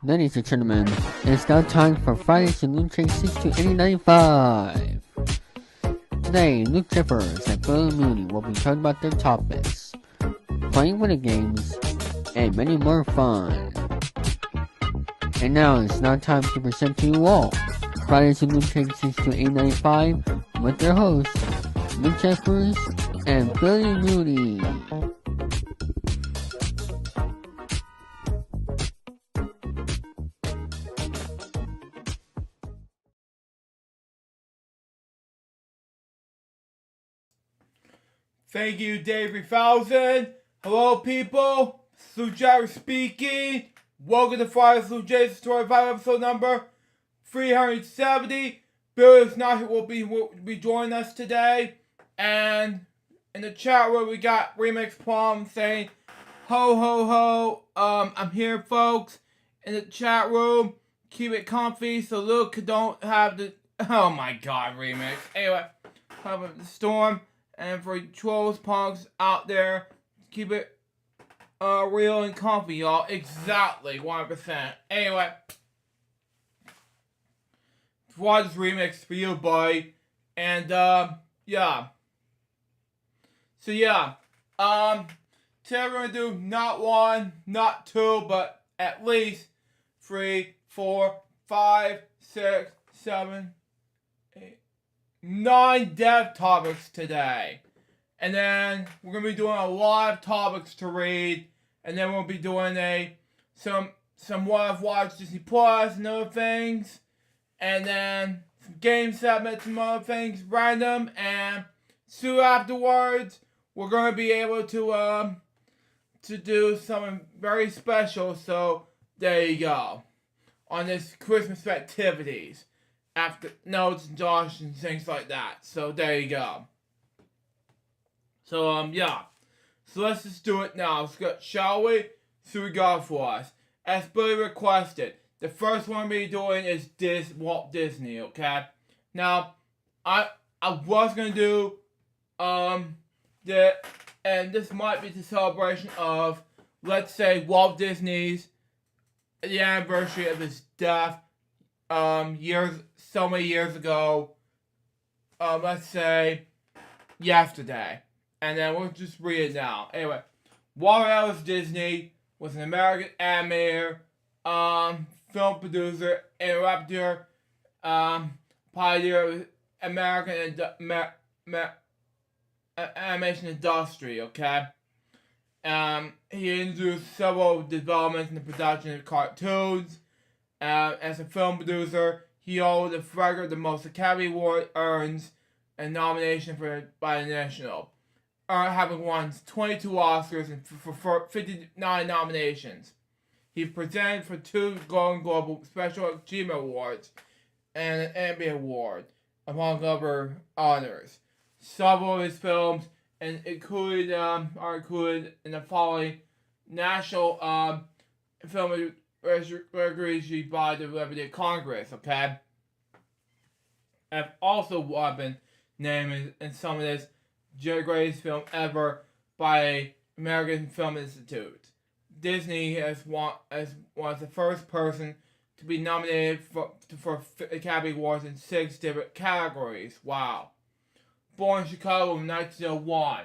Ladies and gentlemen, it's now time for Friday's LukeJ62895. Today, Luke Jippers and Billy Mooney will be talking about their topics, playing video games, and many more fun. And now it's now time to present to you all Friday's LukeJ62895 with their hosts, Luke Jippers and Billy Mooney. Thank you, Dave 3000. Hello, people. LukeJ speaking. Welcome to Friday's LukeJ62895 episode number 370. Bill is not here. Will be joining us today. And in the chat room, we got Remix Plum saying, "Ho ho ho." I'm here, folks. In the chat room, keep it comfy so Luke don't have the. Oh my God, Remix. Anyway, have the storm. And for trolls, punks out there, keep it real and comfy, y'all. Exactly, 100%. Anyway, watch this remix for you, buddy. And, yeah. So, yeah. Today we're going to do not one, not two, but at least 3, 4, 5, 6, 7, 8, 9 dev topics today. And then we're going to be doing a lot of topics to read. And then we'll be doing some what I've watched Disney Plus and other things. And then some game segments and other things, random. And soon afterwards, we're going to be able to do something very special. So there you go. On this Christmas festivities. After notes and Josh and things like that. So there you go. So yeah. So let's just do it now. Let's go, shall we? See what we got for us. As Billy requested, the first one we're doing is Walt Disney, okay? Now, I was gonna do and this might be the celebration of, let's say, Walt Disney's the anniversary of his death so many years ago, let's say yesterday, and then we'll just read it now. Anyway, Walt Ellis Disney was an American animator, film producer, interrupter, pioneer of American animation industry. Okay, he introduced several developments in the production of cartoons. As a film producer, he holds the record the most Academy Award earns and nomination by the National, having won 22 Oscars and for 59 nominations. He presented for 2 Golden Globe Special Achievement Awards and an Emmy Award, among other honors. Several of his films are included in the following national film regulation by the Liberty Congress, okay? I've also been named in some of this greatest film ever by the American Film Institute. Disney was the first person to be nominated for Academy Awards in 6 different categories. Wow. Born in Chicago in 1901,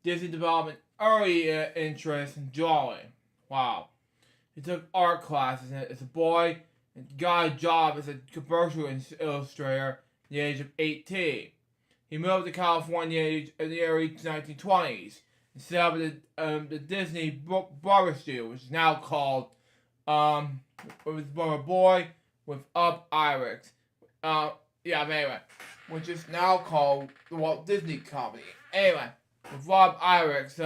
Disney developed an early interest in drawing. Wow. He took art classes as a boy and got a job as a commercial illustrator at the age of 18. He moved to California in the early 1920s and set up the Disney Barber Studio, which is now called with Barber Boy with Up Irex. Anyway, which is now called the Walt Disney Company. Anyway, with Rob Irex,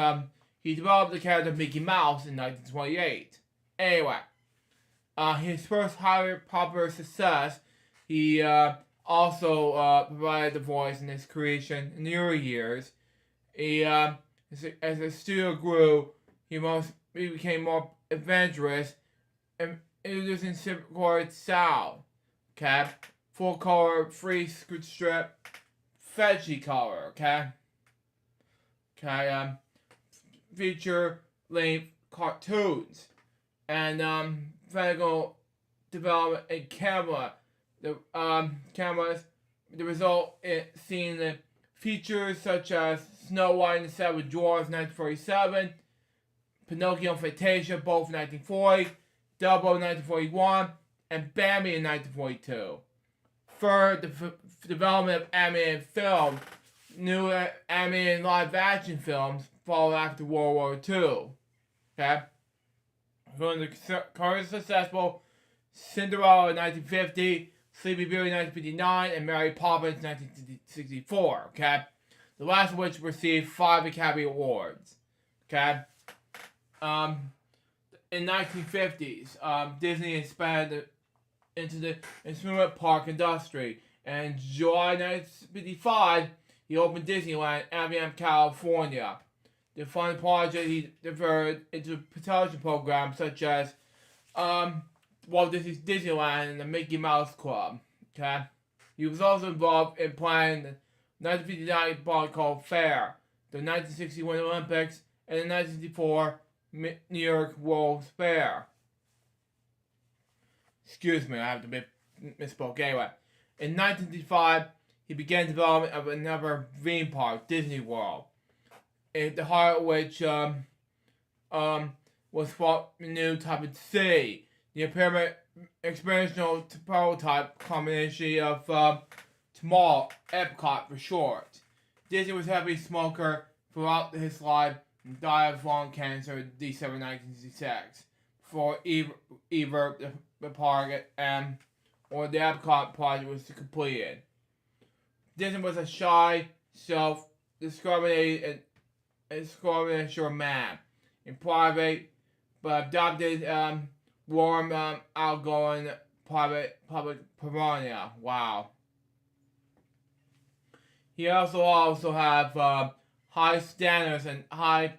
he developed the character Mickey Mouse in 1928. Anyway, his first highly popular success, he also provided the voice in his creation in the early years. As the studio grew, he became more adventurous and introducing simple sound, okay? Full color, free strip, fetchy color, okay? Feature length cartoons. And Federal development in camera. Cameras. The result in seeing the features such as Snow White and the Seven Dwarfs, 1947, Pinocchio and Fantasia, both 1940, Dumbo, 1941, and Bambi in 1942. Third, the development of animated film. New animated live-action films followed after World War II. Okay? From the currently successful Cinderella in 1950, Sleepy Beauty 1959, and Mary Poppins 1964. Okay? The last of which received 5 Academy Awards. Okay? In 1950s, Disney expanded into the amusement park industry. And in July 1955, he opened Disneyland, Anaheim, California. The fun project he diverted into television programs such as Walt Disney's Disneyland and the Mickey Mouse Club. Okay, he was also involved in planning the 1959 Bonnecall Fair, the 1961 Olympics, and the 1964 New York World's Fair. Excuse me, I have to misspoke anyway. In 1955, he began development of another theme park, Disney World, at the heart of which was for a new type of city. The experiential prototype combination of Tomorrow, Epcot for short. Disney was a heavy smoker throughout his life and died of lung cancer in December 1966. Before either the park or the Epcot project was completed. Disney was a shy, self-discriminating man in private, but adopted warm, outgoing public persona. Wow. He also have high standards and high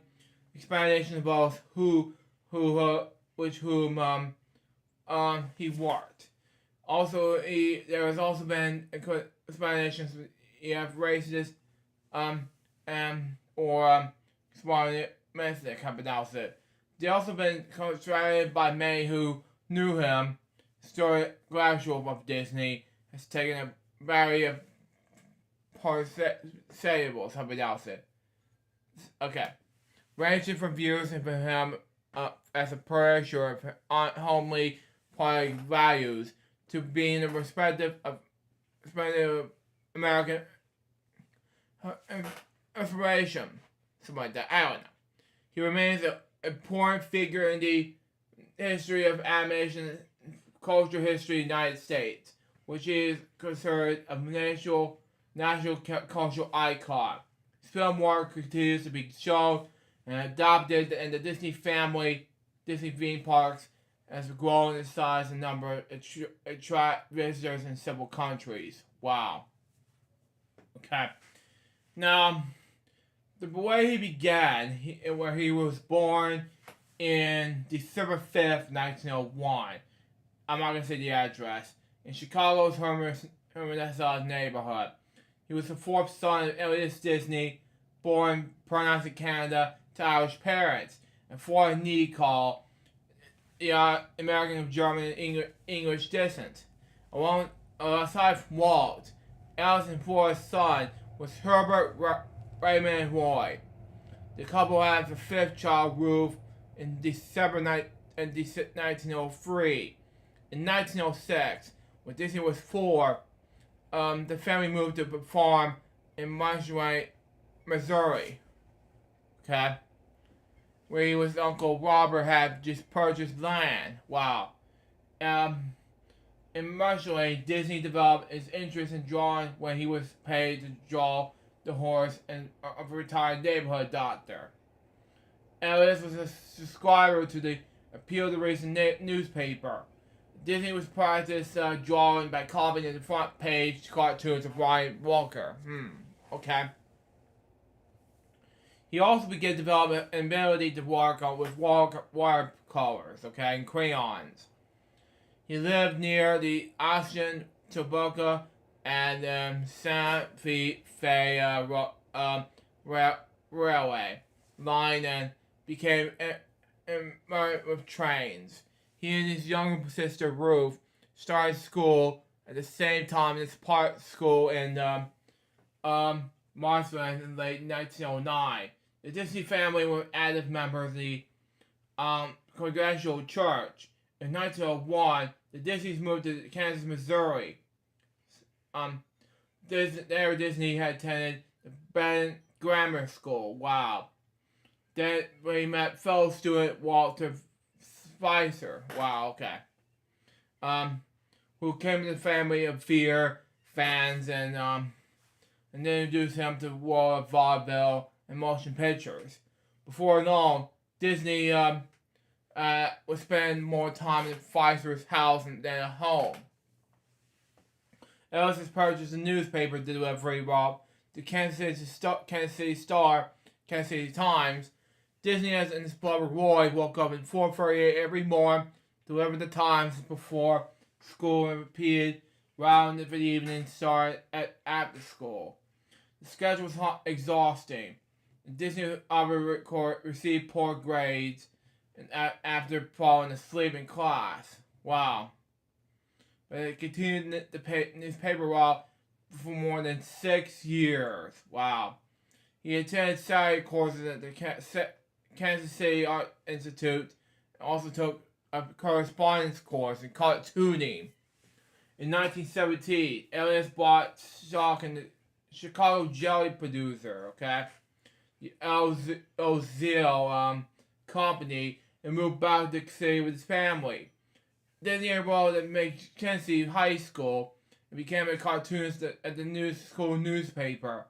expectations about whom he worked. Also, there has also been explanations. You have racist, or smart method, can pronounce it. They also been constructed by many who knew him. Story gradual of Disney has taken a variety of perceivable, can pronounce it. Okay, ranging from views of him as a pressure of homely product values to being a respective American inspiration, something like that. I don't know. He remains an important figure in the history of animation culture history in the United States, which is considered a national cultural icon. His film work continues to be shown and adopted in the Disney family, Disney theme parks, has grown in size and number, attract visitors in several countries. Wow. Okay. Now, the way he began, where he was born in December 5th, 1901. I'm not going to say the address. In Chicago's Hermannsburg neighborhood. He was the fourth son of Elias Disney, born pronounced in Canada, to Irish parents, and for a knee call, American of German and English descent. Aside from Walt, Allison's fourth son was Herbert Raymond Roy. The couple had the fifth child, Ruth, in December 1903. In 1906, when Disney was 4, the family moved to a farm in Montgomery, Missouri. Okay? Where his Uncle Robert had just purchased land. Wow. In Montgomery, Disney developed his interest in drawing when he was paid to draw the horse and a retired neighborhood doctor. Ellis was a subscriber to the Appeal to Reason newspaper. Disney was practiced drawing by copying in the front page cartoons of Brian Walker. Okay. He also began developing an ability to work with watercolors, okay, and crayons. He lived near the Austin, Tobacco, and Santa Fe railway line and became enamored with trains. He and his younger sister Ruth started school at the same time as part school in Marshland in late 1909. The Disney family were active members of the Congregational Church. In 1901, the Disneys moved to Kansas, Missouri. There Disney had attended the Bennett Grammar School. Wow. Then we met fellow student Walter Spicer. Wow, okay. Who came to the family of Fear fans and introduced him to the world of vaudeville and motion pictures. Before long, Disney would spend more time at Pfeiffer's house than at home. Ellis has purchased a newspaper delivery route to Kansas City Star, Kansas City Times. Disney and his brother Roy woke up at 4:30 every morning, delivered the Times before school, and repeated round of the evening start at after school. The schedule was exhausting. Disney received poor grades and after falling asleep in class. Wow. But it continued the newspaper route for more than 6 years. Wow. He attended Saturday courses at the Kansas City Art Institute and also took a correspondence course in cartooning. In 1917, Elias bought stock in the Chicago jelly producer, okay, the Ozil company, and moved back to the city with his family. Then he enrolled at Mackenzie High School and became a cartoonist at the school newspaper,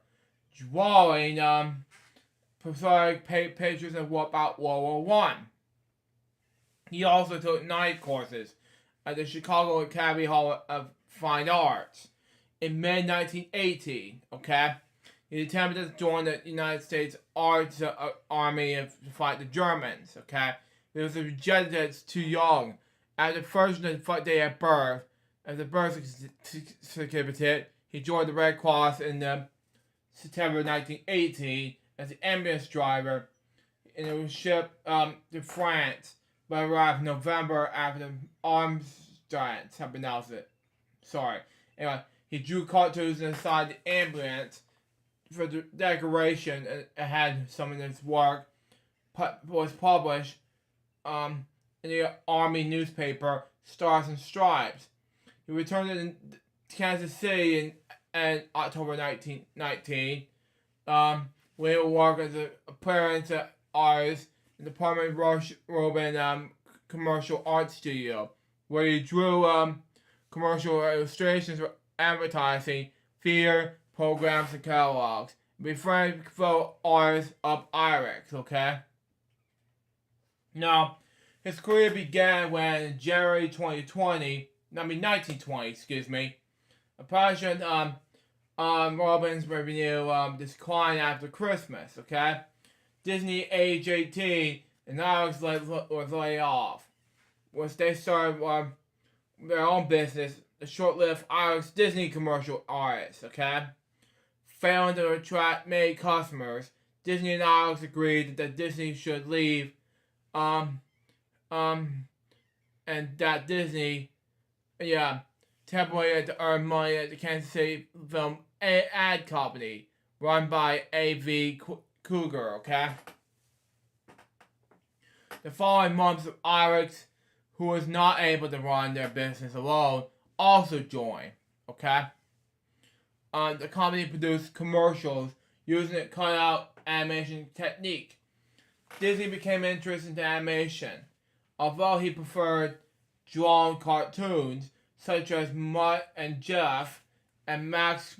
drawing prosaic pictures about World War I. He also took night courses at the Chicago Academy Hall of Fine Arts. In May 1918, okay, he attempted to join the United States Arts Army to fight the Germans, okay. He was rejected as too young. After the first day of birth, as a birth certificate, he joined the Red Cross in September 1918 as an ambulance driver, and it was shipped to France, but arrived in November after the arms giants had announced it. Sorry. Anyway, he drew cartoons inside the ambulance for the decoration, and it had some of his work was published in the Army newspaper Stars and Stripes. He returned to Kansas City in October 1919, when he would work as an apprentice artist in the Department Robin Commercial Art Studio, where he drew commercial illustrations for advertising, theater, programs, and catalogs. Befriended fellow artist of Irex, okay? Now, his career began when in January 1920, a project Robin's revenue declined after Christmas, okay? Disney, age 18, and Irex was laid off. Once they started their own business, the short-lived Irex Disney commercial artists, okay? Failing to attract many customers, Disney and Irex agreed that Disney should leave, and that Disney, temporarily had to earn money at the Kansas City Film Ad Company, run by A.V. Cougar, okay? The following months, Irex, who was not able to run their business alone, also joined, okay? The company produced commercials using a cutout animation technique. Disney became interested in animation, although he preferred drawn cartoons such as Mutt and Jeff and Max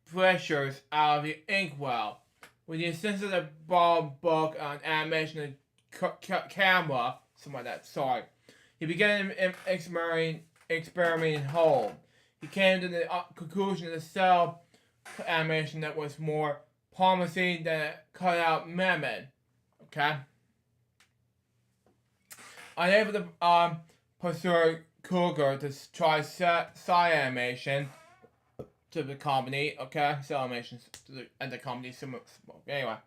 Fleischer's Out of the Inkwell. With the assistance of Bob Book on animation and camera, something like that, sorry, he began experimenting home. He came to the conclusion to sell animation that was more promising than a cutout method. Okay? Unable to pursue Cougar to try side animation to the company, okay? Sell animations at the company. Anyway.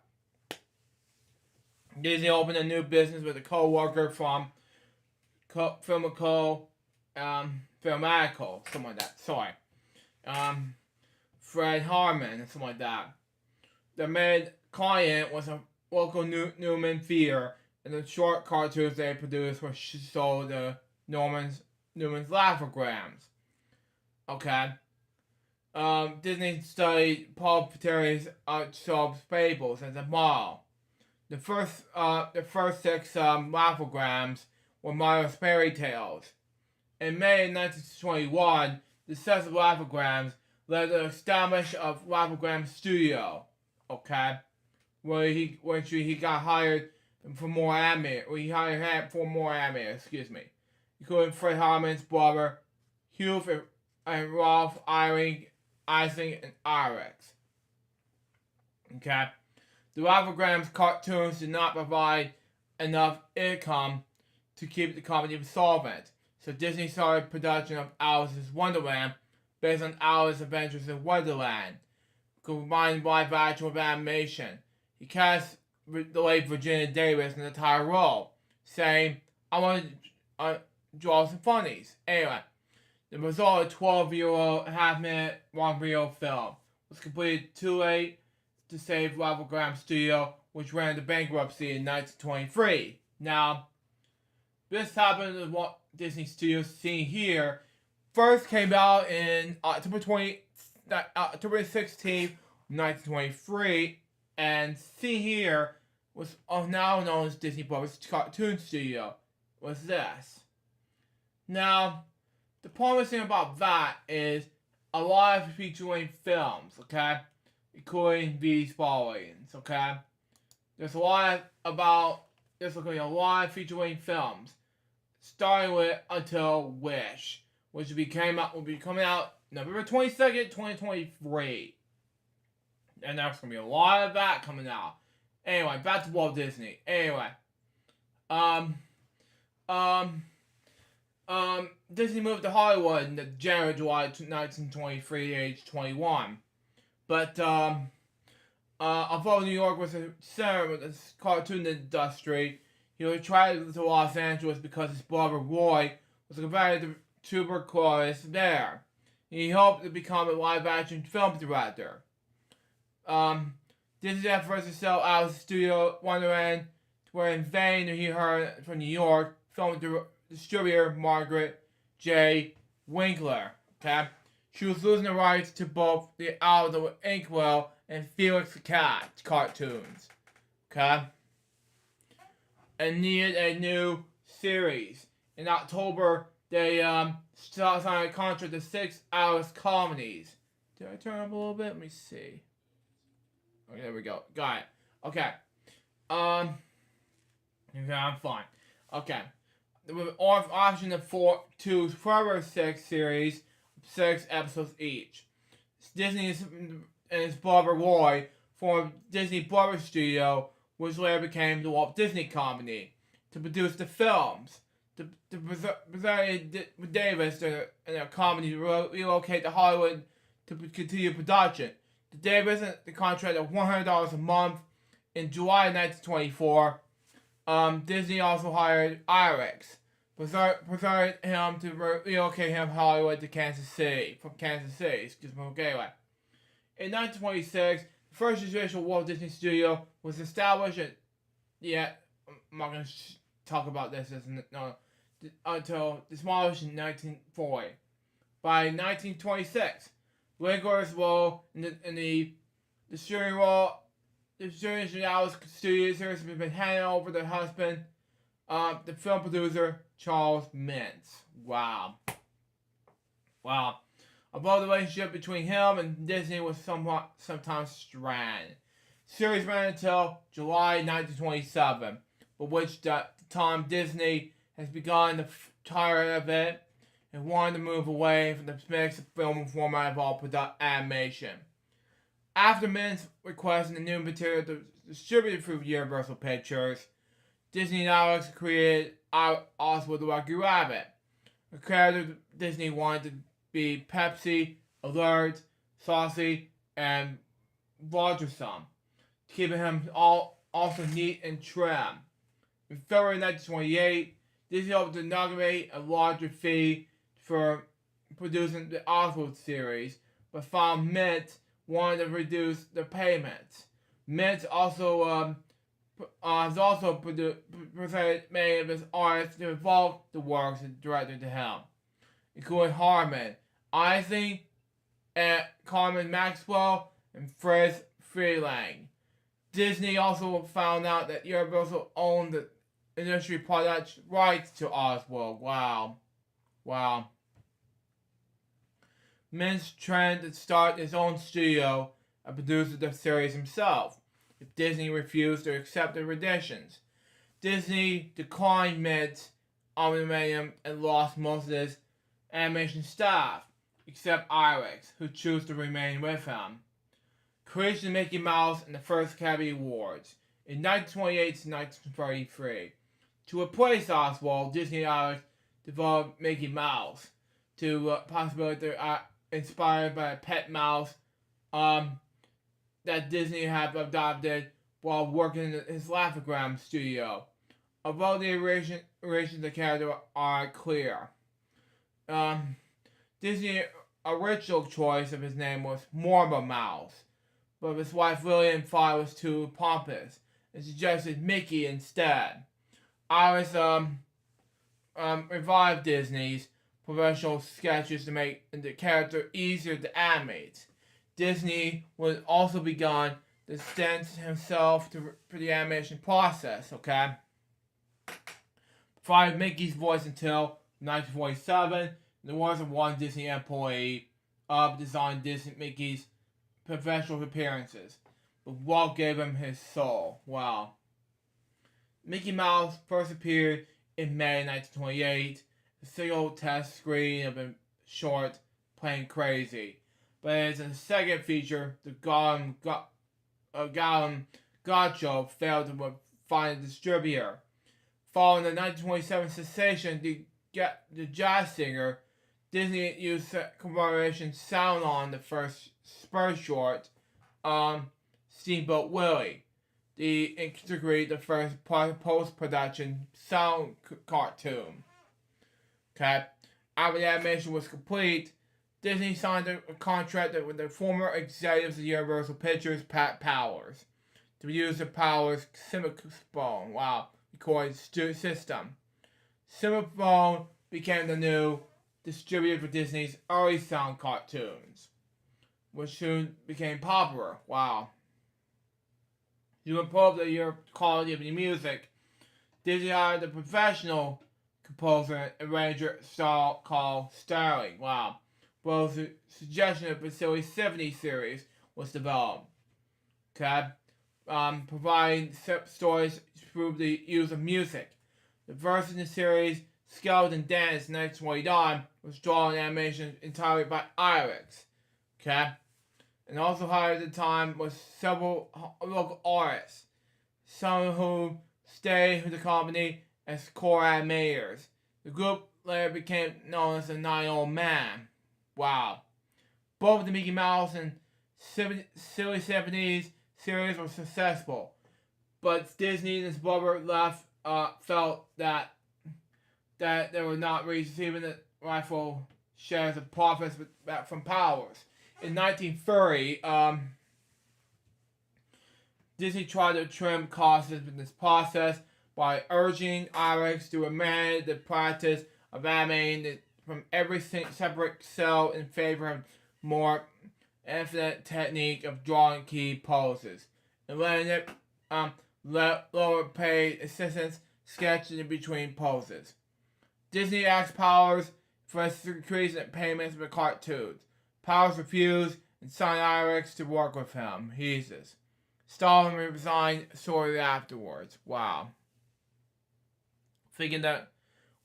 Disney opened a new business with a co-worker from Filmico Filmatical, something like that. Sorry. Fred Harmon, and something like that. The main client was a local Newman theater, and the short cartoons they produced were sold to Newman's Laughograms. Okay. Disney studied Paul Terry's Soap's Fables as a model. The first 6 Laughograms were Mario's fairy tales. In May 1921, the set of Laughograms led to the establishment of Laughogram Studio. Okay, where he got hired for more animators. He hired 4 more animators. Excuse me, including Fred Harmon's brother, Hugh and Ralph Ising and Irex. Okay, the Laughogram cartoons did not provide enough income to keep the company solvent, so Disney started production of Alice's Wonderland based on Alice's Adventures in Wonderland, combined live action with animation. He cast the late Virginia Davis in the title role, saying, "I want to draw some funnies." Anyway, the result of a 12-year-old, half-minute, long-reel film was completed too late to save Laughogram Studio, which ran into bankruptcy in 1923. Now, this happened with what Disney Studios seen here first came out in October 16th, 1923, and see here was now known as Disney Brothers Cartoon Studio. Was this. Now, the promising about that is a lot of feature-length films, okay? Including these followings, okay? There's going to be a lot of feature-length films, starting with Until Wish, which will be coming out November 22nd, 2023. And there's going to be a lot of that coming out. Anyway, back to Walt Disney. Anyway, Disney moved to Hollywood in July 1923, age 21. But, although New York was a center of the cartoon industry, he was attracted to Los Angeles because his brother Roy was converted to tuberculosis there. He hoped to become a live-action film director. Disney's efforts to sell out his studio Wonderland were in vain. He heard from New York film distributor Margaret J. Winkler. Okay, she was losing the rights to both the Owl the Inkwell and Felix the Cat cartoons. Okay, and needed a new series. In October, they signed a contract to 6 Alice comedies. Did I turn up a little bit? Let me see. Okay, there we go. Got it. Okay. Okay, I'm fine. Okay. With option of 2 further 6 series, 6 episodes each. Disney and his brother Roy formed Disney Brothers Studio, which later became the Walt Disney Company, to produce the films. To present Davis and their company to relocate to Hollywood to continue production. The Davis and the contract of $100 a month. In July 1924, Disney also hired Irex, persuaded him to relocate him from Hollywood to Kansas City. Anyway. In 1926, the first official Walt Disney Studio was established. I'm not going to talk about this until demolished in 1940. By 1926, Winkler's role in the distribution Alice Studio series has been handed over to her husband, the film producer Charles Mintz. Wow. Although the relationship between him and Disney was sometimes strained. The series ran until July 1927, but which time Disney has begun to tire of it and wanted to move away from the mix of film format of all animation. After Mintz requesting the new material to distribute through Universal Pictures, Disney and Alex created Oswald the Lucky Rabbit, a character Disney wanted to be Pepsi, alert, saucy, and bothersome, keeping him also neat and trim. In February 1928, Disney hoped to inaugurate a larger fee for producing the Oswald series, but found Mint wanted to reduce the payments. Mint also has also presented many of his artists to involve the works and directed to him, including Harmon, Ising, and Carmen Maxwell, and Fritz Freelang. Disney also found out that Universal owned the industry product rights to Oswald. Wow. Mint's trying to start his own studio and produce the series himself if Disney refused to accept the renditions. Disney declined Mint's ultimatum and lost most of his animation staff, except Irex, who chose to remain with him. Creation of Mickey Mouse and the first Academy Awards in 1928 to 1933. To replace Oswald, Disney and Irex developed Mickey Mouse to possibility inspired by a pet mouse that Disney had adopted while working in his Laugh-O-Gram studio. Although the origins of the character are clear. Disney's original choice of his name was Morma Mouse, but his wife Lillian thought it was too pompous and suggested Mickey instead. Iris revived Disney's professional sketches to make the character easier to animate. Disney would also begun to distance himself for the animation process, okay? Provided Mickey's voice until 1947, there was one Disney employee designed Disney Mickey's professional appearances, but Walt gave him his soul. Wow. Mickey Mouse first appeared in May 1928, a single test screen of a short, Plain Crazy. But as a second feature, the Gollum God Show failed to find a distributor. Following the 1927 cessation, the jazz singer, Disney used collaboration sound on the first spur short, Steamboat Willie, to integrate the first post-production sound cartoon. Okay, after the animation was complete, Disney signed a contract with the former executives of Universal Pictures, Pat Powers, to use the Powers Cinephone recording system. Cinephone became the new distributor for Disney's early sound cartoons, which soon became popular. To improve the quality of the music, Disney hired a professional composer and arranger called Sterling. Well, the suggestion of the Silly 70 series was developed. Okay? Providing stories through the use of music. The first in the series, Skeleton Dance 1929, was drawn in animation entirely by Irex. Okay? And also hired at the time was several local artists, some of whom stayed with the company as core animators. The group later became known as the Nine Old Man. Both the Mickey Mouse and Silly 70s series were successful, but Disney and his brother felt that they were not receiving the rightful shares of profits from Powers. In 1930, Disney tried to trim costs in this process by urging Irex to amend the practice of animating from every separate cell in favor of more infinite technique of drawing key poses, and letting it let lower paid assistants sketch in between poses. Disney asked Powers for a increase in payments for cartoons. Powers refused and signed Irex to work with him. Stalin resigned shortly afterwards. Thinking that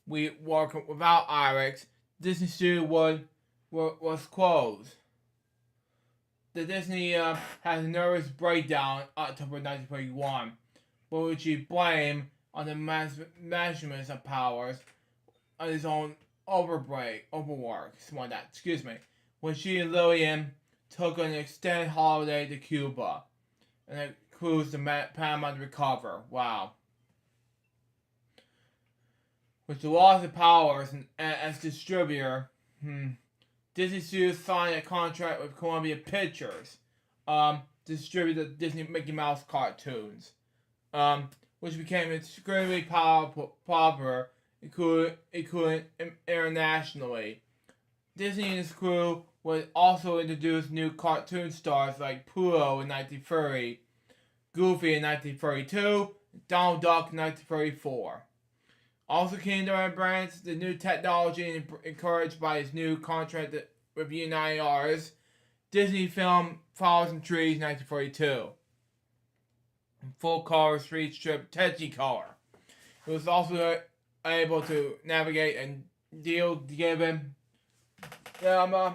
we work without Irex, Disney Studio was closed. The Disney had a nervous breakdown in October 1921, which he blamed on the measurements of Powers on his own overwork, when she and Lillian took an extended holiday to Cuba and a cruise to Panama to recover. With the loss of Powers as distributor, Disney Studios signed a contract with Columbia Pictures to distribute the Disney Mickey Mouse cartoons, which became extremely popular, including internationally. Disney and his crew would also introduce new cartoon stars like Pluto in 1930, Goofy in 1932, and Donald Duck in 1934. Also came to brands the new technology encouraged by his new contract with United Artists. Disney filmed Flowers and Trees in 1942. Full color street strip Technicolor. It was also able to navigate and deal given the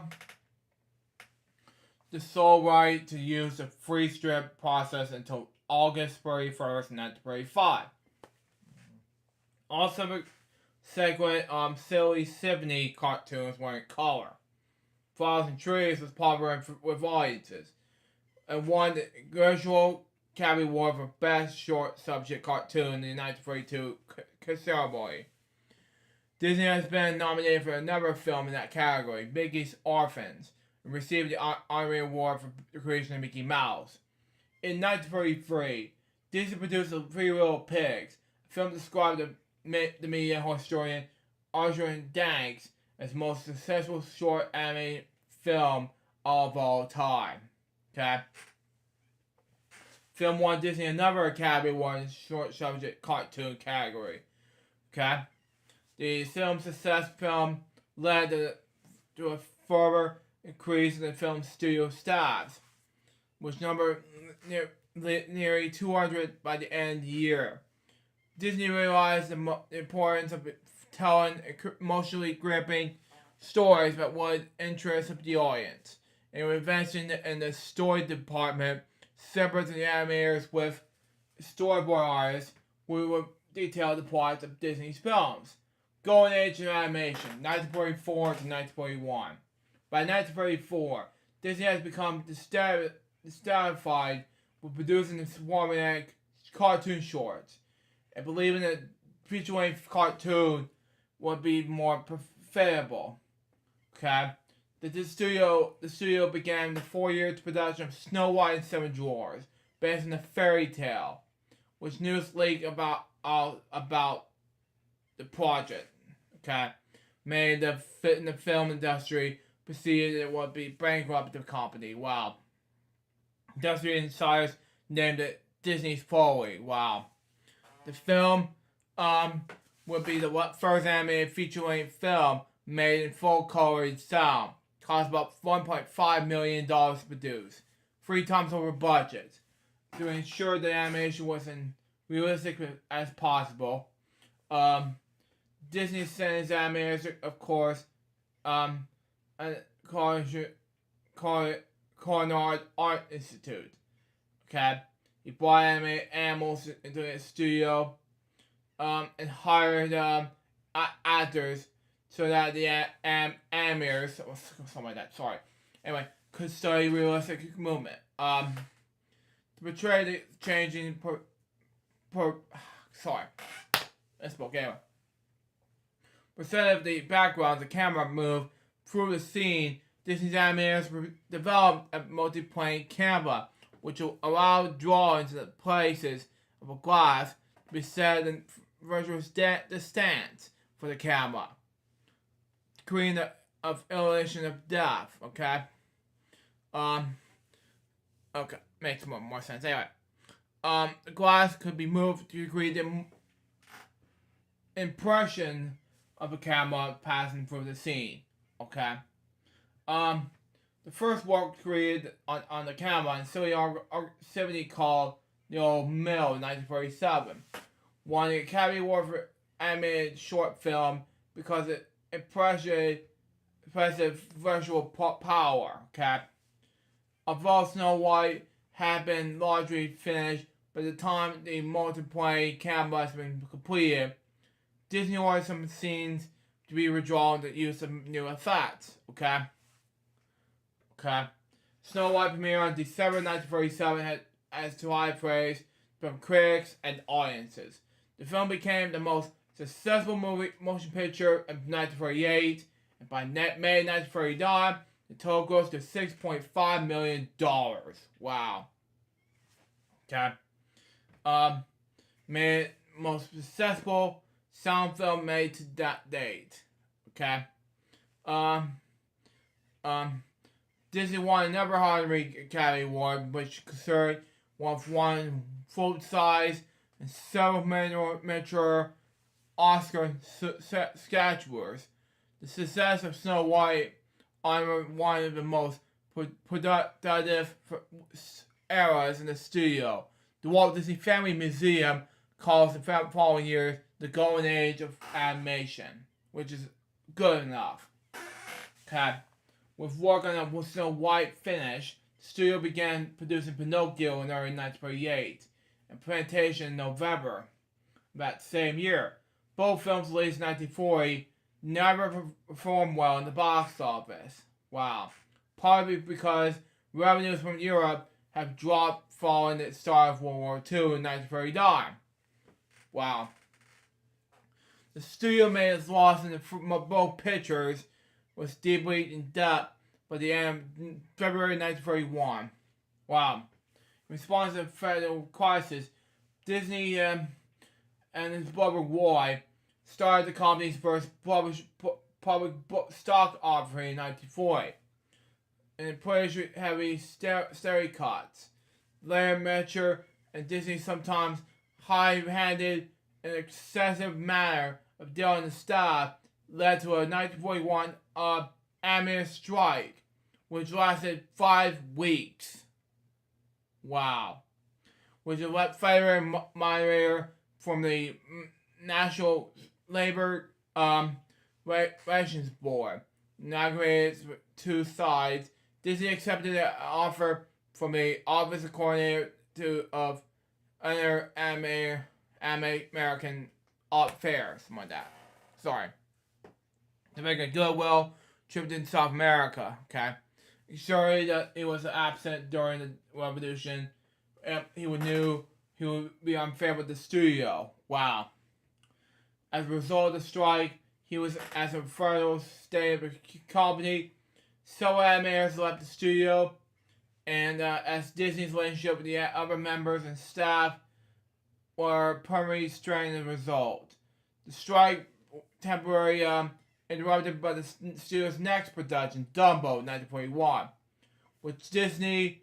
sole right to use the free strip process until August 31st, 1935. Also, subsequent Silly Symphony cartoons were in color. Flowers and Trees was popular with audiences and won the Gradual Academy Award for Best Short Subject Cartoon in the 1942 ceremony. Disney has been nominated for another film in that category, Mickey's Orphans, and received the honorary award for the creation of Mickey Mouse. In 1943, Disney produced The Three Little Pigs, a film described the media historian Arjun Danks as the most successful short animated film of all time. Okay? Film won Disney another Academy Award in the short subject cartoon category. Okay? The film's success film led to a further increase in the film studio staffs, which numbered nearly 200 by the end of the year. Disney realized the importance of telling emotionally gripping stories that would interest the audience, and investing in the story department separate from the animators with storyboard artists who would detail the plots of Disney's films. Golden Age of Animation, 1944 to 1941. By 1934, Disney has become dissatisfied with producing formulaic cartoon shorts, and believing that feature-length cartoon would be more profitable. Okay, the studio began the 4-year production of Snow White and Seven Dwarfs, based on a fairy tale, which news leaked about the project. Okay, made in the film industry perceived it would be bankrupt the company. Wow. Industry insiders named it Disney's Folly. Wow. The film would be the first animated feature-length film made in full-color sound. Cost about $1.5 million to produce, 3 times over budget. To ensure the animation was as realistic as possible, Disney sent its animators, of course, Cornard Art Institute. Okay, he brought animals into his studio, and hired actors so that the animators, or something like that. Sorry. Anyway, could study realistic movement. To portray the changing sorry. I spoke anyway. Instead of the background, the camera moved through the scene. Disney's animators developed a multi-plane camera, which will allow drawings of the places of a glass to be set in virtual distance for the camera, creating an illusion of depth. Okay. Okay, makes more sense. Anyway, the glass could be moved to create the impression of a camera passing through the scene. Okay. The first work created on the camera in Silly 70 called The Old Mill in 1947 won the Academy Award for animated short film because it impressive visual power. Okay. Although Snow White had been largely finished by the time the multiplayer camera has been completed, Disney ordered some scenes to be redrawn to use some new effects. Okay. Snow White premiered on December 1947 as to high praise from critics and audiences. The film became the most successful motion picture of 1948 And by May 1939, the total gross to $6.5 million. Wow. Okay. Made most successful sound film made to that date. Okay. Disney won another Honorary Academy Award, which concerned one full-size and several miniature Oscar statues. The success of Snow White honored one of the most productive eras in the studio. The Walt Disney Family Museum calls the following years the golden age of animation, which is good enough. Okay. With work on a Snow White finish, the studio began producing Pinocchio in early 1938 and Plantation in November that same year. Both films released in 1940 never performed well in the box office. Wow. Partly because revenues from Europe have dropped following the start of World War II in 1939. Wow. The studio made its loss in both pictures was deeply in debt by the end of February 1941. Wow. In response to the federal crisis, Disney and his brother Roy started the company's first public stock offering in 1940. And it pushed heavy stereo cuts. Larry Metcher and Disney sometimes high-handed and excessive manner of dealing with staff led to a 1941 animator strike, which lasted 5 weeks. Wow. Which left federal moderator from the National Labor Relations Board inaugurated 2 sides. Disney accepted an offer from the office of coordinator of other American affairs, something like that. Sorry. To make a goodwill trip in South America, okay? Sorry that he was absent during the revolution. He knew he would be unfair with the studio. Wow. As a result of the strike, he was as a federal state of the company. Several animators left the studio, and as Disney's relationship with the other members and staff were permanently strained as a result. The strike temporarily interrupted by the studio's next production, Dumbo, 1941, which Disney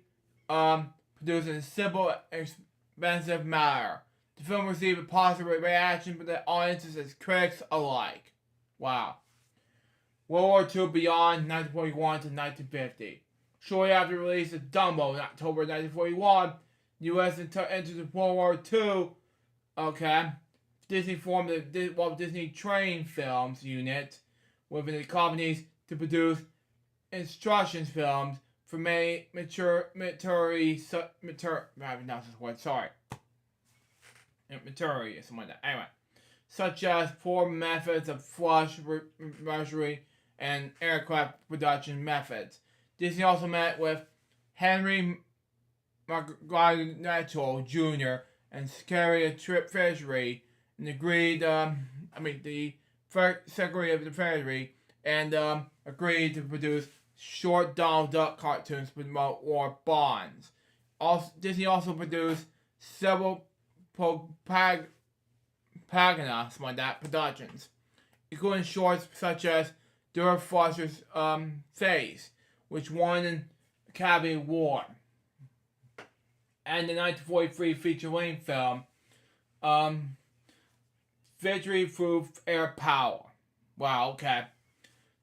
produced in a simple, expensive manner. The film received a positive reaction from the audiences and critics alike. Wow. World War II beyond 1941 to 1950. Shortly after the release of Dumbo in October 1941, the U.S. entered World War II. Okay. Disney formed the Walt Disney Train Films unit within the companies to produce instructions films for many maturity, something like that. Anyway, such as 4 methods of flush, measuring, and aircraft production methods. Disney also met with Henry McGraw Jr. and Secretary of Treasury and agreed, the Secretary of the Treasury, and agreed to produce short Donald Duck cartoons to promote war bonds. Disney also produced several propaganda, something like that, productions, including shorts such as Dora Foster's Face, which won an Academy Award, and the 1943 feature-length film, Victory Through Air Power. Wow, okay.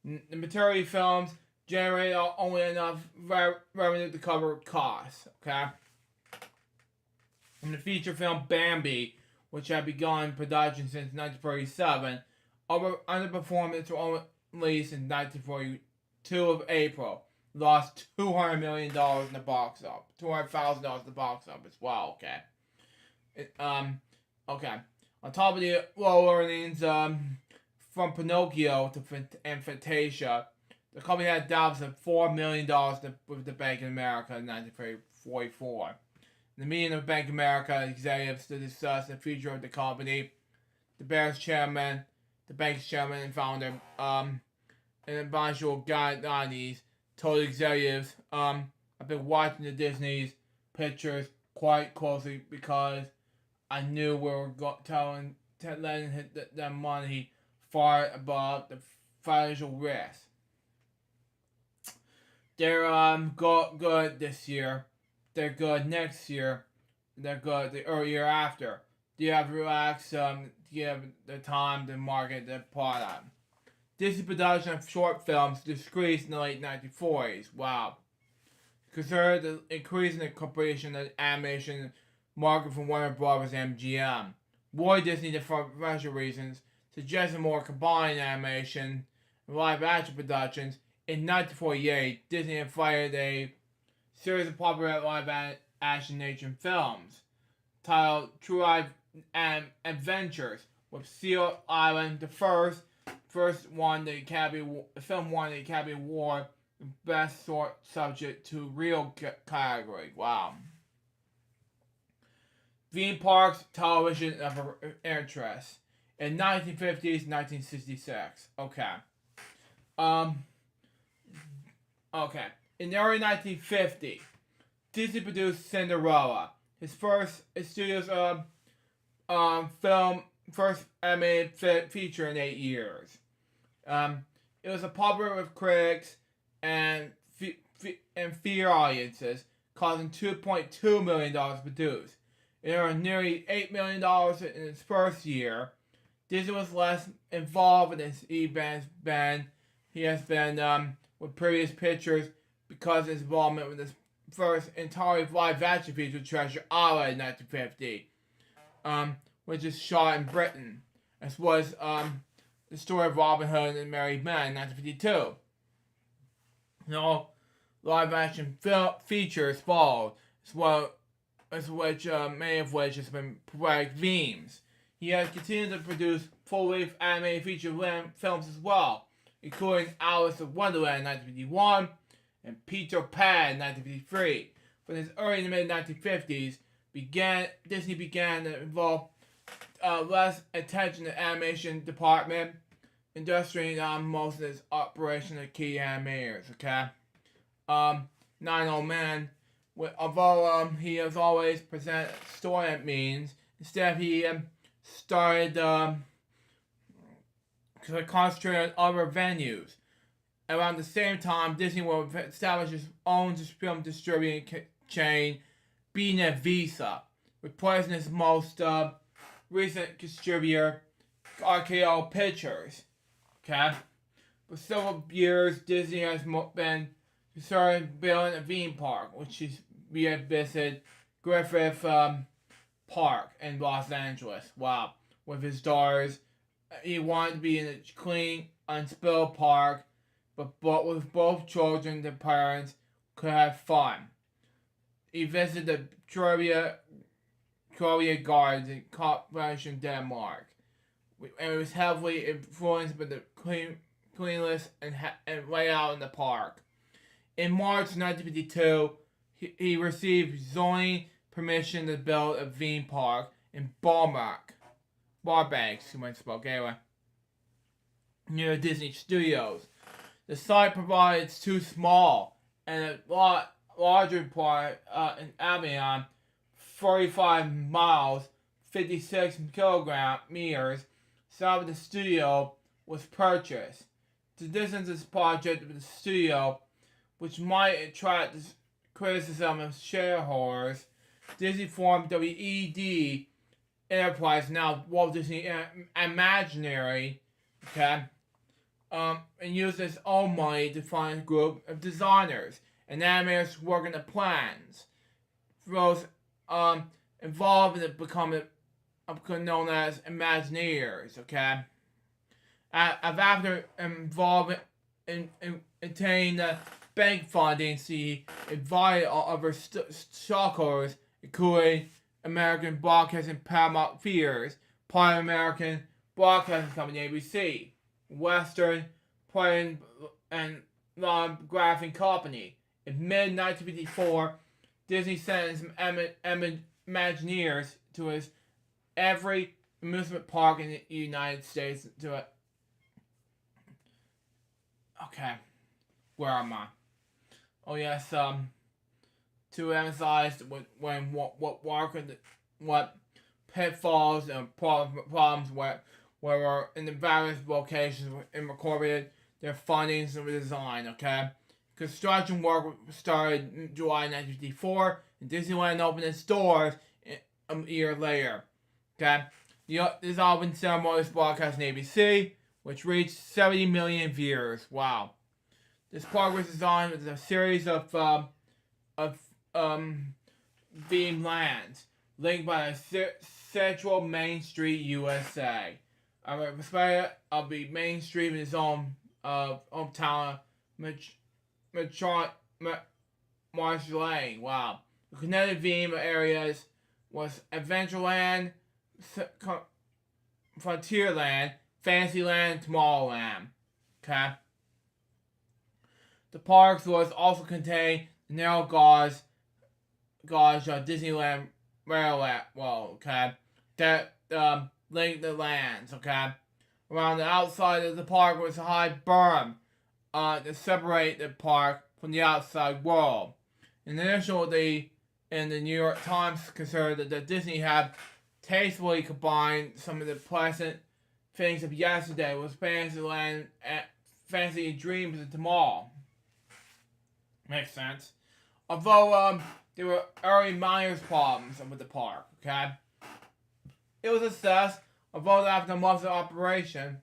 The maturity films generated only enough revenue to cover costs, okay? And the feature film Bambi, which had begun production since 1947, underperformed its release in 1942 of April. Lost $200 million in the box office. $200,000 in the box office. Wow, okay. Okay. On top of the low earnings from Pinocchio and Fantasia, the company had doubts of $4 million with the Bank of America in 1944. In the meeting of Bank of America executives to discuss the future of the company, the bank's chairman and founder, and advisory guidelines told executives, I've been watching the Disney's pictures quite closely because I knew we were letting the money far above the financial risk. They're good this year. They're good next year. They're good the year after. Do you have relaxed give the time to market the product? Disney production of short films decreased in the late 1940s. Wow. Consider the increase in the corporation of animation market from Warner Brothers and MGM. Roy Disney, for financial reasons, suggested more combined animation and live action productions. In 1948, Disney invited a series of popular live action nature films titled True Life and Adventures, with Seal Island, the first won the film won the Academy Award, Best Short Subject to Real category. Wow. Theme parks, television of interest in 1950s, 1966. Okay. Okay. In the early 1950s, Disney produced Cinderella, his studio's first animated feature in 8 years. It was a popular with critics and theater audiences, costing $2.2 million to produce. It earned nearly $8 million in its first year. Disney was less involved in this event. He has been with previous pictures because of his involvement with his first entirely live action feature, Treasure Island, in 1950, which is shot in Britain, as was the story of Robin Hood and Merry Men in 1952. Live action features followed, many of which has been poetic themes. He has continued to produce full-length animated feature films as well, including Alice in Wonderland in 1951 and Peter Pan in 1953. From his early to mid-1950s, Disney began to involve less attention to animation department, industry most of its operation of key animators. Okay, Nine Old Men. Although he has always presented story at means, instead he started to concentrate on other venues. Around the same time, Disney will establish its own film distributing chain, BNet Visa, replacing its most recent distributor, RKO Pictures. Okay, for several years, Disney has been considering building a theme park, which is visited Griffith Park in Los Angeles. Wow, with his daughters, he wanted to be in a clean, unspilled park, but with both children, the parents could have fun. He visited the Troja Gardens in Copenhagen, Denmark, and it was heavily influenced by the cleanliness and layout in the park. In March 1952, he received zoning permission to build a theme park in Burbank, near Disney Studios. The site provides too small and a larger part in Amiens, 45 miles, 56 meters south of the studio, was purchased. To distance this project with the studio, which might attract criticism of shareholders, Disney formed WED Enterprise, now Walt Disney Imaginary, okay, and used its own money to fund a group of designers and animators working the plans. Those involved in it become known as Imagineers, okay. After involvement in attaining bank funding, he invited other stockholders, including American Broadcasting Paramount Theaters, part of American Broadcasting Company ABC, Western Playing and Graphing Company. In mid-1954, Disney sent his Imagineers to every amusement park in the United States to Okay, where am I? Oh yes, to emphasize what pitfalls and problems were in the various locations incorporated their findings and design. Okay, construction work started in July 1954, and Disneyland opened its doors a year later. Okay, this opening ceremony was broadcast on ABC, which reached 70 million viewers. Wow. This park was designed with a series of themed lands linked by a central Main Street, USA. A respect of the Main Street in his own hometown, Marsh Lane. Wow. The connected theme areas was Adventureland, Frontierland, Fantasyland, Tomorrowland. Okay. The parks was also contain the narrow gauge Disneyland Railway. Well, okay, that linked the lands. Okay, around the outside of the park was a high berm to separate the park from the outside world. Initially, in the New York Times considered that Disney had tastefully combined some of the pleasant things of yesterday with Fantasyland and Fantasy Dreams of Tomorrow. Makes sense. Although there were early minor problems with the park, okay? It was assessed, although after months of operation,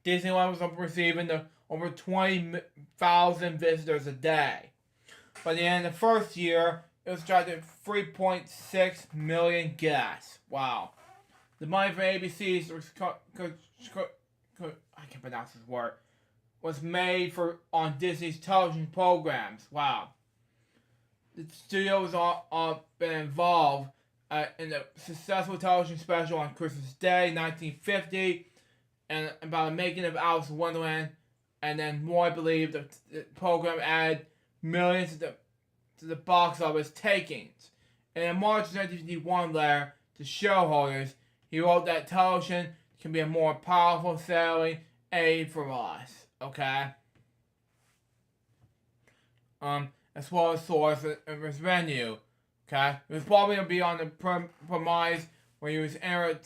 Disneyland was receiving over 20,000 visitors a day. By the end of the first year, it was attracting 3.6 million guests. Wow. The money for ABC's I can't pronounce this word. Was made on Disney's television programs. Wow. The studio was all been involved in the successful television special on Christmas Day, 1950, and about the making of Alice in Wonderland, and then more, I believe, the program added millions to the box office takings. And in March 1951 letter to shareholders, he wrote that television can be a more powerful selling aid for us. Okay. As well as source of his venue. Okay. It was probably gonna be on the premise where he was airing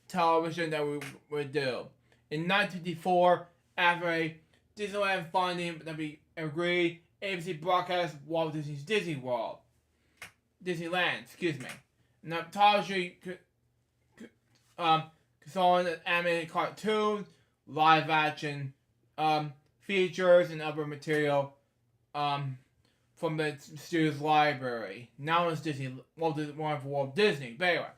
television that we would do. In 1954, after a Disneyland funding that we agreed, ABC broadcast Walt Disney's Disneyland, excuse me. Now, television consoling animated cartoons, live action features, and other material from the studio's library. Now it's Walt Disney. But anyway,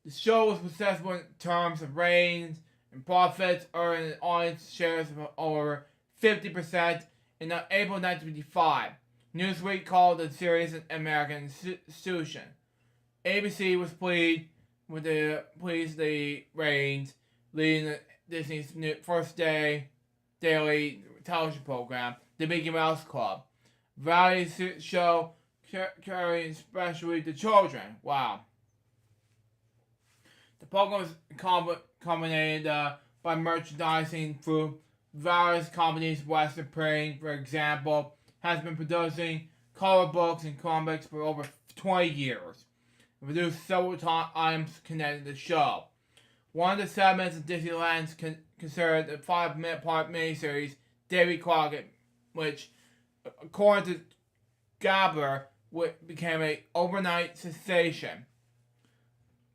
the show was successful in terms of ratings and profits, earning audience shares of over 50% in April 1955. Newsweek called the series an American institution. ABC was pleased with the ratings, leading Disney's first daily television program, The Mickey Mouse Club. Variety show carrying especially to children. Wow. The program was combined by merchandising through various companies. Western Printing, for example, has been producing color books and comics for over 20 years. It produced several items connected to the show. One of the segments of Disneyland's considered a 5-minute part miniseries, Davy Crockett, which, according to Gabler, became an overnight sensation.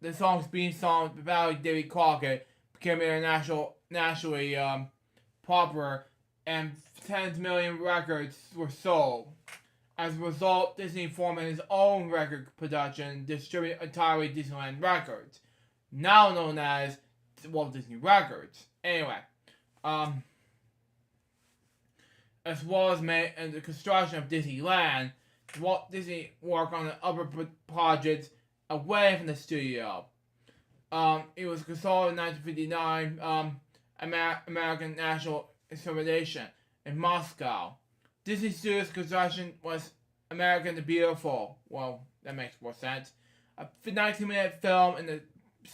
The song's being sung about Davy Crockett became nationally popular, and 10 million records were sold. As a result, Disney formed his own record production and distributed entirely Disneyland Records, now known as Walt Disney Records. Anyway, as well as the construction of Disneyland, Walt Disney worked on the other projects away from the studio. It was consolidated in 1959, American National Examination in Moscow. Disney Studios' construction was American the Beautiful. Well, that makes more sense. A 19-minute film in the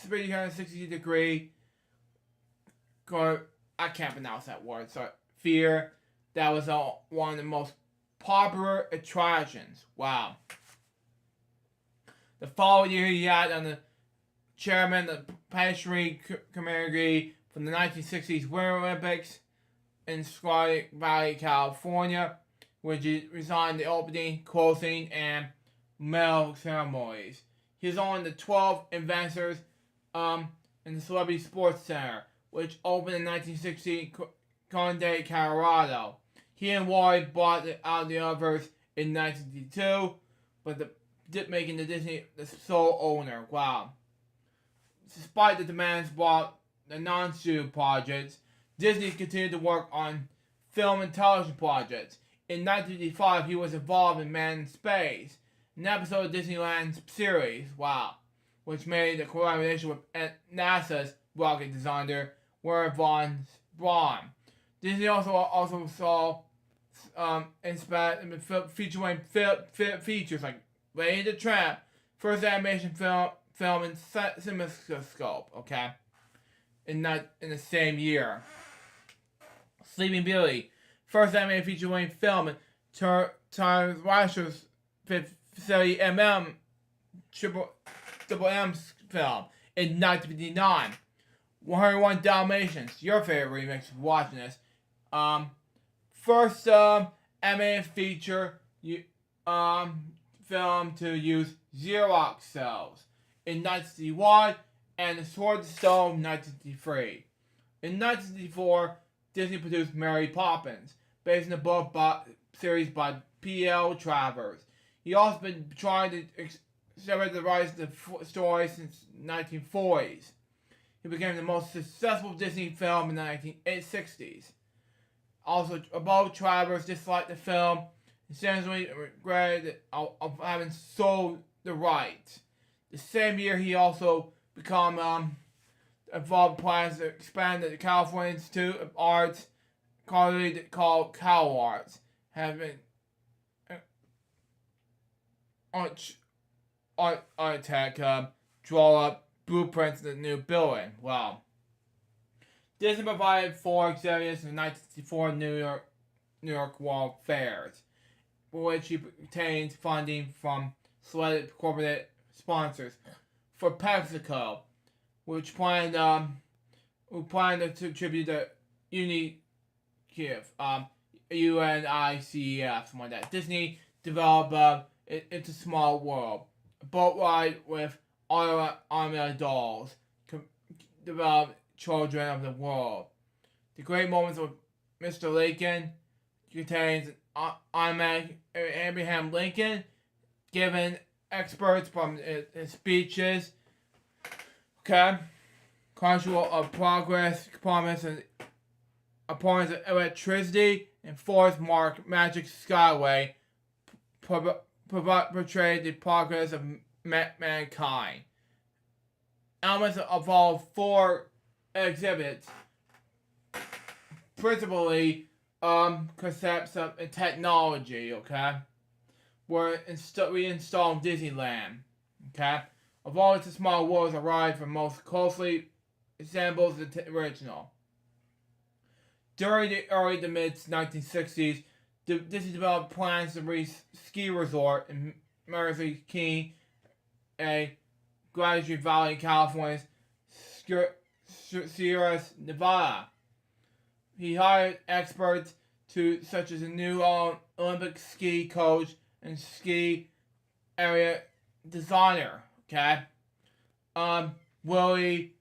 360-degree I can't pronounce that word. Sorry, Fear. That was one of the most popular attractions. Wow. The following year, he had on the chairman of the pastry committee from the 1960s Winter Olympics in Squaw Valley, California, which he resigned the opening, closing, and medal ceremonies. He was on the 12 investors in the Celebrity Sports Center, which opened in 1960 Conde, Colorado. He and Wally bought out the others in 1962, but making the Disney the sole owner. Wow. Despite the demands brought the non-studio projects, Disney continued to work on film and television projects. In 1955, he was involved in Man in Space, an episode of Disneyland's series, wow, which made a collaboration with NASA's rocket designer, Werner von Braun. Disney also saw featuring features like Lady the Tramp, first animation film in CinemaScope, okay, in the same year. Sleeping Beauty, first animated feature-length film in Time Lasher's 50mm Triple M film in 1959. 101 Dalmatians, your favorite remix, watching this. First animated feature film to use Xerox cells in 1961, and The Sword and Stone 1963. In 1964, Disney produced Mary Poppins, based on the book series by P.L. Travers. He also been trying to separate the rights to the story since the 1940s. It became the most successful Disney film in the 1960s. Also, above Travers disliked the film and essentially regretted of having sold the rights. The same year, he also became involved in plans to expand the California Institute of Arts, called Cal Arts, having architect draw up blueprints of the new building. Wow. Disney provided 4 exhibits in the 1964 New York World Fairs, for which he obtained funding from selected corporate sponsors. For PepsiCo, which planned to contribute to UNICEF, UNICEF, something like that. Disney developed It's a Small World, a boat ride with automated dolls, developed children of the world. The Great Moments of Mr. Lincoln contains an automatic Abraham Lincoln, giving experts from his speeches. Okay. Control of Progress, promise and opponents of electricity, and Forest Mark Magic Skyway portrayed the progress of mankind. Elements of all 4 exhibits, principally concepts of technology, okay, were reinstalled in Disneyland, okay. Of all It's a Small World arrived for most closely resembles the original. During the early to mid 1960s, Disney developed plans to ski resort in Mersey King, a Graduate Valley, California's Sierra Nevada. He hired experts such as a new Olympic ski coach and ski area designer. Okay, Willie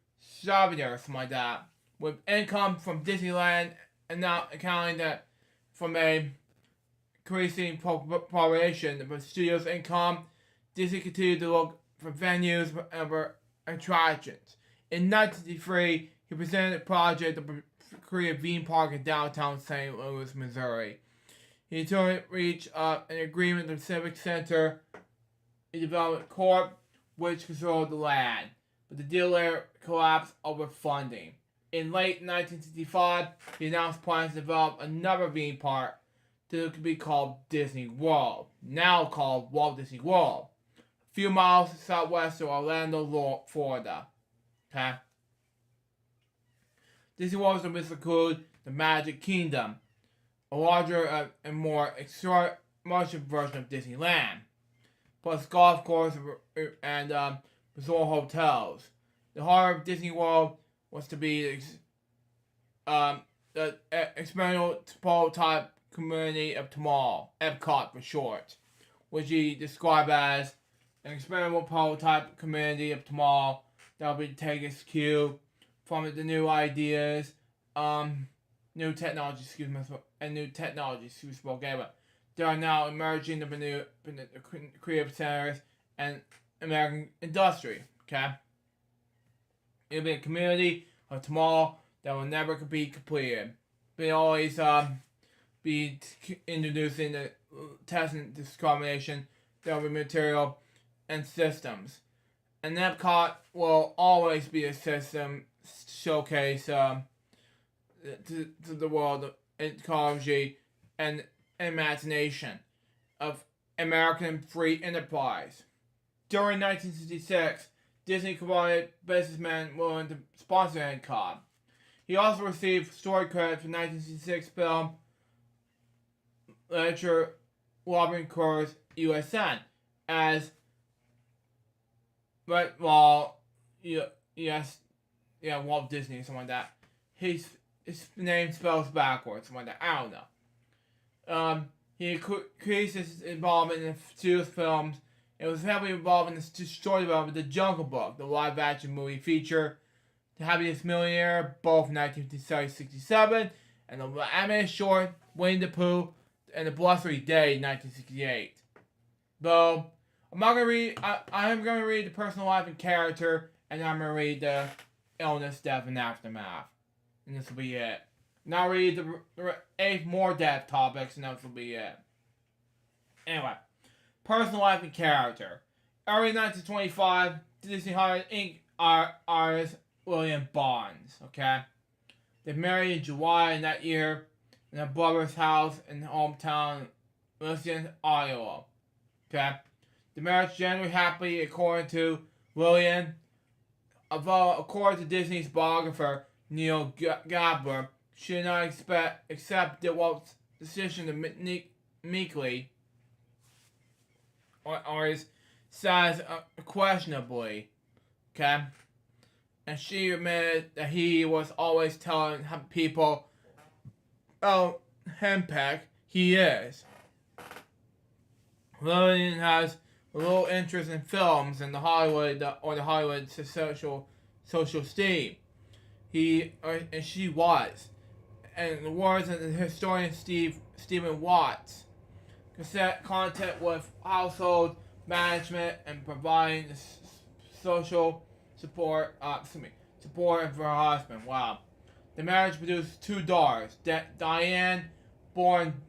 Chavinier, something like that, with income from Disneyland and now accounting that from a increasing population of the studio's income, Disney continued to look for venues for attractions. In 1963, he presented a project to create a theme park in downtown St. Louis, Missouri. He reached an agreement with the Civic Center, a development corp, which controlled the land, but the deal later collapsed over funding. In late 1965, he announced plans to develop another theme park that could be called Disney World, now called Walt Disney World, a few miles southwest of Orlando, Florida. Okay. Disney World was include the Magic Kingdom, a larger and more extraordinary version of Disneyland, plus golf course and resort hotels. The heart of Disney World was to be the experimental prototype community of tomorrow, Epcot for short, which he described as an experimental prototype community of tomorrow that will be taking its cue from the new ideas, new technology, There are now emerging the new creative centers and American industry. Okay, it'll be a community of tomorrow that will never be completed. They always be introducing the testing discrimination that will be material and systems. And Epcot will always be a system showcase to the world of ecology and imagination of American free enterprise. During 1966, Disney provided businessmen willing to sponsor Epcot. He also received story credit for 1966 film literature Robin Kerr's USN as Walt Disney, something like that. His name spells backwards, something like that. I don't know. He increased his involvement in studio films and was heavily involved in the story development of The Jungle Book, the live-action movie feature The Happiest Millionaire, both 1967, and the animated short Winnie the Pooh and the Blustery Day, 1968. Though I'm gonna read the personal life and character, and I'm gonna read the illness, death, and aftermath, and this will be it. Now read the 8 more death topics, and this will be it. Anyway, personal life and character. Early 1925, Disney hired Inc. artist William Barnes. Okay, they married in July in that year in their brother's house in the hometown Liston, Iowa. Okay, the marriage generally happy according to William. Although according to Disney's biographer Neil Gabler, she did not accept DeWalt's decision to meekly or his size questionably. Okay, and she admitted that he was always telling people, "Oh, henpeck, he is." William has a little interest in films and the Hollywood social esteem. And she was. And the words of the historian Stephen Watts, content with household management and providing social support for her husband. Wow. The marriage produced 2 daughters. Diane, born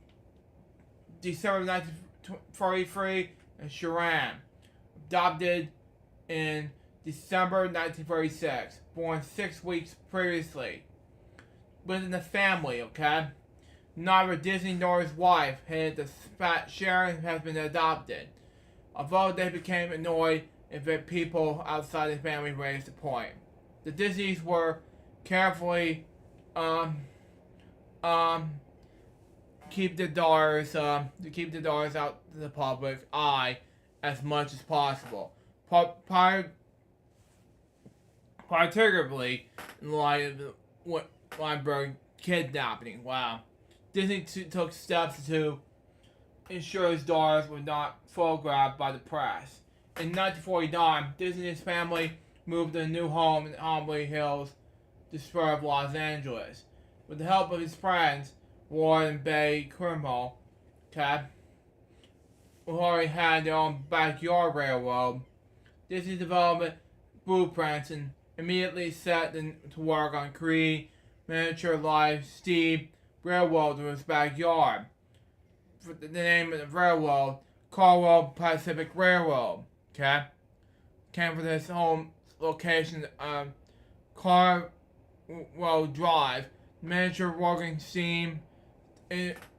December 1943, and Sharon, adopted in December 1936, born 6 weeks previously. Within the family, okay? Neither Disney nor his wife had the fact Sharon has been adopted. Although they became annoyed if people outside the family raised the point. The Disneys were carefully keep the daughters out to the public eye as much as possible. Particularly in light of the Weinberg kidnapping. Wow. Disney took steps to ensure his daughters were not photographed by the press. In 1949, Disney's family moved to a new home in Holmby Hills, the spur of Los Angeles. With the help of his friends, Ward and Bay Criminal, who already had their own backyard railroad, Disney development blueprints and immediately set to work on creating miniature live steam railroad in his backyard. For the name of the railroad, Carwell Pacific Railroad. Came from his home location, Carwell Drive. Miniature working steam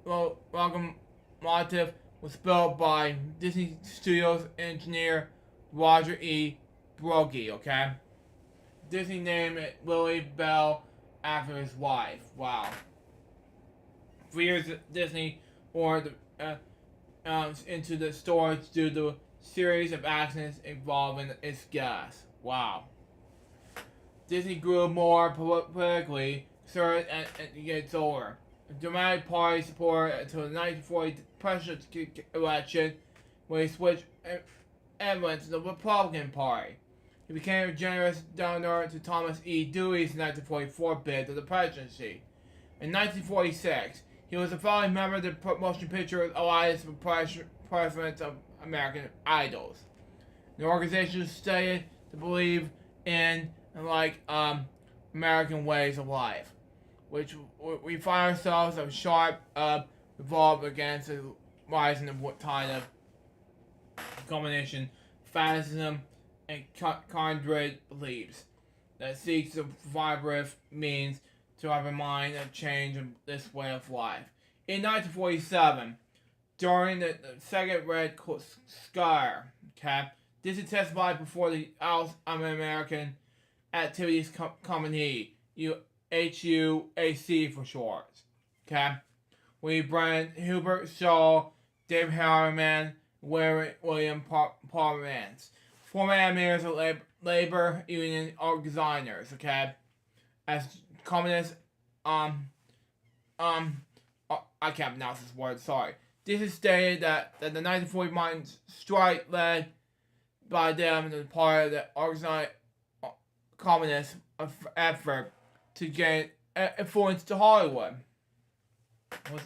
locomotive was built by Disney Studios engineer Roger E. Broggie. Disney named it Willie Bell after his wife. Wow. For years, Disney ordered into the storage due to a series of accidents involving its guests. Wow. Disney grew more politically concerned as it gets older. Dramatic party support until the 1940 presidential election, when he switched elements to the Republican Party. He became a generous donor to Thomas E. Dewey's 1944 bid to the presidency. In 1946, he was a founding member of the Motion Picture Alliance for Presidents of American Idols. The organization stated to believe in American ways of life, which we find ourselves a sharp revolt against the rising tide of combination, fascism, and kindred beliefs that seeks to vibrate means to have a mind of change in this way of life. In 1947, during the Second Red Scare, Disney testified before the House American Activities Committee, HUAC for short. We Brand, Hubert Shaw, Dave Harriman, William Parments, former admirals of labor union designers, as communists, I can't pronounce this word, sorry. This is stated that the 1940 mine strike led by them and the part of the organized communist effort to gain influence to Hollywood was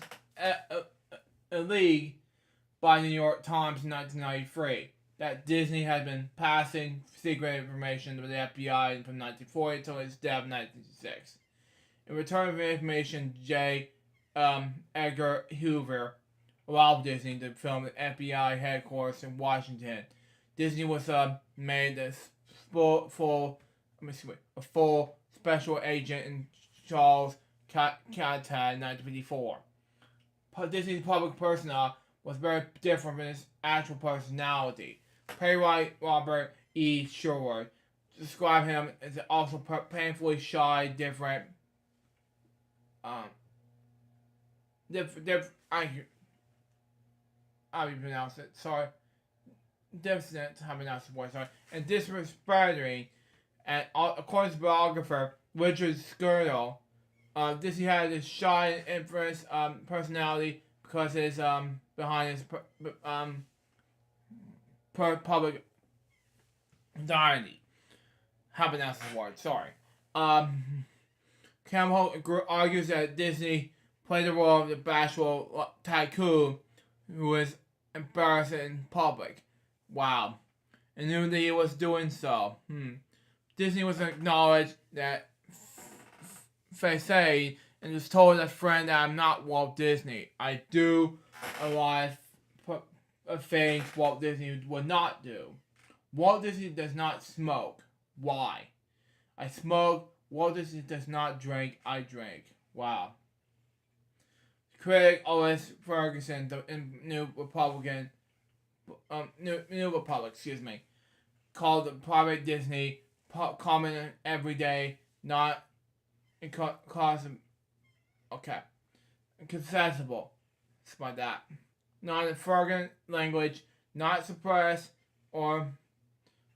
alleged by the New York Times in 1993 that Disney had been passing secret information to the FBI from 1940 until its death in 1966. In return for information, J. Edgar Hoover allowed Disney to film at FBI headquarters in Washington. Disney was made a full special agent in Charles Catad in 1954. Disney's public persona was very different from his actual personality. Playwright Robert E. Sherwood described him as also painfully shy, different. I'll pronounce it. Sorry. Different. How to pronounce the word? Sorry. And disrespecting. And according to biographer Richard Skirtle, Disney had this shy and influence personality because his behind his public identity. How to pronounce the word? Sorry. Campbell argues that Disney played the role of the bashful tycoon who was embarrassed in public. Wow. And knew that he was doing so. Disney was acknowledged that facade and was told as a friend that I'm not Walt Disney. I do a lot of things Walt Disney would not do. Walt Disney does not smoke. Why? I smoke. Walt Disney does not drink. I drink. Wow. Critic Otis Ferguson, the New Republic, called the private Disney common everyday, not accessible. It's like that. Not in Ferguson language, not suppressed or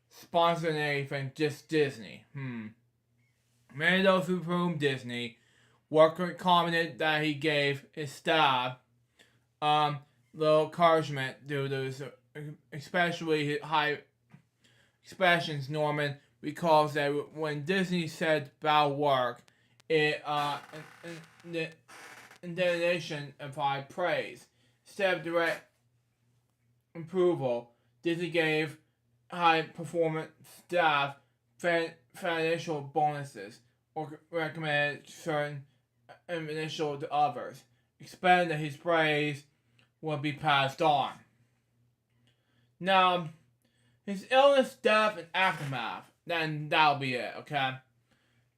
sponsored anything, just Disney. Many of those who approved Disney commented that he gave his staff little encouragement due to his especially high expressions. Norman recalls that when Disney said about work, it intonation of high praise. Instead of direct approval, Disney gave high performance staff financial bonuses or recommended certain initial to others, expecting that his praise would be passed on. Now, his illness, death, and aftermath, then that'll be it, okay?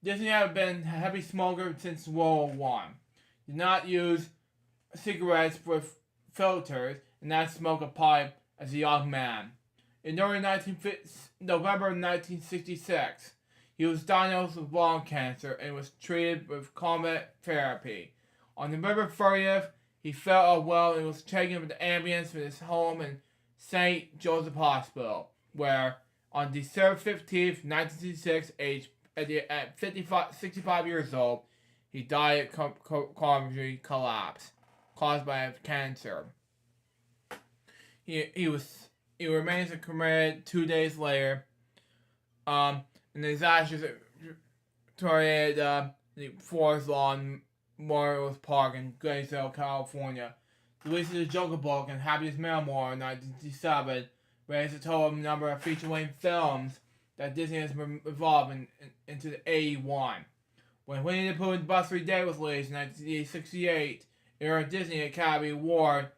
Disney had been a heavy smoker since World War I. Did not use cigarettes with filters and not smoke a pipe as a young man. In November 1966, He was diagnosed with lung cancer and was treated with chemotherapy. On November 30th, he fell unwell and was taken with the ambulance to his home in St. Joseph Hospital, where on December 15th, 1966, at 65 years old, he died of coronary collapse caused by cancer. He remains cremated 2 days later. And his ashes are cremated the Forest Lawn Memorial Park in Glendale, California. The release of the Joker Book and Happiest Memoir in 1967 raised the total number of feature-length films that Disney has evolved into the 81. When Winnie the Pooh and Bus 3 Day was released in 1968, it earned Disney Academy Award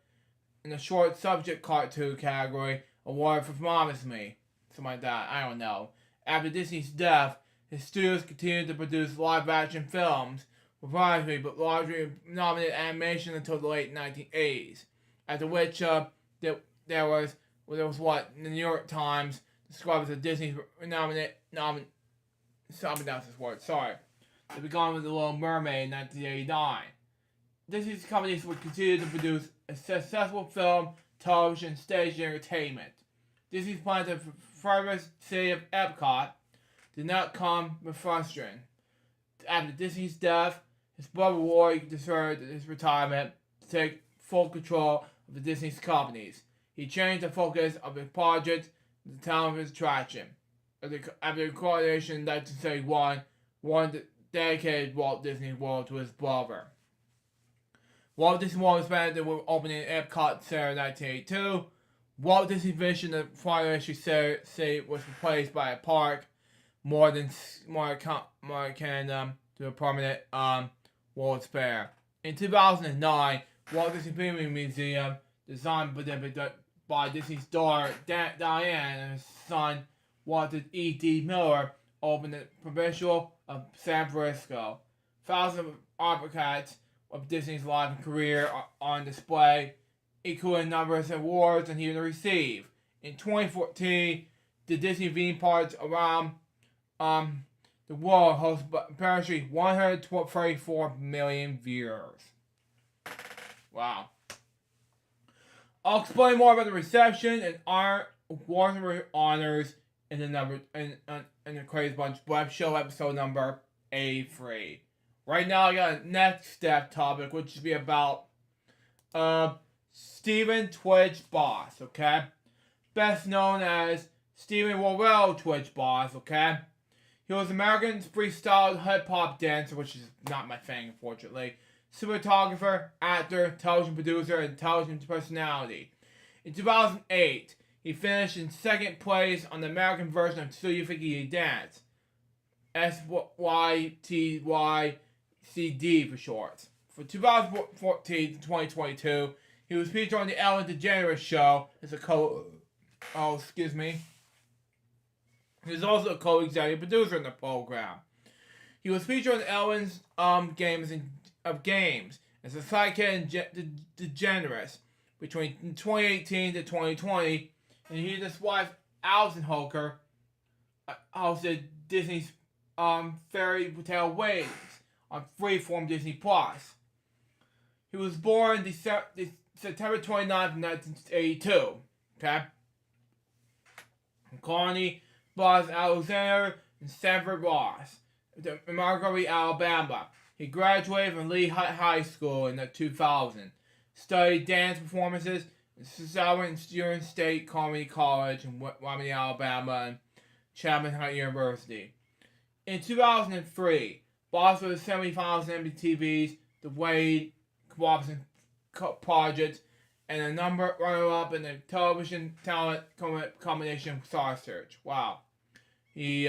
in the short subject cartoon category, award for Promise Me. Something like that, I don't know. After Disney's death, his studios continued to produce live-action films, with variety but largely nominated animation until the late 1980s. After which, there was what the New York Times described as Disney's They began with The Little Mermaid in 1989. Disney's companies would continue to produce a successful film, television, stage entertainment. Disney's plan to further city of Epcot did not come with frustrating. After Disney's death, his brother Roy decided his retirement to take full control of the Disney's companies. He changed the focus of his project to the town of his attraction. After the coronation in 1971, one dedicated Walt Disney World to his brother. Walt Disney World expanded with opening Epcot Center in 1982. Walt Disney's vision of Flourish City was replaced by a park more akin to a permanent World's Fair. In 2009, Walt Disney Premium Museum, designed by Disney's daughter Diane and his son Walter E.D. Miller, opened at the Provincial of San Francisco. Thousands of artifacts of Disney's life and career are on display, equaling numbers of awards and he will receive. In 2014, the Disney theme parks around the world hosted apparently 134 million viewers. Wow. I'll explain more about the reception and awards and honors in the Crazy Bunch web show episode number 83. Right now, I got a next step topic, which would be about Stephen Twitch Boss, okay? Best known as Stephen Worrell Twitch Boss, okay? He was American freestyle hip-hop dancer, which is not my thing, unfortunately. Cinematographer, actor, television producer, and television personality. In 2008, he finished in second place on the American version of So You Think You Dance. SYTYCD for short. For 2014 to 2022, he was featured on the Ellen DeGeneres Show as a He was also a co-executive producer in the program. He was featured on Ellen's Games as a sidekick in DeGeneres between 2018 to 2020, and he and his wife Allison Holker hosted Disney's Fairy Tale Waves on Freeform Disney Plus. He was born September 29th, 1982. Okay? Connie Buzz Alexander and Sanford Ross, Montgomery, Alabama. He graduated from Lee High School in 2000. Studied dance performances at Southern State Comedy College in Wyoming, Alabama, and Chapman High University. In 2003, Boss was the semifinals in MTV's The Wade Robson Project and a number runner-up in the television talent combination Star Search. Wow. He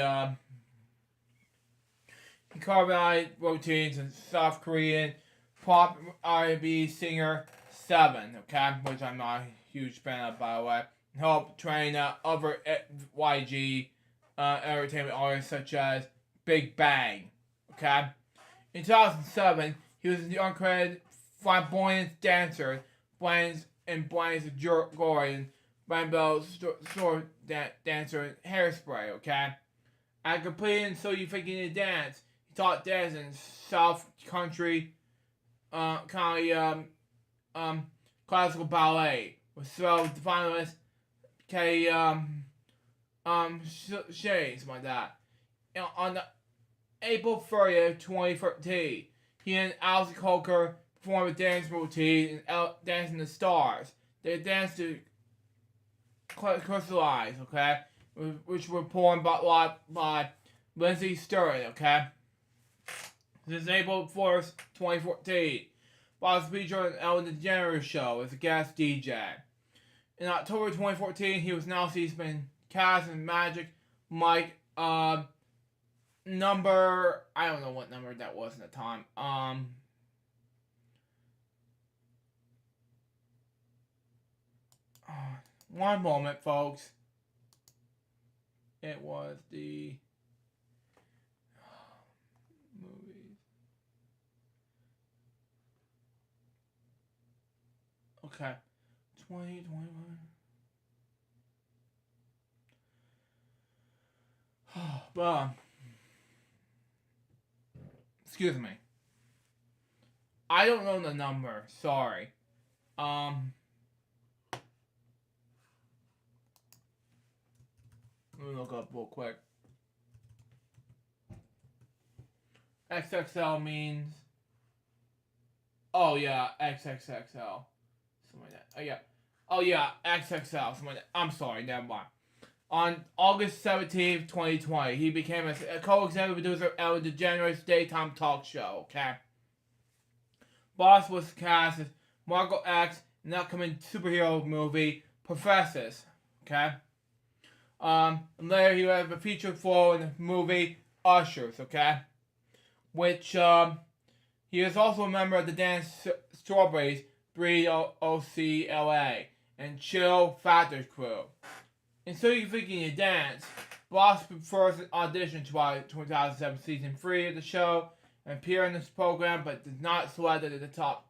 choreographed routines in South Korean pop R&B singer Seven, okay, which I'm not a huge fan of, by the way. Helped train other YG entertainment artists such as Big Bang, okay. In 2007, he was the uncredited flamboyant dancer, Blaine's Gory, and Rainbow Sword dancer in Hairspray, okay. After completing So You Think You Can Dance, he taught dance in South Country County classical ballet with 12 finalists K Shades like that. And on April 30th, 2013, he and Alice Coker performed a dance routine in Dancing the Stars. They danced to Crystallize, okay, which were performed by Lindsay Stirling, okay. This is April 1st, 2014. Boss featured on Ellen DeGeneres show as a guest DJ. In October 2014, he was announced he's been cast in Magic Mike number, I don't know what number that was at the time. One moment, folks. It was the movies. Okay. 2021. But, excuse me. I don't know the number. Sorry. Let me look up real quick. XXL means. Oh yeah, XXXL. Something like that. Oh yeah. Oh yeah, XXL. Something like that. I'm sorry, never mind. On August 17th, 2020, he became a co-executive producer of Ellen DeGeneres' daytime talk show, okay? Boss was cast as Margot X in the upcoming superhero movie, Professors, okay? And later he had a featured role in the movie Ushers, okay? Which, he is also a member of the Dance Strawberries, Breed OCLA, and Chill Factors crew. And So You Think You Can Dance, Boss first auditioned to 2007 season 3 of the show and appeared in this program, but did not select it at the top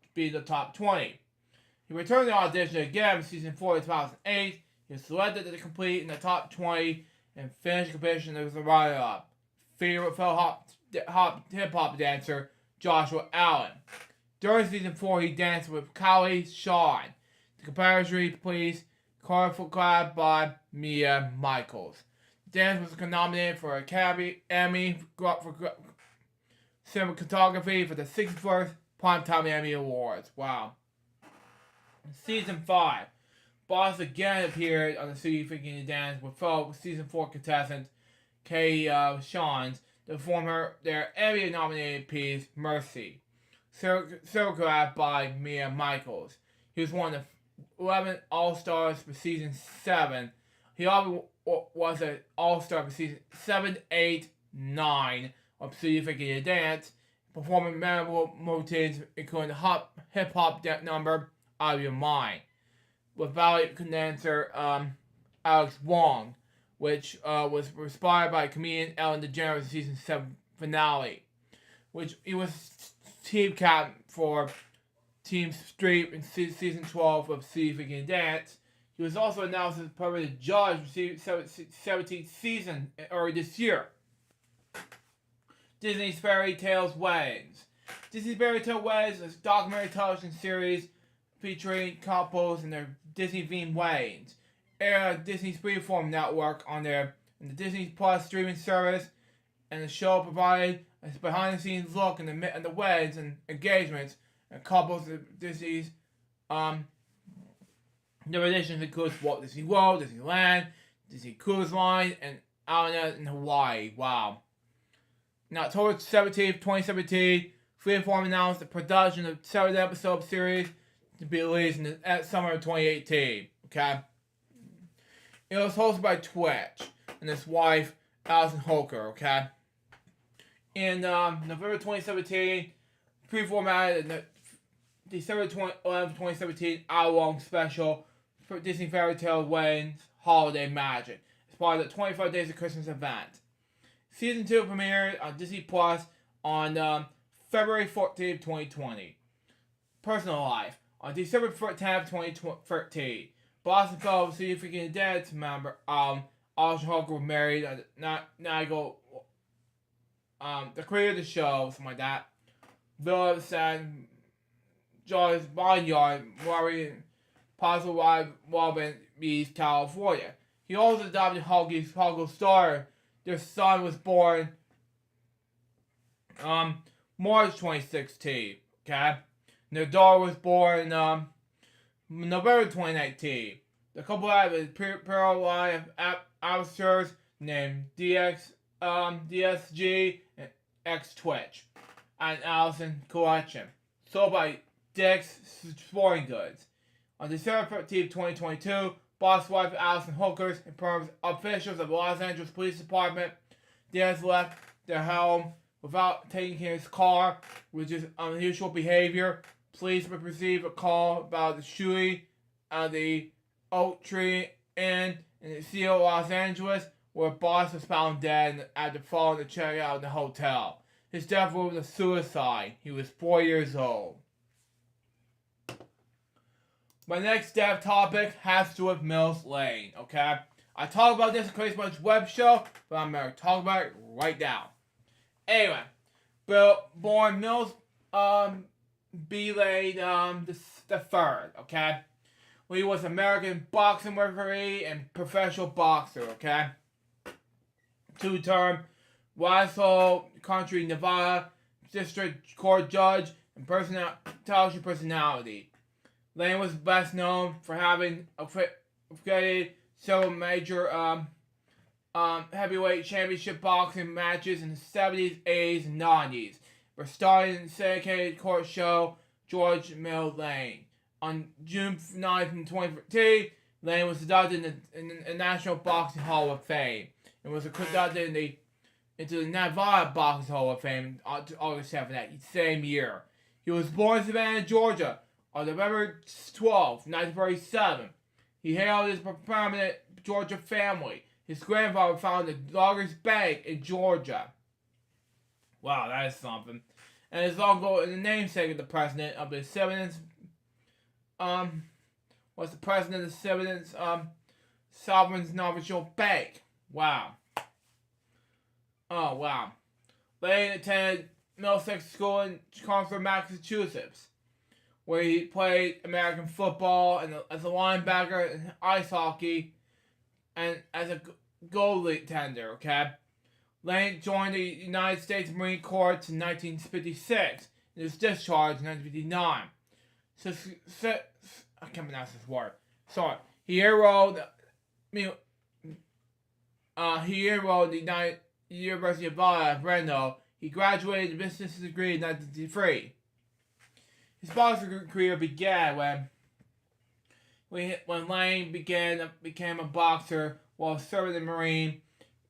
20. He returned the audition again in season 4 of 2008. He was selected to complete in the top 20 and finished competition as a runner-up. Favorite fellow hip-hop dancer Joshua Allen. During season 4, he danced with Kylie Shawn. The comparison please choreographed by Mia Michaels. The dance was nominated for an Emmy for cinematography for the 61st Primetime Emmy Awards. Wow. Season 5. Boss again appeared on the So You Think You Can Dance with fellow season 4 contestant Kay Shawns to perform their Emmy-nominated piece, Mercy, choreographed by Mia Michaels. He was one of 11 All-Stars for season 7. He also was an All-Star for season 7, 8, 9 of So You Think You Can Dance, performing memorable routines including the hip-hop number Out of Your Mind, with ballet dancer Alex Wong, which was inspired by comedian Ellen DeGeneres' season 7 finale, which he was team captain for Team Street in season 12 of So You Think You Can Dance. He was also announced as permanent judge for 17th season early this year. Disney's Fairy Tales Weddings. Disney's Fairy Tale Weddings is a documentary television series featuring couples and their Disney-themed weddings. Aired on Disney's Freeform network on the Disney Plus streaming service, and the show provided a behind-the-scenes look at the weddings and engagements and couples of Disney's their editions includes Walt Disney World, Disneyland, Disney Cruise Line, and Island in Hawaii. Wow. Now, October 17th, 2017, Freeform announced the production of a 7-episode series to be released in the summer of 2018. Okay? It was hosted by Twitch and his wife, Allison Holker. Okay? In November 2017, Freeform added the December 11th, 2017 hour-long special for Disney Fairy Tale Weddings Holiday Magic as part of the 25 Days of Christmas event. Season 2 premiered on Disney Plus on February 14th, 2020. Personal life. On December 10th, 2013, Boston fellow So You Think You Can Dance member Allison Holker was married at Nigel the creator of the show, something like that, Phillips and Joyce Barnyard, Warren, possible Robin, East California. He also adopted Huggy's star. Their son was born March 2016. Okay, and their daughter was born November 2019. The couple had a parallel line of officers named DSG and X Twitch, and Allison Collection, sold by Dick's Sporting Goods. On December 15, 2022, boss wife Allison Hookers informs officials of the Los Angeles Police Department Diaz left their home without taking his car, which is unusual behavior. Police received a call about the shooting at the Oak Tree Inn in the city of Los Angeles, where Boss was found dead after falling to check out in the hotel. His death was a suicide. He was 4 years old. My next death topic has to do with Mills Lane, okay? I talk about this in Crazy Much web show, but I'm going to talk about it right now. Anyway, born Mills B. Lane the third, okay? He was an American boxing referee and professional boxer, okay? Two-term Washoe Country, Nevada District Court Judge and television personality. Lane was best known for having created several major heavyweight championship boxing matches in the 70s, 80s, and 90s. For starring in the syndicated court show George Mills Lane. On June 9th, 2013, Lane was inducted in the National Boxing Hall of Fame and was inducted into the Nevada Boxing Hall of Fame on August 7th that same year. He was born in Savannah, Georgia on November 12th, 1947. He hailed his prominent Georgia family. His grandfather founded the largest bank in Georgia. Wow, that is something. And his uncle and the namesake of the president of the Citizens was the president of the Citizens Sovereign National Bank. Wow. Oh, wow. Lane attended Middlesex School in Concord, Massachusetts, where he played American football and as a linebacker and ice hockey and as a goalie tender, okay? Lane joined the United States Marine Corps in 1956 and was discharged in 1959. I can't pronounce this word. Sorry. He enrolled at the University of Nevada, Reno. He graduated with a business degree in 1953. His boxing career began when Lane became a boxer while serving in the Marine,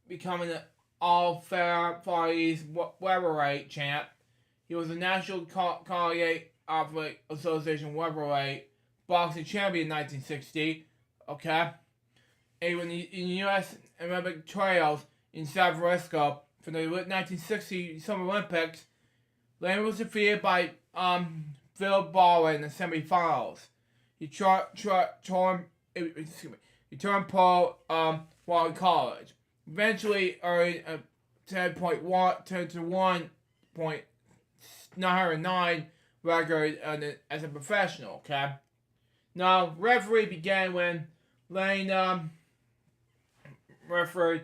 becoming an all-fair parties welterweight champ. He was a National Collegiate Athletic Association welterweight boxing champion in 1960. Okay, and when in the U.S. Olympic trials in San Francisco for the 1960 Summer Olympics, Lane was defeated by Phil Baldwin in the semifinals. He turned pro while in college. Eventually earned a 10.1 record as a professional. Okay. Now referee began when Lane referred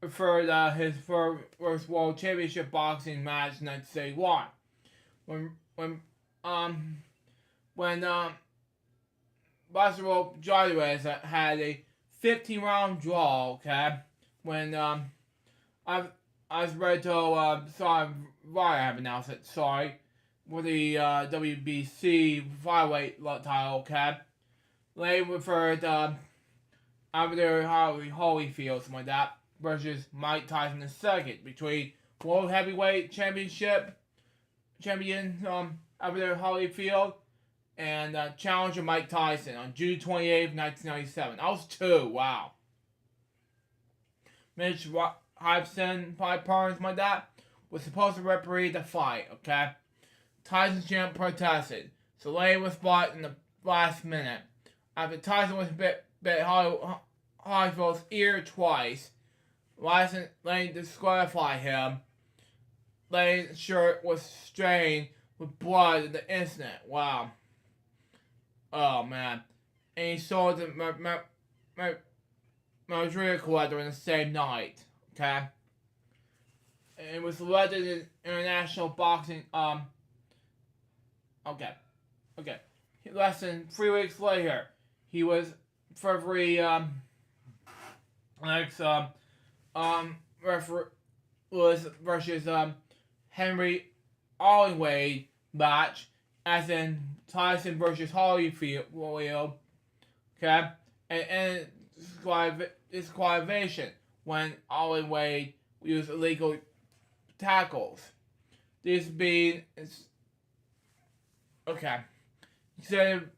his first World Championship boxing match in 1971. When Basketball Jadwez had a 15-round draw, okay? When Alberto have announced it, sorry, with the WBC flyweight title, okay? Lane referred Alberto Holyfield, something like that, versus Mike Tyson II between World Heavyweight Championship champion Alberto Holyfield and challenger Mike Tyson on June 28, 1997. I was 2, wow. Mitch Hybson, 5 pounds, my dad, was supposed to referee the fight, okay? Tyson's champ protested, so Lane was fought in the last minute. After Tyson was bit Holyfield's ear twice, Lane disqualified him Lane's shirt was stained with blood in the incident. Wow. Oh man. And he sold the Madrid collector in the same night. Okay. And it was elected in international boxing. Okay. Less than 3 weeks later, he was February referee was versus Henry Holloway match, as in Tyson versus Holyfield. Okay, and disqualification when Holloway used illegal tackles. This being okay. Instead of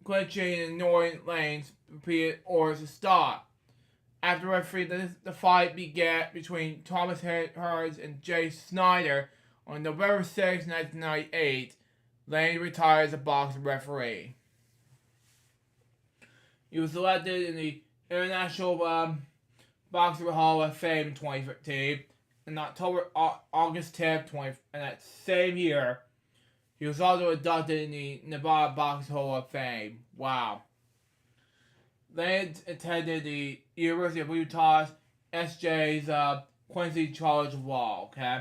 clinching and ignoring Lane's repeated orders to stop. After referee, the fight began between Thomas Hearns and Jay Snyder on November 6, 1998. Lane retired as a boxing referee. He was elected in the International Boxing Hall of Fame in 2015. In August 10th, and that same year, he was also inducted in the Nevada Boxing Hall of Fame. Wow. Lane attended the University of Utah's S.J.'s Quincy College of Law, okay?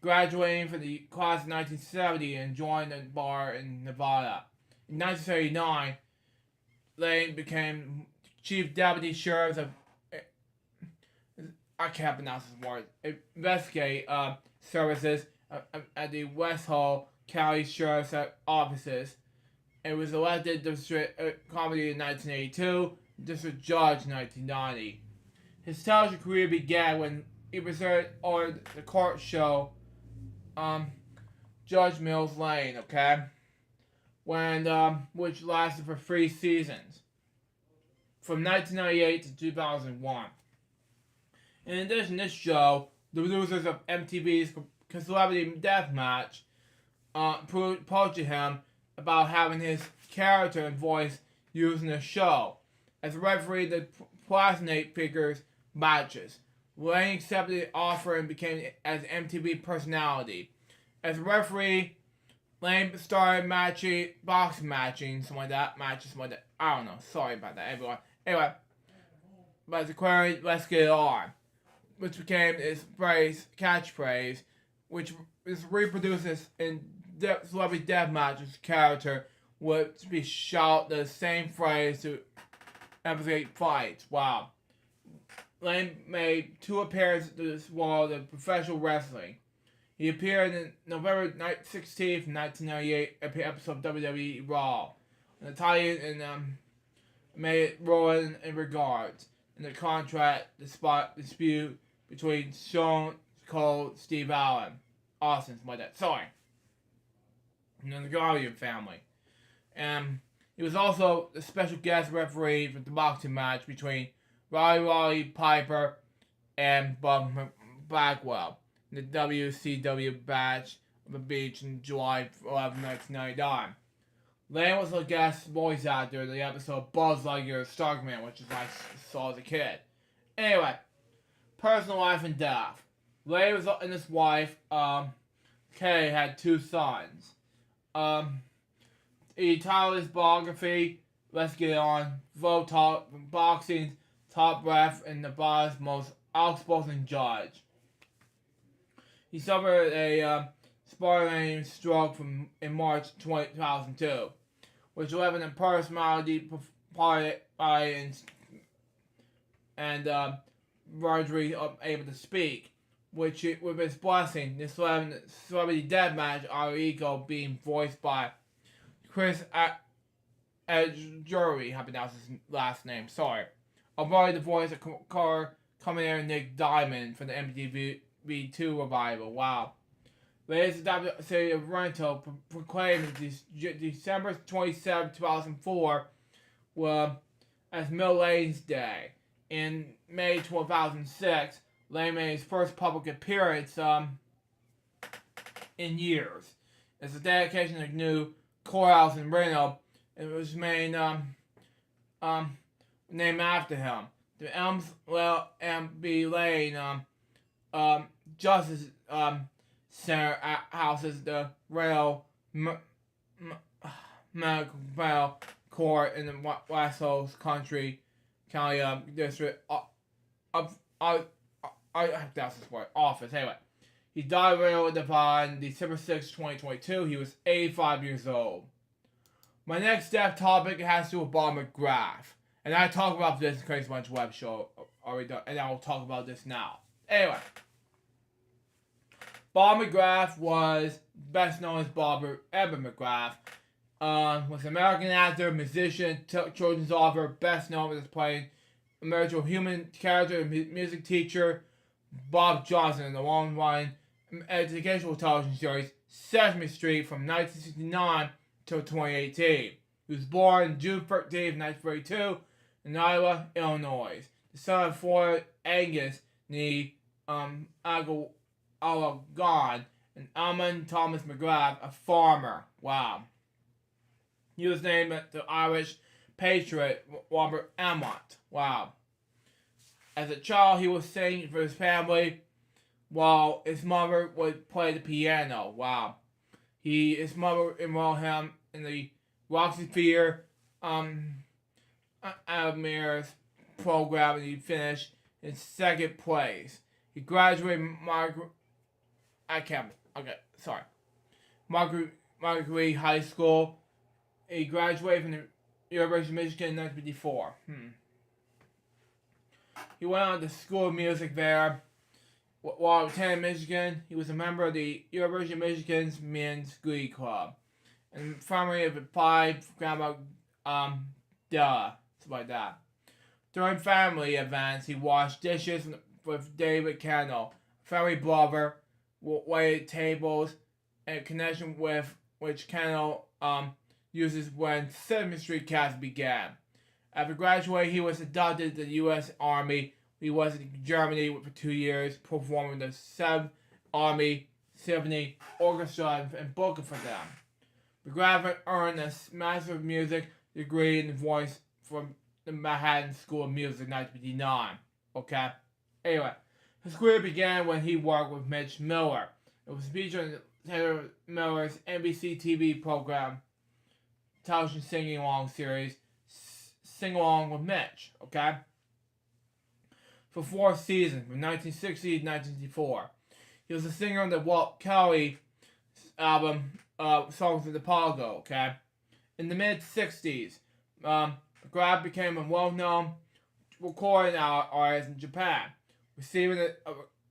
Graduating from the class of 1970 and joined the bar in Nevada. In 1979, Lane became Chief Deputy Sheriff of I can't pronounce this word. Investigate services at the West Hall County Sheriff's offices. And was elected district comedy in 1982, district judge in 1990. His television career began when he presented on the court show, Judge Mills Lane, okay, which lasted for 3 seasons, from 1998 to 2001. In addition, this show, the producers of MTV's Celebrity Deathmatch approached him about having his character and voice used in the show. As a referee, the Plasnate figures matches. Lane accepted the offer and became an MTV personality. As a referee, Lane started boxing matching, something like that. I don't know. Sorry about that, everyone. Anyway, but the query, let's get it on, which became his catchphrase, which is reproduced in Celebrity Deathmatch's character would be shout the same phrase to emphasize fights. Wow. Lane made 2 appearances to this world of professional wrestling. He appeared in November 16th, 1998 episode of WWE Raw. And the tie-in made it ruin in regards in the contract dispute between Stone Cold Steve Austin, like that. Sorry. And the Guardian family. He was also the special guest referee for the boxing match between Roddy Piper and Buck Blackwell in the WCW Batch of the Beach in July 11, 1999. Lane was a guest voice actor in the episode Buzz Lightyear Starkman, which I saw as a kid. Anyway, personal life and death. Lane and his wife, Kay, had 2 sons. He titled his biography, let's get it on, boxing's top ref and Nevada's most outspoken judge. He suffered a spinal stroke in March 2002, which left him personality by and Rodri able to speak, which with his blessing, this Celebrity Deathmatch, our ego being voiced by Chris Jury, how to pronounce his last name, sorry. Avoid the voice of commentator Nick Diamond from the MTV2 revival, wow. Latest adopted city of Rento proclaimed December 27, 2004 as Middle Lane's Day. In May 2006, Lane made his first public appearance in years. It's a dedication of new courthouse in Reno. It was named after him. The B. Lane Justice Center houses the Rail Medical Court in the West Coast County District that's his word, office. Anyway, he died railroad on December 6, 2022. He was 85 years old. My next step topic has to do with Bob McGrath. And I talked about this in Crazy Bunch web show already done, and I will talk about this now. Anyway, Bob McGrath was best known as Bob Eben McGrath. Was an American actor, musician, children's author, best known as playing American human character and music teacher Bob Johnson in the long-running educational television series Sesame Street from 1969 to 2018. He was born June 13, 1942 in Iowa, Illinois. The son of Florida Angus Nee Alagon and Almond Thomas McGrath, a farmer. Wow. He was named after the Irish patriot Robert Emmet. Wow. As a child, he would sing for his family while his mother would play the piano. Wow. His mother enrolled him in the Roxy Theater Admirers program, and he finished in second place. He graduated Marguerite High School. He graduated from the University of Michigan in 1954. He went on to School of Music there. While attending Michigan, he was a member of the University of Michigan's Men's Glee Club. And finally, applied for Grandma, stuff like that. During family events, he washed dishes with David Kendall, family brother, waited tables, in connection with which Kendall uses when Sesame Street cast began. After graduating, he was inducted to the U.S. Army. He was in Germany for 2 years, performing the 7th Army Symphony Orchestra and booking for them. McGrath earned a Master of Music degree in voice from the Manhattan School of Music in 1959. Okay? Anyway, his career began when he worked with Mitch Miller. It was featured in Taylor Miller's NBC TV program, television singing along series, Sing Along with Mitch. Okay? For 4 seasons, from 1960 to 1964. He was a singer on the Walt Kelly album, Songs of the Pogo, okay? In the mid-60s, McGrath became a well-known recording artist in Japan, receiving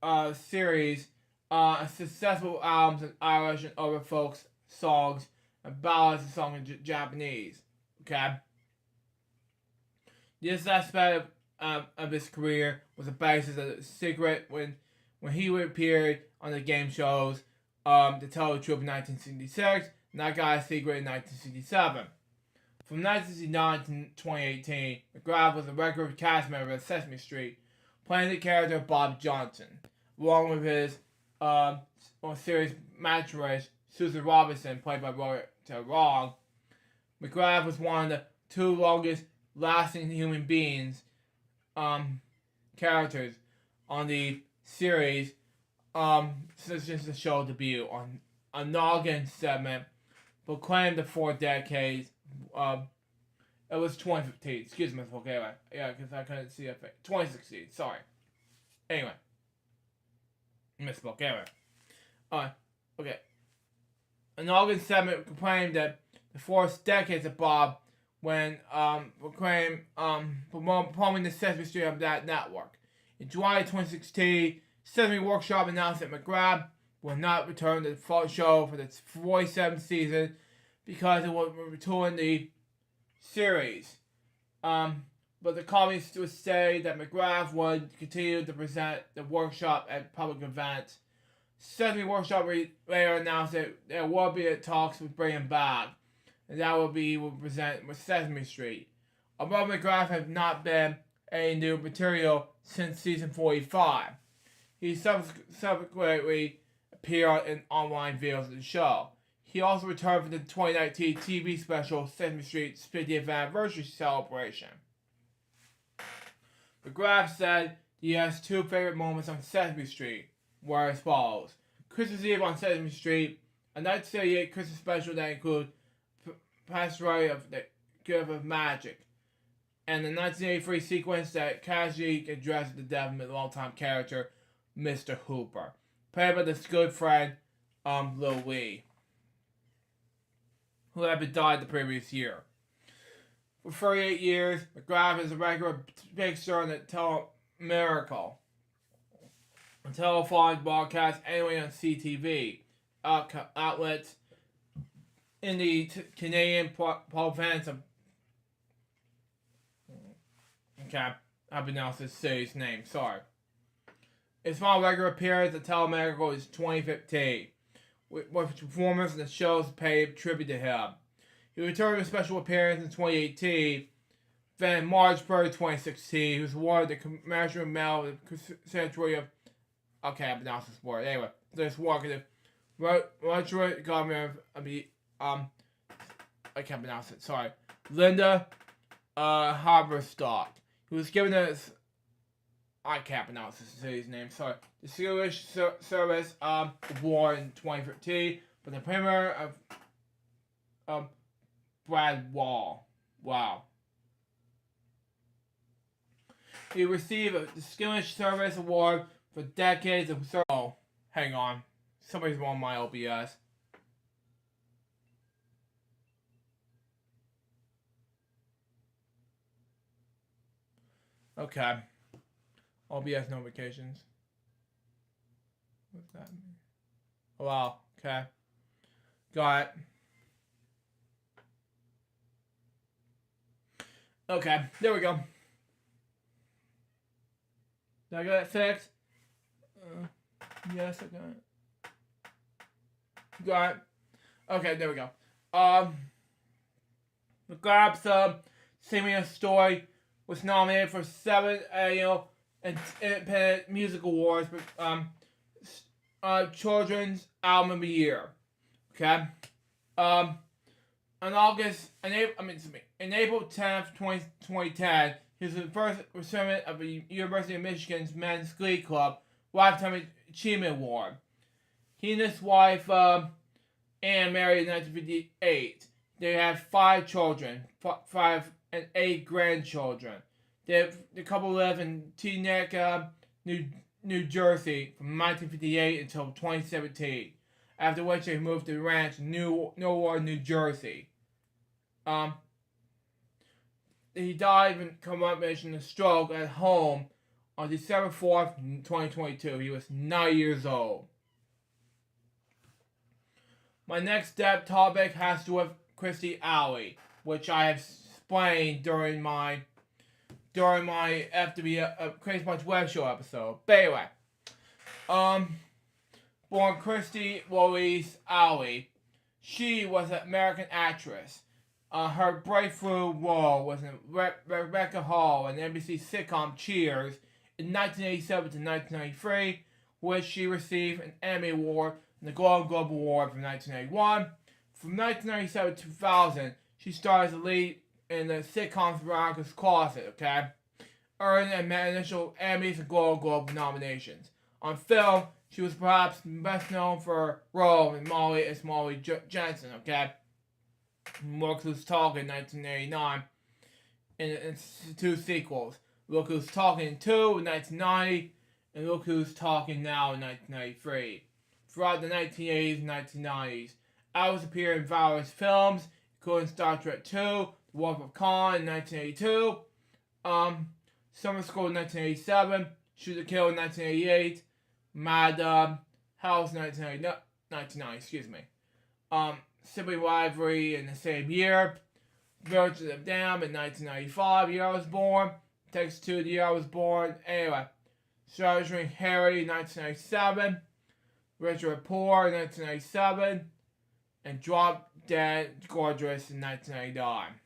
a series of successful albums in Irish and other folk songs and ballads sung in Japanese, okay? This aspect of his career was the basis of the secret when he appeared on the game shows The Tell the Truth in 1966 and I Got a Secret in 1967. From 1969 to 2018, McGrath was a regular cast member of Sesame Street, playing the character of Bob Johnson, along with his series manageress Susan Robinson, played by Robert Wrong. McGrath was one of the 2 longest lasting human beings characters on the series since the show debut on a Noggin segment proclaimed the 4 decades. It was 2015. Excuse me, okay, yeah, because I couldn't see it. 2016. Sorry. Anyway, misspoke. Anyway, okay. A Noggin segment proclaimed that the 4 decades of Bob when proclaimed promoting the Sesame Street of that network. In July 2016, Sesame Workshop announced that McGrath will not return to the show for the 47th season because it will return the series. But the comments would say that McGrath would continue to present the workshop at public events. Sesame Workshop later announced that there will be talks with bringing him back, and that will present with Sesame Street. Although McGrath has not been any new material since season 45, he subsequently appeared in online videos of the show. He also returned for the 2019 TV special Sesame Street's 50th anniversary celebration. McGrath said he has 2 favorite moments on Sesame Street, were as follows. Christmas Eve on Sesame Street, a 1978 Christmas special that included Pastoral of the Gift of Magic, and the 1983 sequence that casually addresses the death of a longtime character, Mr. Hooper, played by this good friend, Louis, who had been died the previous year. For 38 years, McGrath is a regular fixture on the Miracle, a telephone broadcast anyway on CTV outlets in the Canadian province of. Okay, I've announced this city's name, sorry. Its final regular appearance at Telemiracle is 2015, with performers in the shows paid tribute to him. He returned with a special appearance in 2018. Then in March 3rd, 2016, he was awarded the Commemorative Medal of the Century of. Okay, I've announced this word. Anyway, this work is the government of the I can't pronounce it. Sorry, Linda Haberstock. He was given this. I can't pronounce this city's name. Sorry, the Distinguished Service Award in 2015 for the premier of Brad Wall. Wow. He received a Distinguished Service Award for decades of service. Oh, hang on. Somebody's on my OBS. Okay. OBS notifications. What's that mean? Oh, wow. Okay. Got it. Okay. There we go. Did I get it fixed? Yes, I got it. Got it. Okay, there we go. The Grabs Sing Me a Story was nominated for 7 annual Independent Music Awards for Children's Album of the Year. Okay. In April 10th, 2010, he was the first recipient of the University of Michigan's Men's Glee Club Lifetime Achievement Award. He and his wife, Anne, married in 1958. They had 5 children, 5 and 8 grandchildren. The couple lived in Teaneck, New Jersey from 1958 until 2017, after which they moved to the ranch in Newark, New Jersey. He died in combination of stroke at home on December 4th, 2022. He was 9 years old. My next topic has to do with Kirstie Alley, which I have explained during my FW Crazy Punch web show episode. But anyway, born Kirstie Louise Alley, she was an American actress. Her breakthrough role was in Rebecca Hall in the NBC sitcom Cheers in 1987 to 1993, which she received an Emmy Award and the Golden Globe Award from 1981. From 1997 to 2000, she starred as a lead in the sitcom Veronica's Closet, okay? Earning initial Emmys and Golden Globe nominations. On film, she was perhaps best known for her role in Molly Jensen, okay? Look Who's Talking in 1989, and 2 sequels. Look Who's Talking 2 in 1990, and Look Who's Talking Now in 1993. Throughout the 1980s and 1990s, Alice appeared in various films, including Star Trek II, The Wolf of Khan in 1982, Summer School in 1987, Shoot to Kill in 1988, Mad House in 1999, excuse me. Simply Rivalry in the same year, Virgins of Dam in 1995, the year I was born, Takes Two, the year I was born, anyway. Treasuring Harry, 1997, Richard Poor, 1997, and Drop Dead Gorgeous in 1999.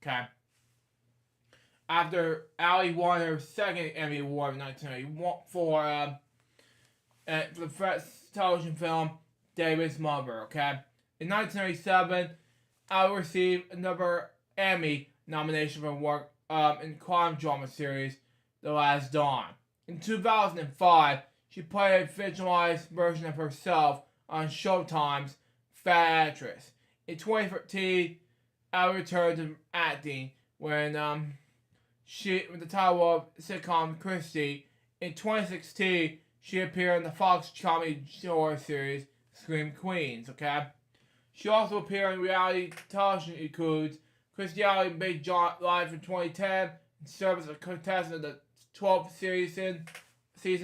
Okay. After Alley won her second Emmy Award in 1991 for the first television film David's Mother, okay? In 1997, Alley received another Emmy nomination for work in crime drama series The Last Dawn. In 2005, she played a fictionalized version of herself on Showtime's Actress. In 2013, Allie returned to acting when with the title of sitcom Christie. In 2016, she appeared in the Fox comedy horror series Scream Queens. Okay, she also appeared in reality television includes Christie Alley Big John Live in 2010 and served as a contestant of the 12th season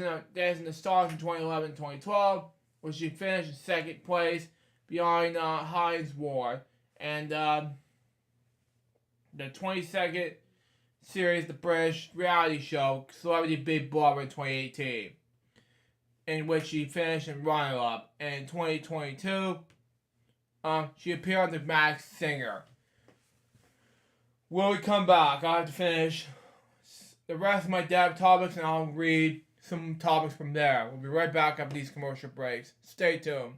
of Dancing the Stars in 2011 and 2012, where she finished in second place behind Hines Ward. And the 22nd series, the British reality show Celebrity Big Brother in 2018, in which she finished in runner-up. And in 2022, she appeared on The Masked Singer. When we come back, I have to finish the rest of my dab topics and I'll read some topics from there. We'll be right back after these commercial breaks. Stay tuned.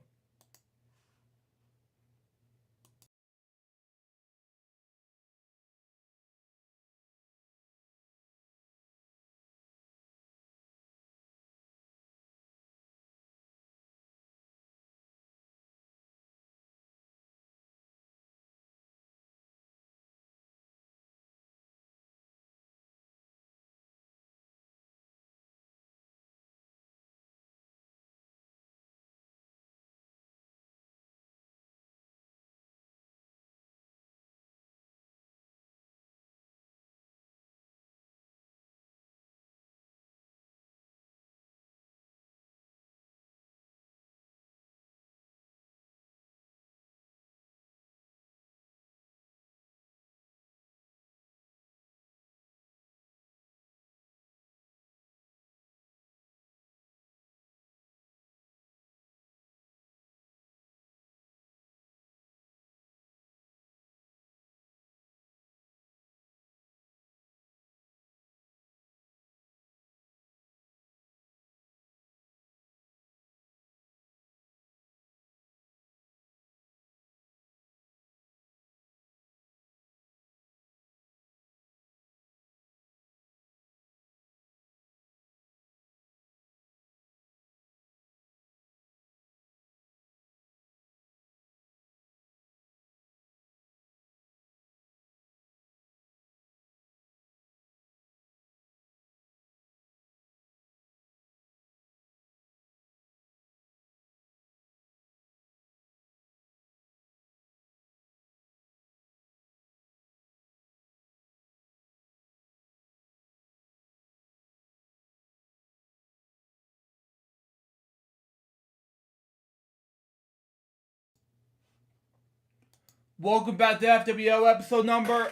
Welcome back to FWO episode number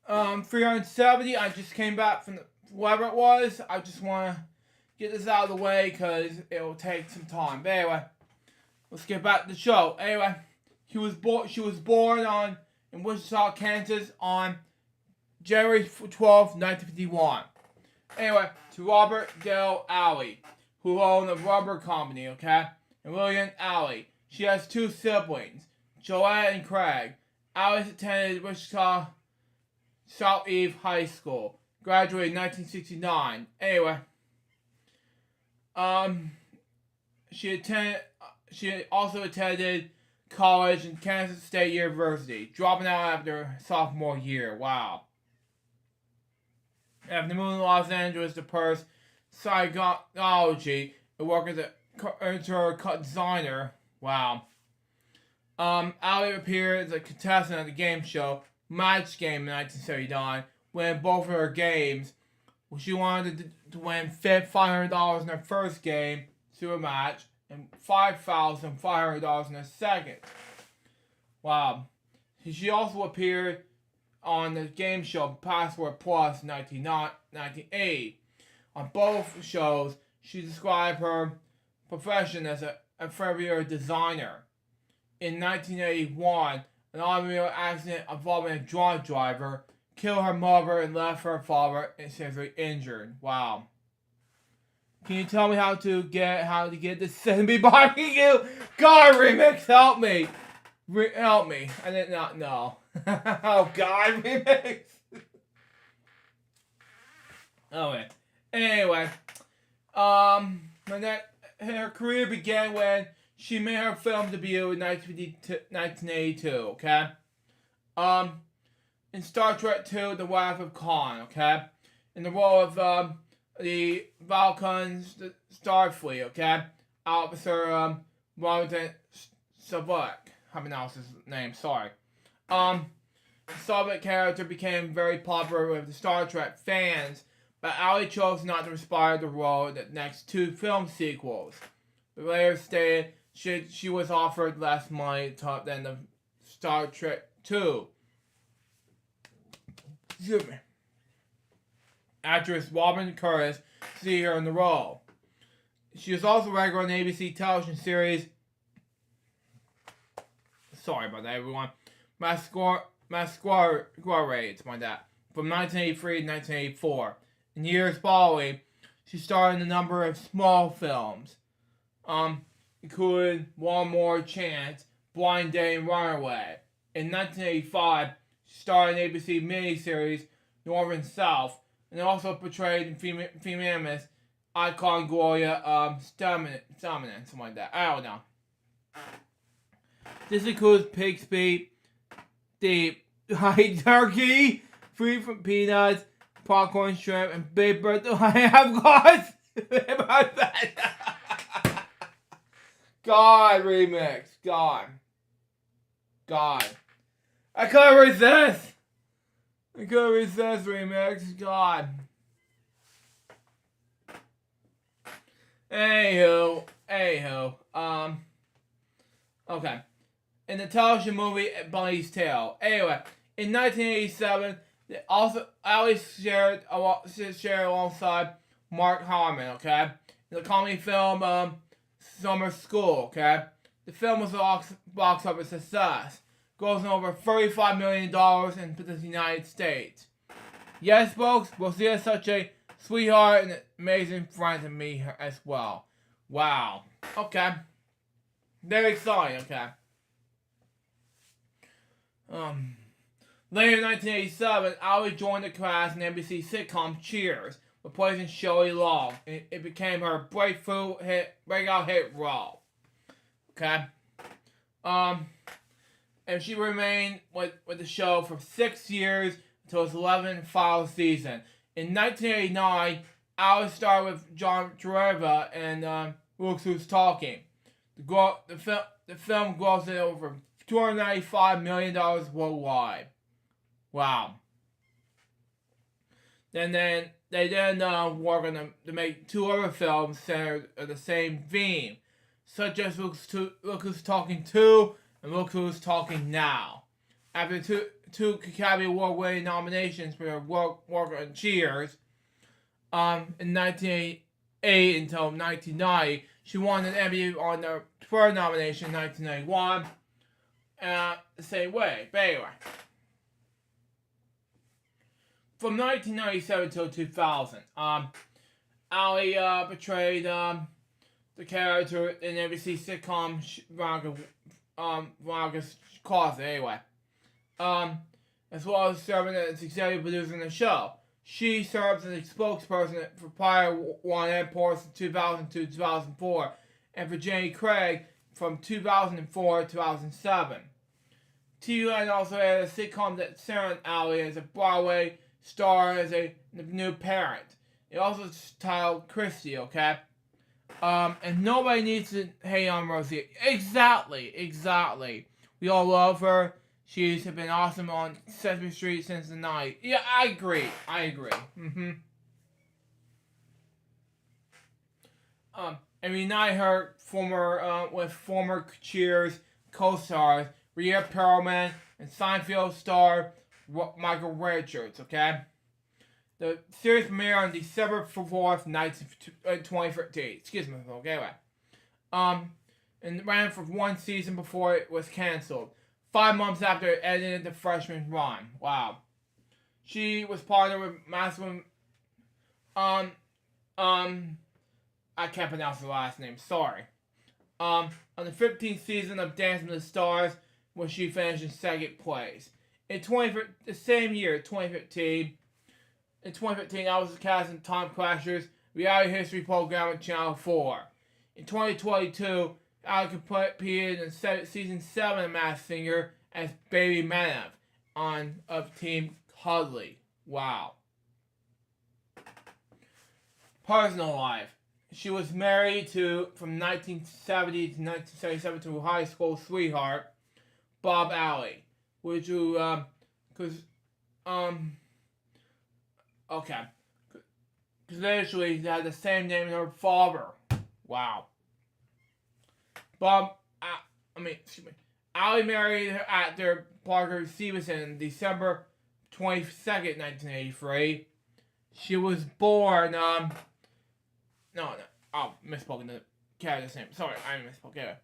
370. I just came back from whatever it was. I just want to get this out of the way because it will take some time. But anyway, let's get back to the show. Anyway, she was born in Wichita, Kansas on January 12th, 1951. Anyway, to Robert Dale Alley, who owned a rubber company, okay? And William Alley. She has two siblings, Joanne and Craig. Alice attended Wichita South Eve High School. Graduated in 1969. Anyway, she also attended college in Kansas State University, dropping out after her sophomore year. Wow. After moving to Los Angeles to pursue psychology and work as a designer. Wow. Allie appeared as a contestant at the game show Match Game in 1979. Winning both of her games, she wanted to win $500 in her first game to a match and $5,500 in her second. Wow. She also appeared on the game show Passport Plus in 1980. On both shows, she described her profession as an interior designer. In 1981, an automobile accident involving a drunk driver killed her mother and left her father seriously injured. Wow. Can you tell me how to get this Cindy Barbecue God remix? Help me. Help me. I did not know. Oh God remix. Okay. Anyway, her career began when she made her film debut in 1982. Okay. In Star Trek II: The Wrath of Khan. Okay. In the role of the Vulcan's Starfleet. Okay. Officer Robert Savak. How do I pronounce his name? Sorry. The Soviet character became very popular with the Star Trek fans, but Ali chose not to aspire to the role in the next 2 film sequels. But later stated she was offered less money than the Star Trek II. Excuse me. Actress Robin Curtis see her in the role. She was also regular on the ABC television series. Sorry about that, everyone. Masquerades, my dad, from 1983 to 1984. In years following, she starred in a number of small films, including One More Chance, Blind Date, and Runaway. In 1985, she starred in the ABC miniseries Northern South, and also portrayed in Feminimus icon Gloria Steinem, something like that. I don't know. This includes Pig's Feet, the High Turkey, Free from Peanuts, Popcorn Shrimp, and Big Bird. I have got about that. God remix. God. I couldn't resist remix. God. Anywho. Okay. In the television movie Bunny's Tale. Anyway, in 1987, Ali shared alongside Mark Harmon, okay? In the comedy film Summer School, okay? The film was a box office success, grossing over $35 million in the United States. Yes, folks, Rosie is such a sweetheart and amazing friend to me as well. Wow. Okay. Very exciting, okay. Later in 1987, Ali joined the cast in NBC sitcom Cheers, replacing Shelley Long. It became her breakout hit role. Okay. And she remained with the show for 6 years until its 11th final season. In 1989, Ali starred with John Travolta and Look Who's Talking. The film grossed over $295 million worldwide. Wow. Then they worked on to make 2 other films centered on the same theme, such as Look Who's Talking 2 and Look Who's Talking Now. After two Academy Award-winning nominations for her work on Cheers, in 1988 until 1990, she won an Emmy on her third nomination in 1991. The same way. But anyway. From 1997 till 2000, Ali portrayed the character in NBC sitcom Veronica's Closet, anyway. As well as serving as executive producer in the show. She serves as a spokesperson for Prior One Airports from 2002 to 2004, and for Jenny Craig from 2004 to 2007. TUN also had a sitcom that centered Ali as a Broadway star as a new parent. It also titled Christy, okay? And nobody needs to hate on Rosie. Exactly. We all love her. She's been awesome on Sesame Street since the 90s. Yeah, I agree. And reunite her with former Cheers co-stars Rhea Perlman and Seinfeld star Michael Richards, okay? The series premiered on December 4th, 2013. Excuse me, okay, anyway. And ran for 1 season before it was canceled. 5 months after it ended the freshman run. Wow. She was partnered with Maslin. I can't pronounce the last name. Sorry. On the 15th season of Dancing with the Stars, where she finished in 2nd place. In the same year, 2015, I was cast in Tom Crasher's reality history program on Channel 4. In 2022, Allie competed in season 7 of Masked Singer as Baby Manav of Team Cuddly. Wow. Personal life. She was married from 1970 to 1977 to her high school sweetheart, Bob Alley, which okay, because literally they had the same name as her father. Wow. Alley married her actor Parker Stevenson December 22nd, 1983. She was born, misspoken the character's name. Sorry, I misspoke. Yeah.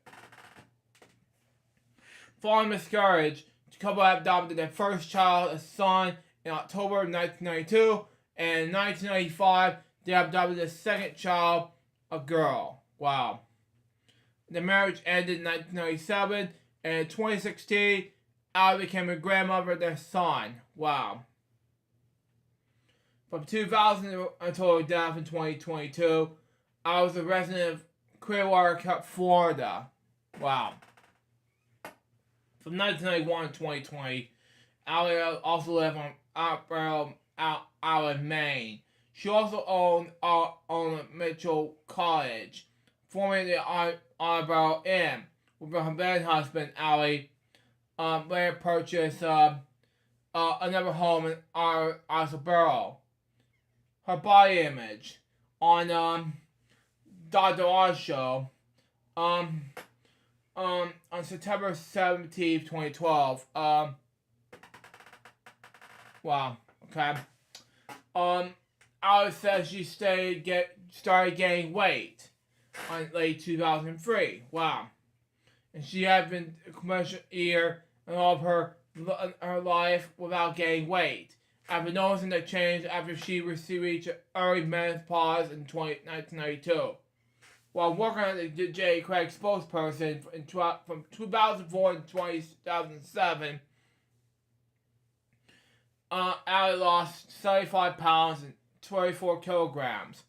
Following miscarriage, the couple adopted their first child, a son, in October of 1992, and in 1995, they adopted their second child, a girl. Wow. The marriage ended in 1997, and in 2016, Allie became a grandmother of their son. Wow. From 2000 until her death in 2022, I was a resident of Clearwater, Florida. Wow. From 1991 to 2020, Allie also lived on Island, Maine. She also owned Mitchell College, formerly the Eyebrow Inn, with her then husband, Allie, later purchased another home in Islesboro. Her body image on Dr. Oz show on September 17th, 2012. Wow. Okay. Alice says she started gaining weight in late 2003. Wow. And she had been a commercial eater in all of her life without gaining weight. I've been noticing the change after she reached early menopause in 1992. While working as the J. Craig spokesperson from 2004 to 2007, Allie lost 75 pounds and 24 kilograms.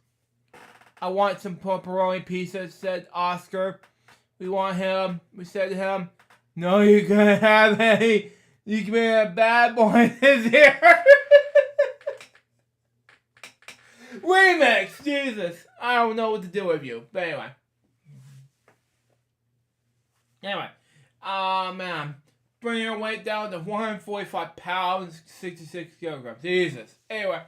I want some pepperoni pizza, said Oscar. We said to him, no, you can't have any. You can be a bad boy this year. Remix, Jesus. I don't know what to do with you. But anyway. Man. Bring her weight down to 145 pounds, 66 kilograms. Jesus. Anyway.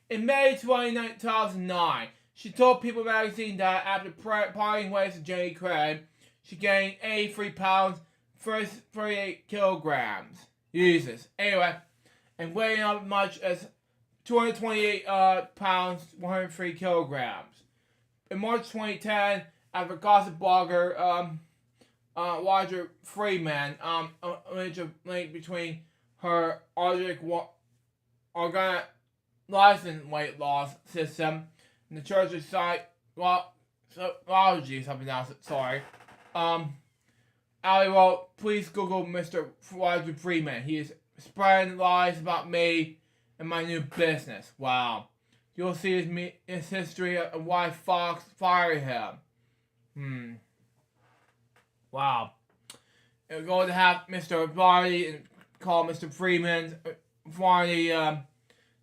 In May 2009, she told People magazine that after parting ways with Jenny Craig, she gained 83 pounds, 38 kilograms. Jesus. Anyway. And weighing up as much as 228 pounds, 103 kilograms. In March 2010, after gossip blogger Roger Freeman image of link between her organic license weight loss system and the church's Scientology, something else. Sorry. Allie wrote, please Google Mr. Roger Freeman. He is spreading lies about me and my new business. Wow. You'll see his history and why Fox fired him. Wow. We're going to have Mr. Varney and call Mr. Freeman Varney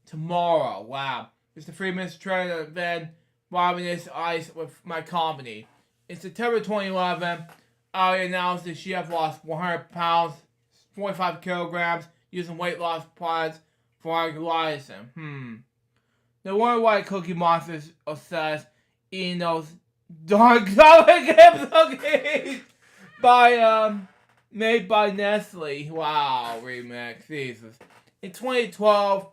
tomorrow. Wow. Mr. Freeman's trying to then robbing this ice with my company. In September 2011, Allie announced that she had lost 100 pounds, 45 kilograms using weight loss products for glycine. No wonder why Cookie Monster says eating those dark chocolate cookies made by Nestle. Wow, remix, Jesus. In 2012,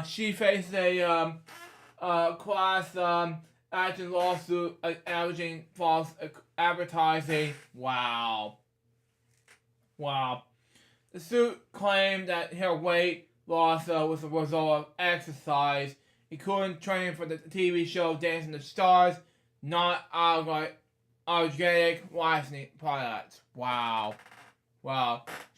she faced a class action lawsuit alleging false advertising. Wow. The suit claimed that her weight loss was a result of exercise, including training for the TV show Dancing with the Stars, not organic licensing products. Wow.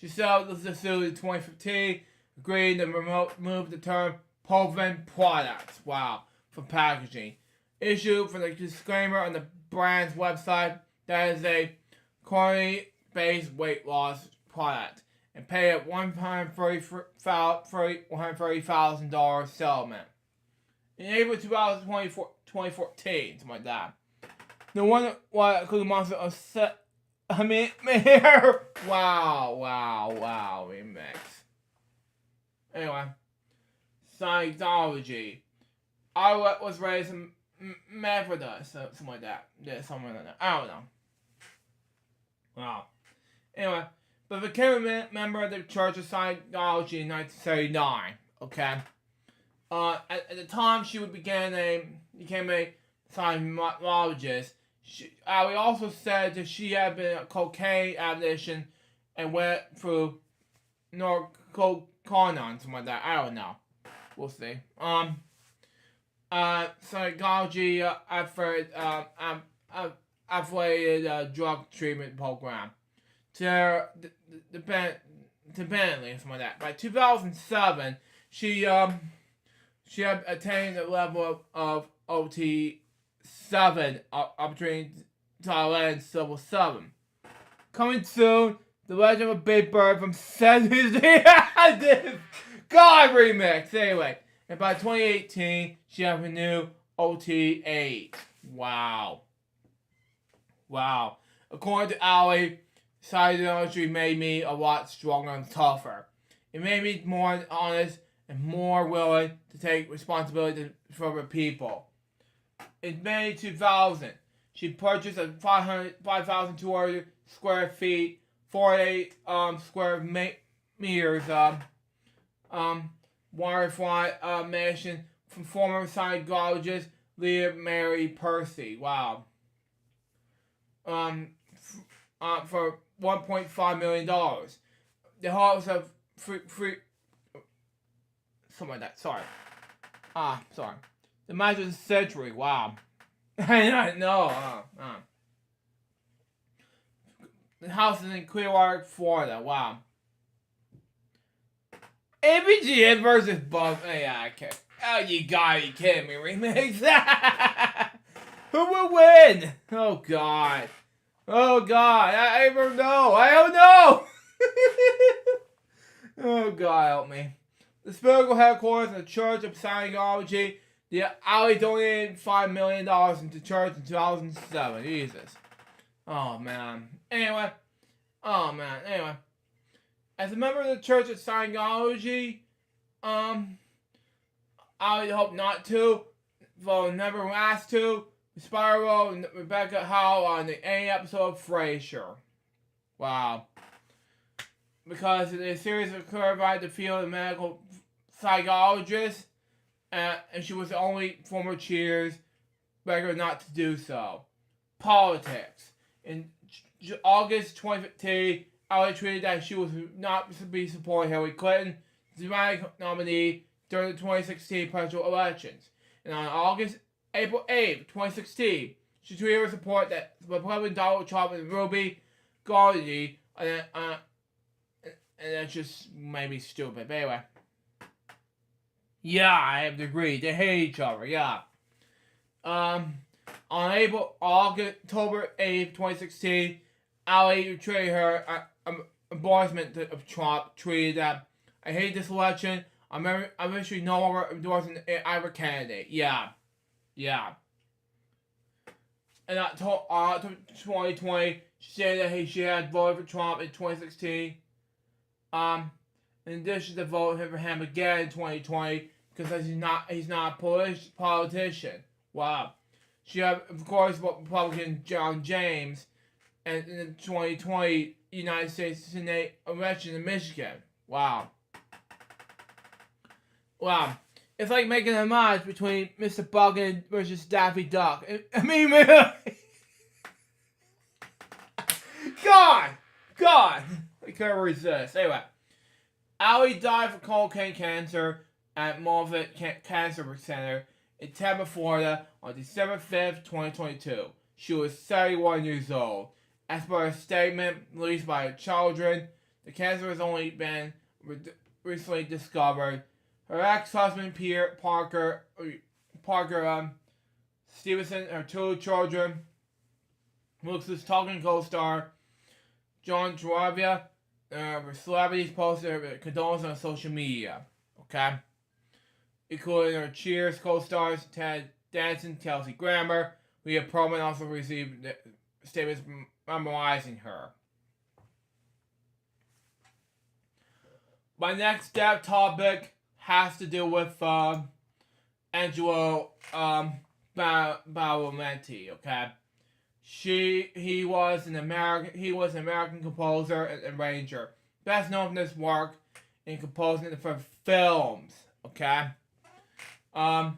She settled the suit in 2015, agreeing to remove the term Proven products. Wow. For packaging. Issued from the disclaimer on the brand's website that is a quality-based weight loss product and pay at $130,000 settlement. In April 2014, something like that. The one what Cookie Monster of wow, remix. Anyway, Scientology. I was raised in Methodist, something like that. Yeah, something like that. I don't know. Wow. Anyway, but became a member of the Church of Scientology in 1979. Okay. At the time she became a Scientologist. We also said that she had been a cocaine addiction and went through Norcocanon, something like that. I don't know. We'll see. Scientology affiliated drug treatment program to dependently, something like that. By 2007, she had attained the level of OT7 between Thailand Civil 7. Coming soon, The Legend of a Big Bird from Sesame God remix. Anyway, and by 2018, she had a new OT8. Wow. According to Ali, Scientology made me a lot stronger and tougher. It made me more honest and more willing to take responsibility for other people. In May 2000, she purchased a 5,200 square feet, 48 square meters waterfront mansion from former Scientologist Leah Mary Percy. Wow. For $1.5 million. The house of free something like that. Sorry. The Magic Century. Wow. I know. The house is in Clearwater, Florida. Wow. ABGN versus Buff. Yeah, I can't. Oh, you gotta be kidding me. Remix. Who will win? Oh, God. I don't know. Oh, God, help me. The spiritual headquarters of the Church of Scientology. The Ali donated $5 million into church in 2007. Jesus. Oh, man. Anyway. As a member of the Church of Scientology, I would hope not to, though never asked to. Spyro and Rebecca Howe on the A episode of Frasier. Wow. Because the series occurred by the field of medical psychologist, and she was the only former Cheers regular not to do so. Politics. In August 2015, Ali tweeted that she was not to be supporting Hillary Clinton, the Democratic nominee, during the 2016 presidential elections. And on April 8, 2016, she tweeted her support that Republican Donald Trump and Ruby Giuliani, and that's just maybe stupid. But anyway. Yeah, I have to agree. They hate each other, yeah. On October 8, 2016, Ali tweeted her endorsement of Trump, tweeted that, I hate this election. I'm actually no longer endorsing either candidate. Yeah. And October 2020, she said that she had voted for Trump in 2016. In addition to voting for him again in 2020 because he's not a politician. Wow. She had, of course, Republican John James, and in the 2020 United States Senate election in Michigan. Wow. It's like making a match between Mr. Buggin versus Daffy Duck. I mean, God! I can't resist. Anyway. Ali died from cocaine cancer at Moffitt Cancer Center in Tampa, Florida on December 5th, 2022. She was 71 years old. As per a statement released by her children, the cancer has only been recently discovered. Her ex-husband Parker Stevenson, her two children, Luke's talking co-star John Travolta, celebrities posted their condolences on social media. Okay, including her Cheers co-stars Ted Danson, Kelsey Grammer. Leah Pearlman also received statements memorizing her. My next topic has to do with Angelo Badalamenti. Okay, he was an American composer and arranger, best known for his work in composing for films. Okay,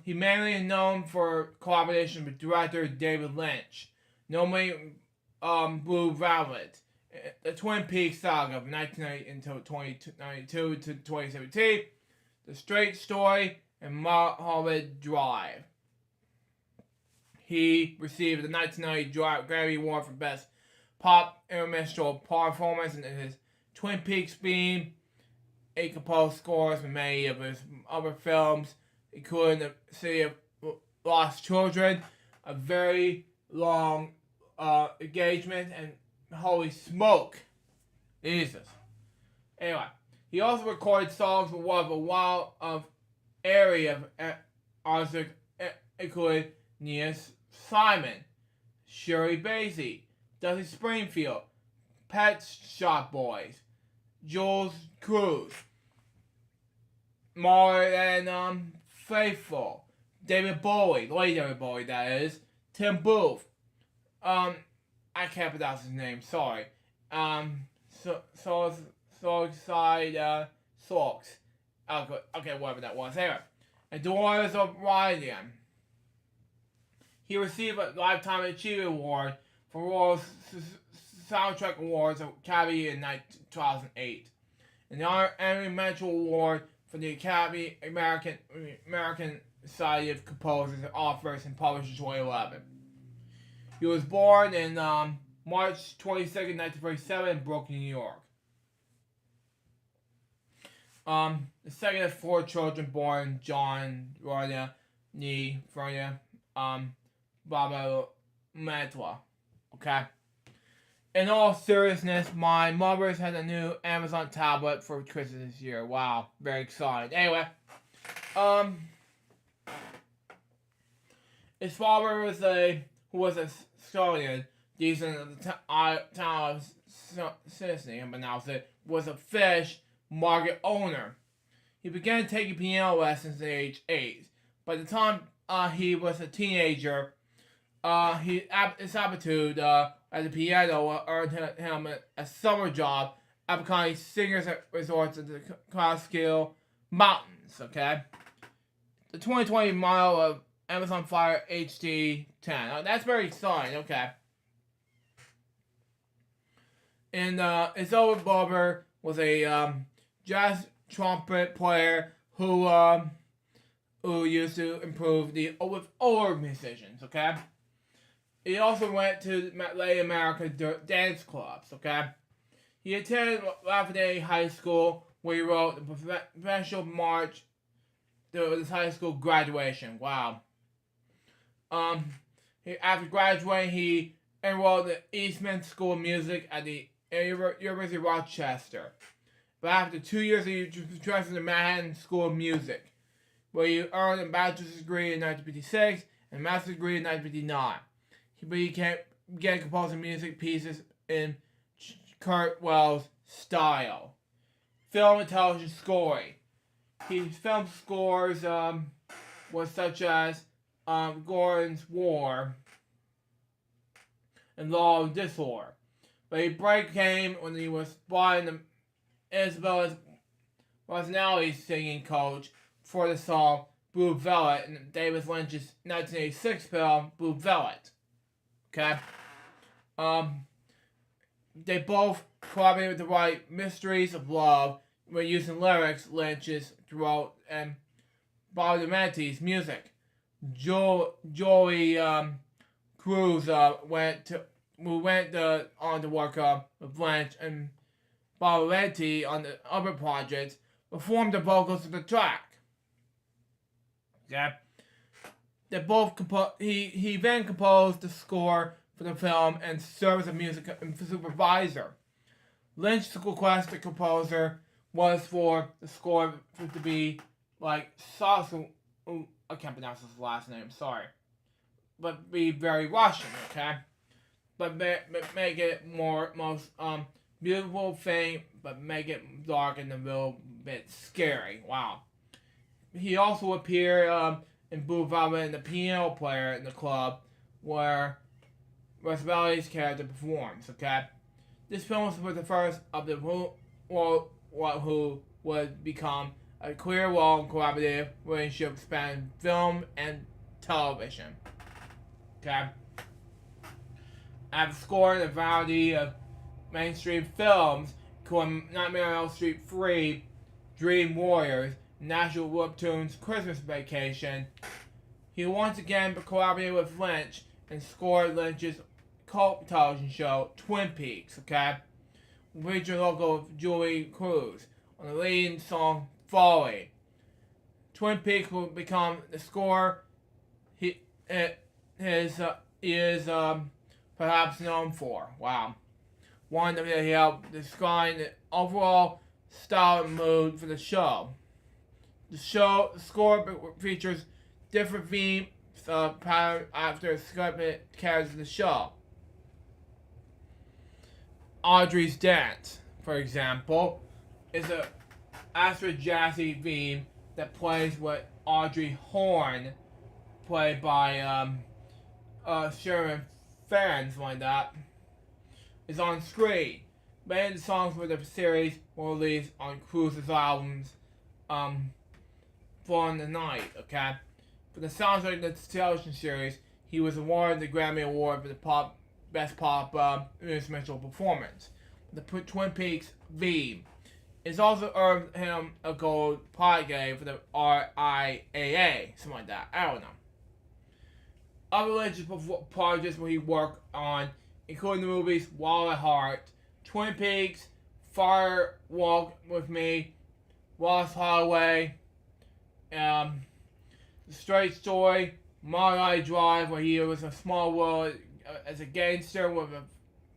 he mainly is known for collaboration with director David Lynch, normally Blue Velvet, the Twin Peaks saga of 1990 until 2092 to 2017, The Straight Story, and Mulholland Drive. He received the 1990 Grammy Award for Best Pop Instrumental Performance in his Twin Peaks theme. He composed scores for many of his other films, including The City of Lost Children, a very long engagement, and holy smoke, Jesus. Anyway, he also recorded songs for one of a wild area of artists, including Nia Simon, Shirley Bassey, Dusty Springfield, Pet Shop Boys, Jules Cruz, more than Faithful, David Bowie, late David Bowie that is, Tim Booth, I can't pronounce his name, sorry, Socks, okay, whatever that was, anyway, and Dolores O'Riordan. He received a Lifetime Achievement Award for Royal Soundtrack Awards Academy in 2008, and the Emmy Mental Award for the Academy American Society of Composers and Authors and Published in 2011. He was born in March 22nd, 1947 in Brooklyn, New York. The second of four children born, John, Roya, Nee, Freya, Baba Matwa. Okay? In all seriousness, my mother's had a new Amazon tablet for Christmas this year. Wow, very excited. Anyway, his father was a Estonian, decent at the town of Sicily, but now was a fish market owner. He began taking piano lessons at age 8. By the time he was a teenager, his aptitude at the piano earned him a summer job at becoming singers at resorts in the Catskill Mountains. Okay, the 2020 model of Amazon Fire HD 10. That's very exciting. Okay, and his older brother was a jazz trumpet player who used to improve with older musicians. Okay. He also went to Latin America dance clubs, okay? He attended Lafayette High School, where he wrote the professional march to his high school graduation. Wow. After graduating, he enrolled at the Eastman School of Music at the University of Rochester. But after 2 years, he transferred to Manhattan School of Music, where he earned a bachelor's degree in 1956 and a master's degree in 1959. He began composing music pieces in Kurt Wells' style. Film and television scoring. His film scores was such as Gordon's War and Law of Disorder. But a break came when he was brought in Isabella Rossellini's singing coach for the song Blue Velvet in David Lynch's 1986 film Blue Velvet. Okay. They both collaborated to write Mysteries of Love when using lyrics Lynch's throughout and Badalamenti's music. Joey Cruz went on to work with Lynch and Badalamenti on the other projects, performed the vocals of the track. Okay, they both he then composed the score for the film and served as a music supervisor. Lynch's request, the composer, was for the score to be like Sasu. I can't pronounce his last name. Sorry, but be very Russian. Okay, but make it most beautiful thing, but make it dark and a little bit scary. Wow. He also appeared in Blue Velvet and the piano player in the club where Rosabelli's character performs. Okay, this film was the first of the who would become a career-long collaborative relationship spanning film and television. Okay, I've scored a variety of mainstream films, including Nightmare on Elm Street 3, Dream Warriors, National Lampoon's Christmas Vacation. He once again collaborated with Lynch and scored Lynch's cult television show Twin Peaks, okay? Featuring local Julie Cruz on the leading song Folly. Twin Peaks will become the score he is perhaps known for. Wow. One that he helped describe the overall style and mood for the show. The score features different themes patterned after scripted characters of the show. Audrey's Dance, for example, is a Astrid jazzy theme that plays with Audrey Horne, played by Sharon Farren, like that, is on screen. Many of the songs for the series were released on Cruz's albums For the Night, okay? For the soundtrack of the television series, he was awarded the Grammy Award for the Best Pop Instrumental Performance. The Twin Peaks theme. It's also earned him a gold Podgame for the RIAA, something like that. I don't know. Other religious projects where he worked on, including the movies Wild at Heart, Twin Peaks, Fire Walk with Me, Lost Highway, The Straight Story, Margate Drive, where he was a small world as a gangster with a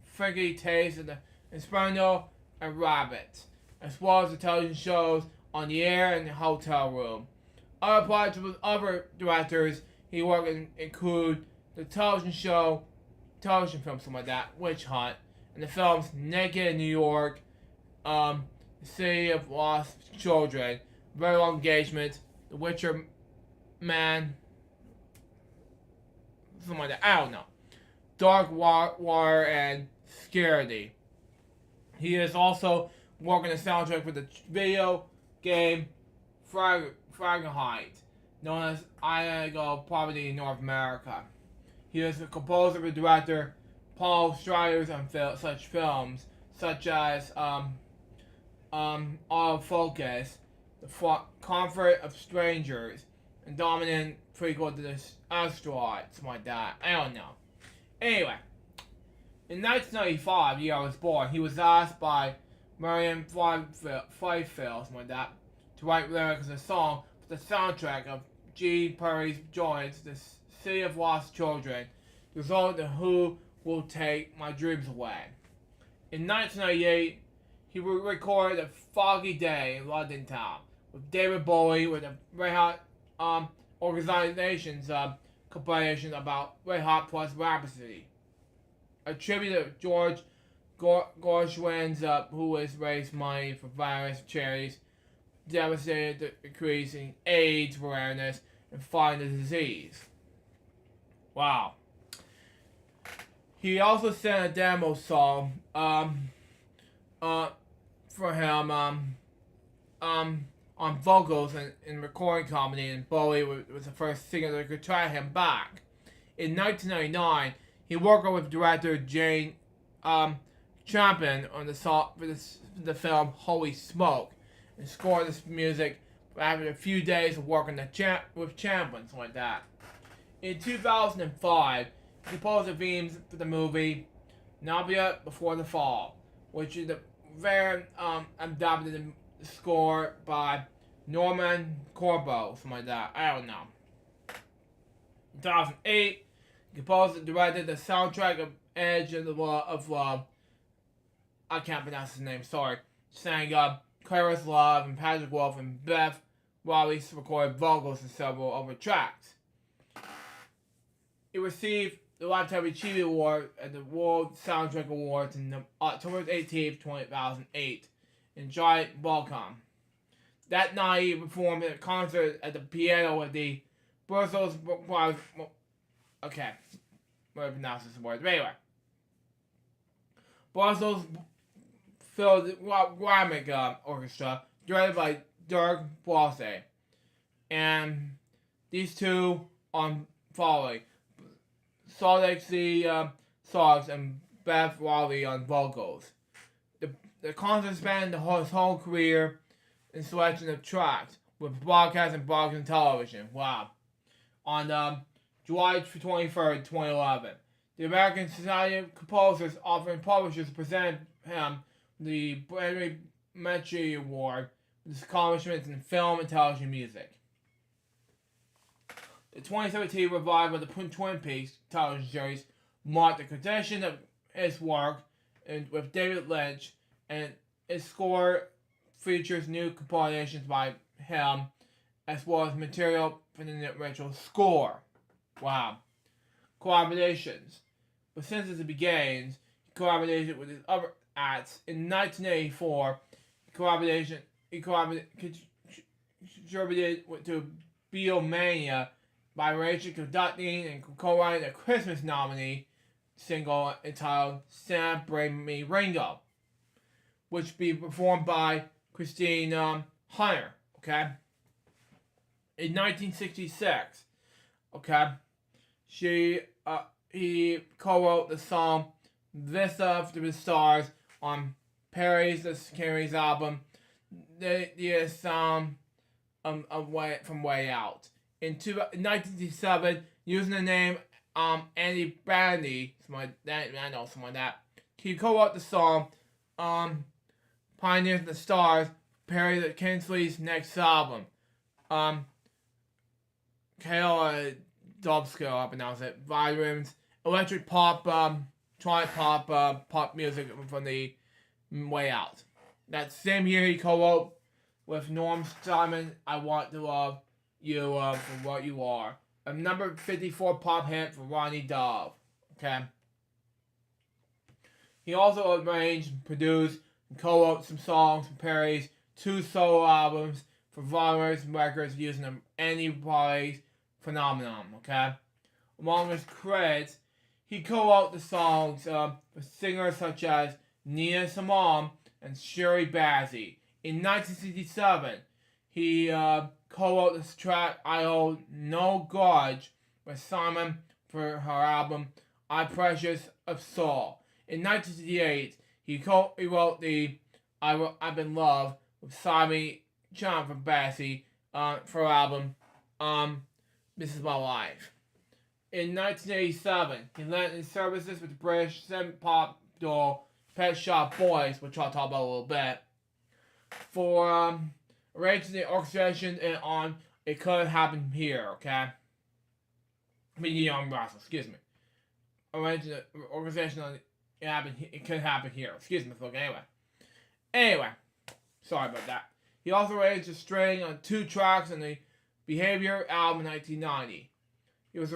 funky taste in the Inferno and Rabbit, as well as the television shows On the Air and the Hotel Room. Other projects with other directors he worked in include the television film, something like that, Witch Hunt, and the films Naked in New York, The City of Lost Children, Very Long Engagement, The Witcher Man, something like that, I don't know. Dark Water and Scaredy. He is also working the soundtrack for the video game Fahrenheit, known as Illegal Poverty in North America. He is a composer and director, Paul Striders on such films such as Autofocus, The Comfort of Strangers, and Dominant prequel to this Asteroid, something like that. I don't know. Anyway, in 1995, the year I was born, he was asked by Marianne Faithfull, something like that, to write lyrics and a song for the soundtrack of G. Perry's Joints, The City of Lost Children, the result of Who Will Take My Dreams Away. In 1998, he recorded A Foggy Day in London Town with David Bowie with the Red Hot organization's compilation about Red Hot plus Rhapsody. A tribute to George Gershwin's, who has raised money for various charities devastated to increasing AIDS awareness and fighting the disease. Wow. He also sent a demo song for him on vocals in recording company, and Bowie was the first singer that could try him back. In 1999, he worked with director Jane Champion on the song for the film Holy Smoke, and scored this music after a few days of working with Champion, something like that. In 2005, he composed the themes for the movie Nabia Before the Fall, which is the very adapted score by Norman Corbo, something like that. I don't know. In 2008, he composed and directed the soundtrack of Edge of Love. I can't pronounce his name, sorry. Sang Clara's Love, and Patrick Wolf and Beth Wallace recorded vocals in several other tracks. It received the Lifetime Achievement Award at the World Soundtrack Awards on October 18, 2008 in Giant Welcome. That night, he performed a concert at the piano with the Brussels. Okay, I'm going to pronounce this word. But anyway, Brussels Philharmonic Orchestra, directed by Dirk Bosse. And these two on following Solexy songs and Beth Wally on vocals. The concert spanned his whole career in selection of tracks with broadcast and broadcast television. Wow. On July 23rd, 2011, the American Society of Composers, Authors, and Publishers presented him the Bradley Metry Award for his accomplishments in film and television music. The 2017 revival of the Twin Peaks television series marked the continuation of his work with David Lynch, and its score features new compositions by him, as well as material for the original score. Wow. Collaborations. But since it begins, he collaborated with his other acts. In 1984, he contributed to Beatlemania by arranging, conducting, and co-writing a Christmas nominee single entitled Santa Bring Me Ringo, which be performed by Christine Hunter, okay? In 1966, okay, he co-wrote the song Vista to the Stars on Perry's Carey's album, the song from Way Out. In 1967, using the name Andy Brandy, I know someone like that, he co-wrote the song Pioneers of the Stars, Perry Kinsley's next album. Kayla Dobskill, I pronounce it. Violins, electric pop, pop music from the Way Out. That same year, he co-wrote with Norm Simon, I Want to Love You for What You Are. A number 54 pop hit for Ronnie Dove. Okay. He also arranged, produced, and co-wrote some songs for Perry's 2 solo albums for Volumes Records using the Andy Brandy's Phenomenon. Okay. Among his credits, he co-wrote the songs for singers such as Nina Simone and Shirley Bassey. In 1967, he co-wrote this track I Hold No Grudge with Simon for her album I Precious of Soul. In 1968, he wrote the I've Been Loved with Simon Jonathan Bassey for her album This Is My Life. In 1987, he lent his services with the British pop duo Pet Shop Boys, which I'll talk about a little bit, for arranging the orchestration and on It Could Happen Here, okay? I mean, Young Russell, excuse me. Arranging the orchestration on It Could Happen Here. Excuse me, folks. Anyway, sorry about that. He also arranged a string on 2 tracks on the Behavior album in 1990. He was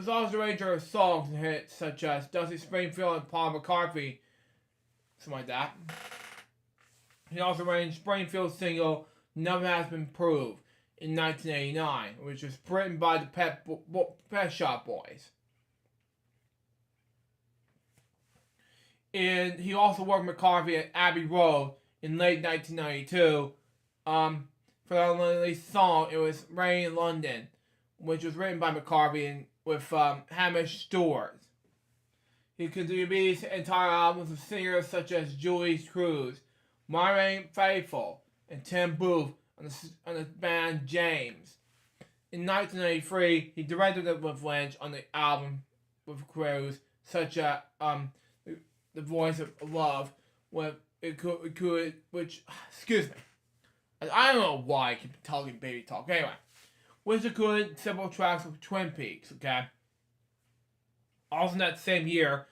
also arranger of songs and hits such as Dusty Springfield and Paul McCartney, something like that. He also arranged Springfield's single Nothing Has Been Proved in 1989, which was written by the Pet Shop Boys. And he also worked with McCartney at Abbey Road in late 1992 for the release song It Was Rain in London, which was written by McCartney and with Hamish Stewart. He contributed to entire albums with singers such as Julie Cruz, Maureen Faithfull, and Tim Booth on the band James. In 1993, he directed it with Lynch on the album with Cruz, such as The Voice of Love, with which excuse me, I don't know why I keep talking baby talk. Anyway, which included several tracks of Twin Peaks, okay? Also in that same year,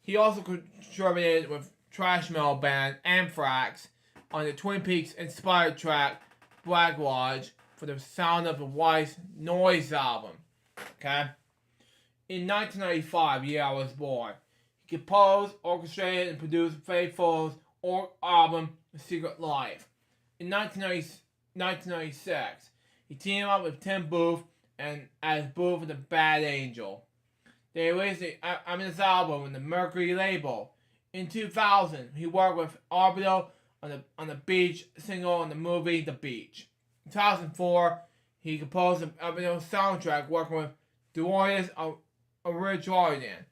he also contributed with thrash metal band Anthrax on the Twin Peaks inspired track Black Lodge for the Sound of the White Noise album, okay? In 1995, year I was born, he composed, orchestrated, and produced Faithful's album The Secret Life. In 1996, he teamed up with Tim Booth and as Booth and the Bad Angel. They released this album on the Mercury label. In 2000, he worked with Orbital on the Beach single on the movie The Beach. In 2004, he composed the Orbital soundtrack working with Dolores O'Riordan,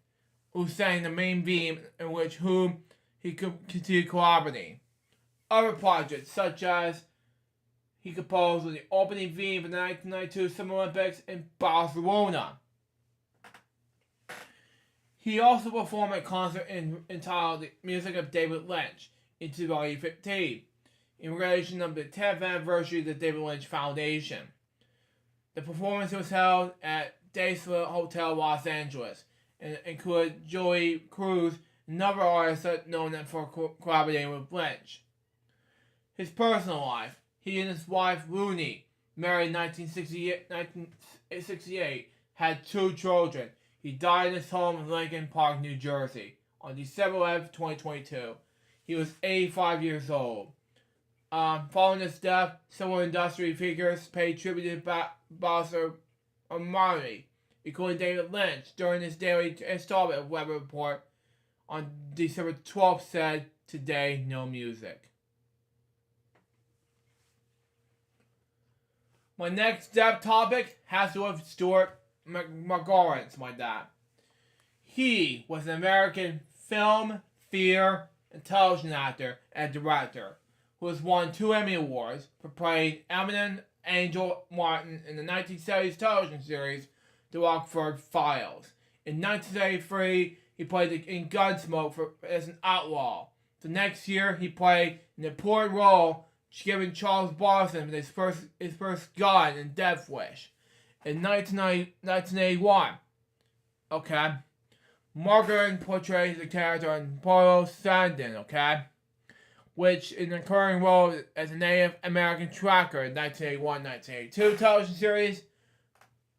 who sang the main theme in which whom he continued collaborating. Other projects such as he composed the opening theme for the 1992 Summer Olympics in Barcelona. He also performed a concert entitled The Music of David Lynch in 2015 in relation to the 10th anniversary of the David Lynch Foundation. The performance was held at Daysville Hotel, Los Angeles, and included Joey Cruz, another artist known for collaborating with Lynch. His personal life: he and his wife Rooney, married in 1968, had 2 children. He died in his home in Lincoln Park, New Jersey, on December 11, 2022. He was 85 years old. Following his death, several industry figures paid tribute to Bowser Marley, including David Lynch, during his daily installment of Weather Report on December 12th said, "Today, no music." My next step topic has to do with Stuart McGorrans, my dad. He was an American film, theater, and television actor and director who has won 2 Emmy Awards for playing Eminent Angel Martin in the 1970s television series The Rockford Files. In 1973, he played in Gunsmoke as an outlaw. The next year, he played an important role giving Charles Bronson his first gun in Death Wish. In 1981, Margaret portrays the character in Polo Sandin, which in the recurring role as a Native American tracker in 1981-1982 television series,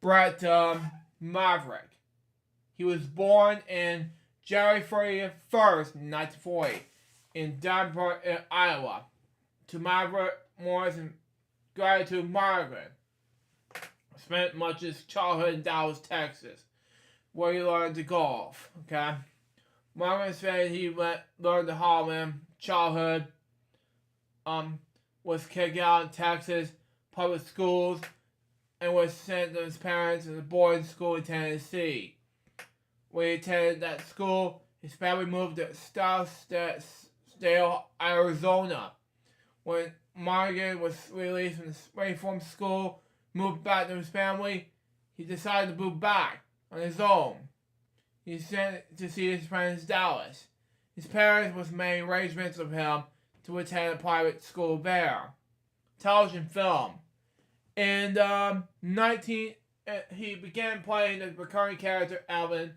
Brett Maverick. He was born in January 31st, 1940, in Davenport, Iowa, to Maverick Morrison. Gratitude, Margaret. Spent much of his childhood in Dallas, Texas, where he learned to golf. Margaret said he learned to Harlem childhood. Was kicked out in Texas public schools and was sent to his parents to a boarding school in Tennessee. When he attended that school, his family moved to Scottsdale, Arizona. When Margaret was released from school, moved back to his family, he decided to move back on his own. He sent to see his friends in Dallas. His parents made arrangements with him to attend a private school there. Television film. In he began playing the recurring character Alvin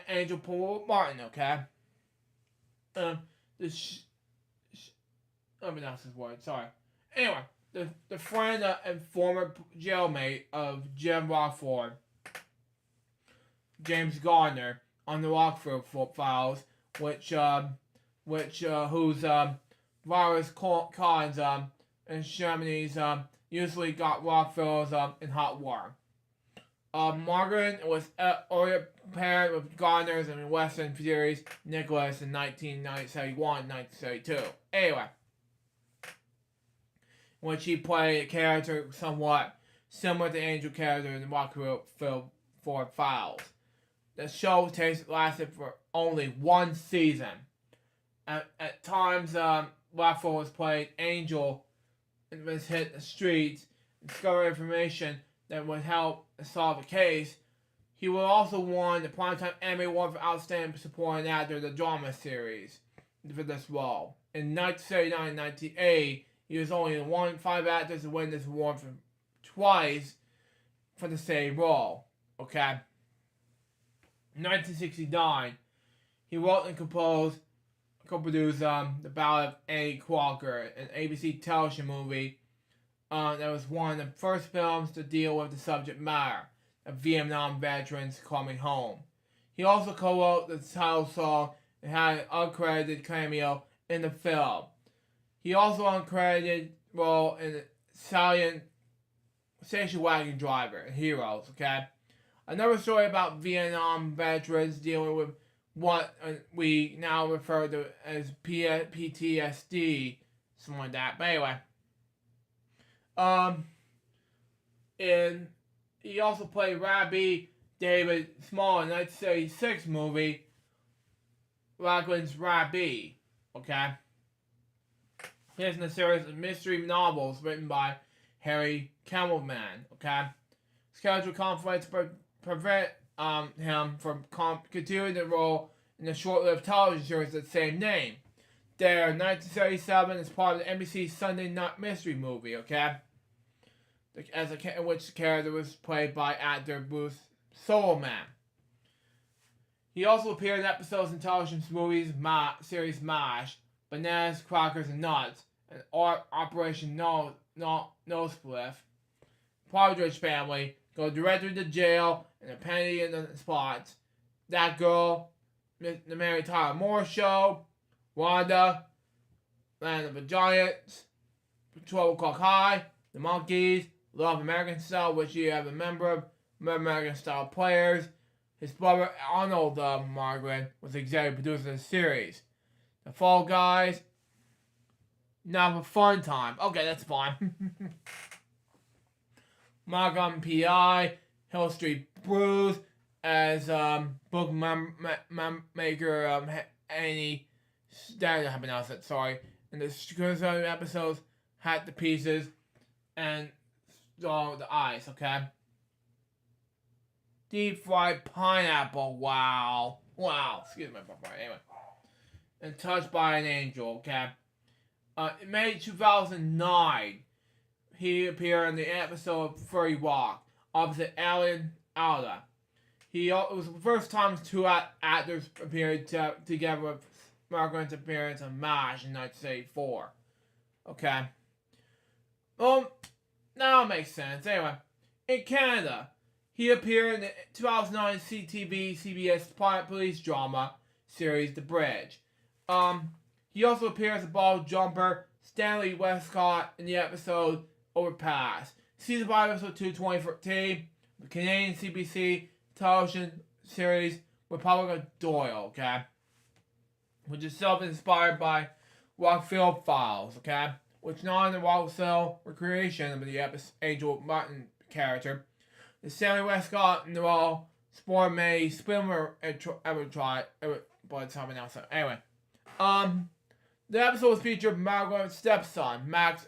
Angel Paul Martin. Let me pronounce his word. Sorry. Anyway, the friend and former jailmate of Jim Rockford, James Garner, on the Rockford Files, whose virus cons and Germany's usually got Rockford's in hot water. Margaret was earlier paired with Garner's in Western series Nicholas in 1971-1972. Anyway, when she played a character somewhat similar to the Angel character in the Rockford Files. The show lasted for only 1 season. At times, Rockford was playing Angel and was hit the streets and discover information that would help solve a case. He would also won the Primetime Emmy Award for Outstanding Supporting Actor in the drama series for this role. In 1979 and 1980, he was only one of 5 actors to win this award for twice for the same role. Okay. In 1969, he wrote and co-produced The Ballad of Annie Crocker, an ABC television movie that was one of the first films to deal with the subject matter of Vietnam veterans coming home. He also co-wrote the title song and had an uncredited cameo in the film. He also uncredited role in the Stallion station wagon driver and Heroes. Okay, another story about Vietnam veterans dealing with what we now refer to as PTSD, something like that. But anyway, and he also played Rabbi David Small in the 1976 movie Raglan's Rabbi. Okay, he is in a series of mystery novels written by Harry Camelman. Okay, scheduled conflicts prevent him from continuing the role in the short-lived television series of the same name. There, 1977, is part of the NBC Sunday Night Mystery movie. Okay, in which the character was played by actor Bruce Solomon. He also appeared in episodes in television movies series MASH, Bananas, Crackers, and Nuts, and Operation No Spliff, Partridge Family, Go Directly to Jail, and A Penny in the Spots, That Girl, The Mary Tyler Moore Show, Wanda, Land of the Giants, 12 O'Clock High, The Monkees, Love American Style, which you have a member of American Style Players. His brother Arnold Margaret was the executive producer of the series. The Fall Guys. Now for fun time. Okay, that's fine. Markham P.I., Hill Street Blues, as book maker Annie, I haven't announced it, sorry. And the episodes Hat to Pieces and the Ice, okay? Deep fried pineapple, wow. Wow, excuse my papa, anyway. And Touched by an Angel, okay? In May 2009, he appeared in the episode of Furry Walk, opposite Alan Alda. It was the first time two actors appeared together with Margaret's appearance on MASH in 1984. Okay. Now it makes sense. Anyway, in Canada, he appeared in the 2009 CBS police drama series The Bridge. He also appears as a ball jumper Stanley Westcott in the episode Overpass. Season 5, episode 2, 2014, the Canadian CBC television series Republic of Doyle, okay? Which is self-inspired by Rockfield Files, okay? Which not in the Rockfield recreation of the Angel Martin character. The Stanley Westcott in the role Sport May Spilmer ever tried, but something else. Anyway, the episode was featured Margaret's stepson, Max,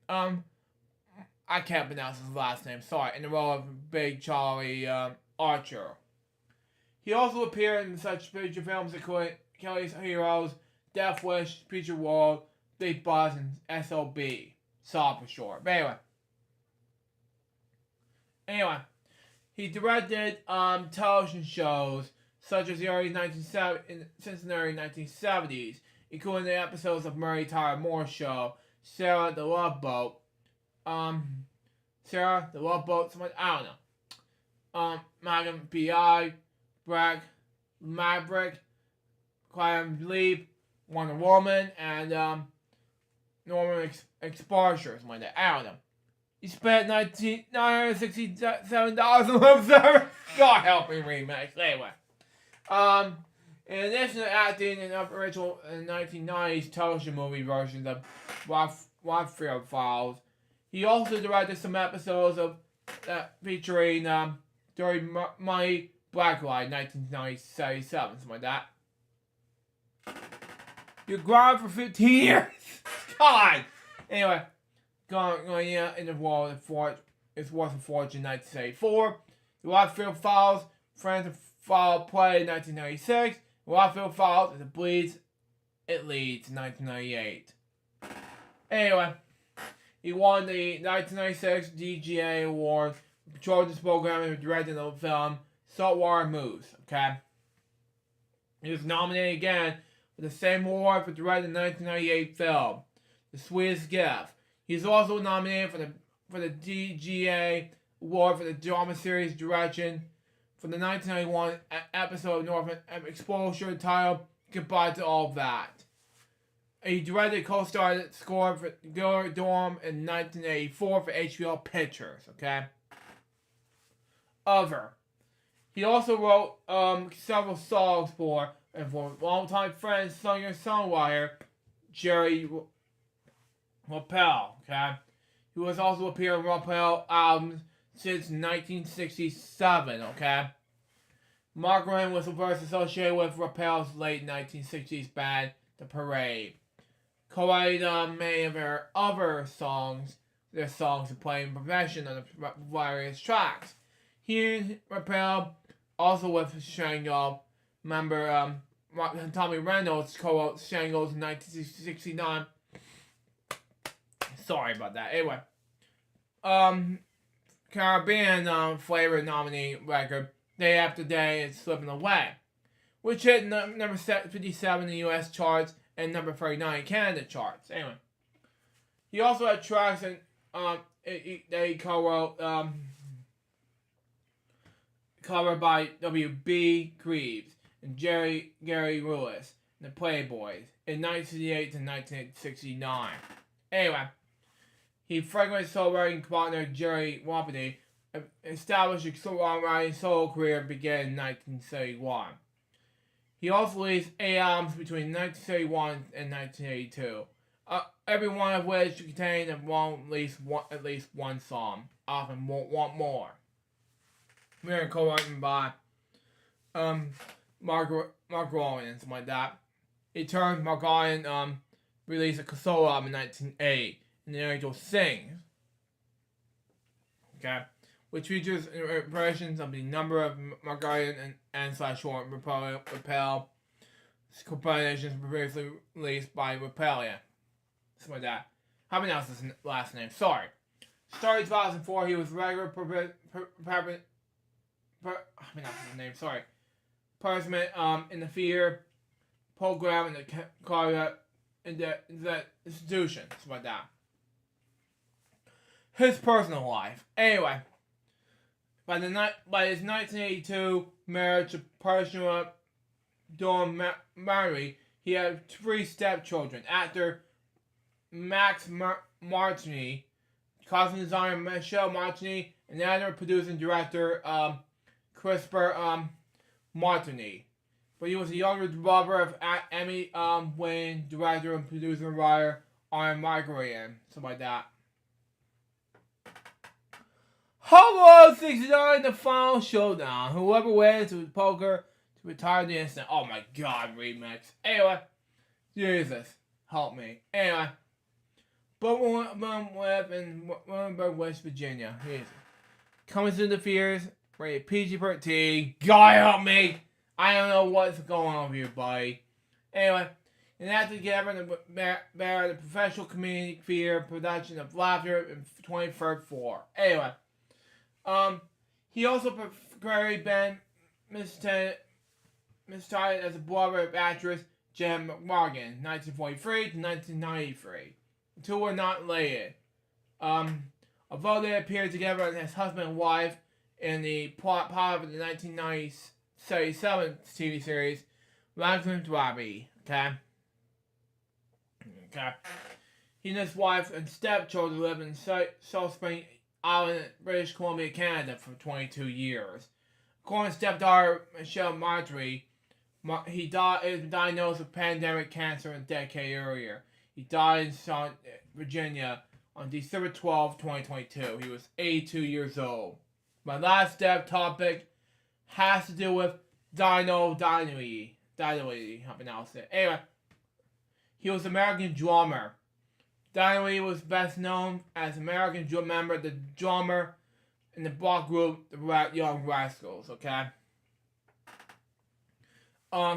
I can't pronounce his last name, sorry, in the role of Big Charlie Archer. He also appeared in such feature films including Kelly's Heroes, Death Wish, Future World, Big Buzz, and SLB. Saw for short. But anyway, he directed television shows such as the early 1970s, including the episodes of Mary Tyler Moore Show, Sarah the Love Boat, someone, I don't know. Magnum P.I., Bragg, Maverick, Climb Leap, Wonder Woman, and Norman Exposure, something like that. I don't know. He spent $967 on web server. God help me, remakes. Anyway. In addition to acting in original 1990s television movie versions of Rockfield Files, he also directed some episodes of featuring Dirty Money Blacklight 1997, something like that. You're grind for 15 years. God. Anyway, going in the world it's worth a fortune 1984. The Rockfield Files, Friends of Foul Play 1996. Rockfield Files, If It Bleeds, It Leads 1998. Anyway, He won the 1996 DGA Award for Children's Programming for directing the film Saltwater Moose. Okay. He was nominated again for the same award for directing the 1998 film The Sweetest Gift. He's also nominated for the DGA Award for the drama series direction for the 1991 episode of Northern Exposure titled Goodbye to All That. He directed, co-starred, scored for Gilbert Dorm in 1984 for HBO Pictures. Okay. He also wrote several songs for longtime friend, singer-songwriter Jerry Rappel. Okay. He was also appeared on Rappel albums since 1967. Okay. Margaret was first associated with Rappel's late 1960s band, The Parade. Co-wrote many of their other songs, and playing profession on the various tracks. He and Rappel, also with Shango member Tommy Reynolds, co-wrote Shango's 1969. Sorry about that. Anyway, Caribbean flavor nominee record Day After Day is Slipping Away, which hit number 57 in the U.S. charts and number 39 in Canada charts. Anyway, he also had tracks and they co-wrote covered by W.B. Greaves and Gary Lewis and the Playboys in 1968 to 1969. Anyway, he frequented songwriting partner Jerry Wapiti, established a songwriting solo career began in 1971. He also released 8 albums between 1971 and 1982, every one of which contained at least one song, often want more. We are co-written by Mark Rowland and something like that. In turn, Mark Rowland released a solo album in 1980, and the Angel Sings. Okay, which features versions of the number of Mark Rowland and Short Rappel compilations previously released by Rappel. Yeah, something like that. How many else is his last name? Sorry. Starting 2004, he was regular participant in the theater program in the institution, something like that. His personal life. Anyway, by his 1982 marriage to personal Dawn Murray, he had 3 stepchildren. Actor Max Martini, costume designer Michelle Martini, and editor, producer, and director Christopher Martini. But he was the younger brother of Emmy-winning director and producer and writer Aaron Margarian, something like that. Hello, 69, the final showdown. Whoever wins with poker to retire the instant. Oh my god, remix. Anyway, Jesus, help me. Anyway, Bowen in West Virginia. Jesus. Coming to the fears, rated PG-13. God help me! I don't know what's going on with you, buddy. Anyway, and after together to bear the professional community theater production of Laughter in 2034. Anyway, he also portrayed Ben mistitled as a brother of actress Jen McMorgan, 1943 to 1993. The two were not related. Although they appeared together as husband and wife in the plot of the 1997 TV series Langton Robbie. Okay. He and his wife and stepchildren lived in South Spring Island, British Columbia, Canada for 22 years. According to stepdaughter Michelle Marjorie, he was diagnosed with pandemic cancer a decade earlier. He died in Virginia on December 12, 2022. He was 82 years old. My last step topic has to do with Dino Dinwiddie. How pronounce it. Anyway, he was an American drummer. Dinwiddie was best known as American drum member, the drummer in the rock group, the Young Rascals, okay?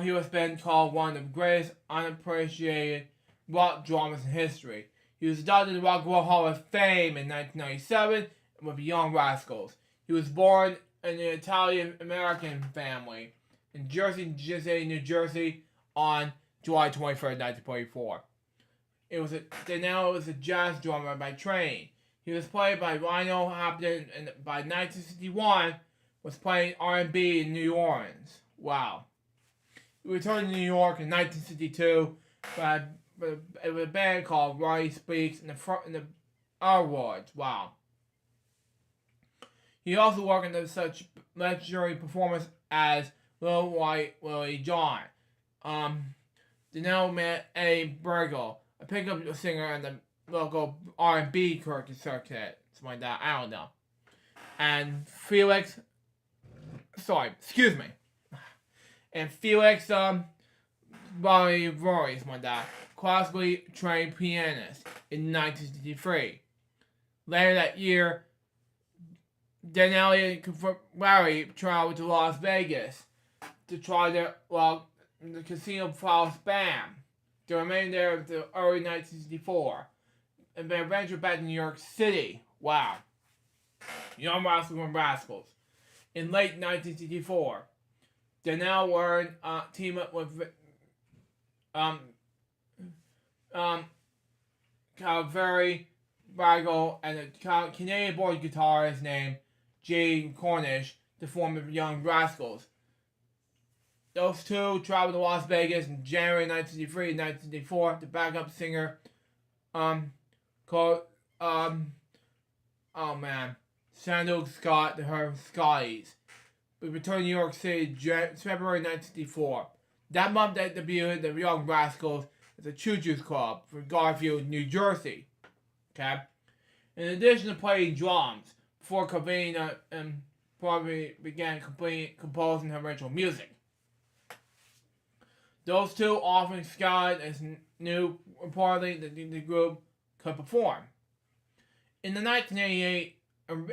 He was been called one of the greatest unappreciated rock drummers in history. He was adopted in the Rock and Roll Hall of Fame in 1997 with Young Rascals. He was born in an Italian-American family in Jersey City, New Jersey on July 23rd, 1944. Donnell was a jazz drummer by training. He was played by Lionel Hampton, and by 1961 was playing R&B in New Orleans. Wow. He returned to New York in 1962 with a band called Ronnie Speaks in the Awards. Wow. He also worked in such legendary performers as Little White Willie John. Donnell met Eddie Bergle, a pickup singer in the local R&B circuit, something like that, I don't know. And Felix, Rory, something like that, classically trained pianist in 1963. Later that year, Donnell and Larry traveled to Las Vegas to try the Casino Palace Band. They remained there until early 1964, and then ventured back to New York City. Wow. Young Rascals and Rascals. In late 1964, Donnell learned team up with Calvary Bagel and a Canadian-born guitarist named Jay Cornish to form the Young Rascals. Those two traveled to Las Vegas in January 1963 and 1964 to back up singer Sandal Scott and her Scotties. We returned to New York City February 1964. That month they debuted the Young Rascals as a Choo-Choo Club from Garfield, New Jersey. Okay? In addition to playing drums, before Covina probably began composing her original music. Those two often scouted as knew reportedly that the group could perform. In the 1988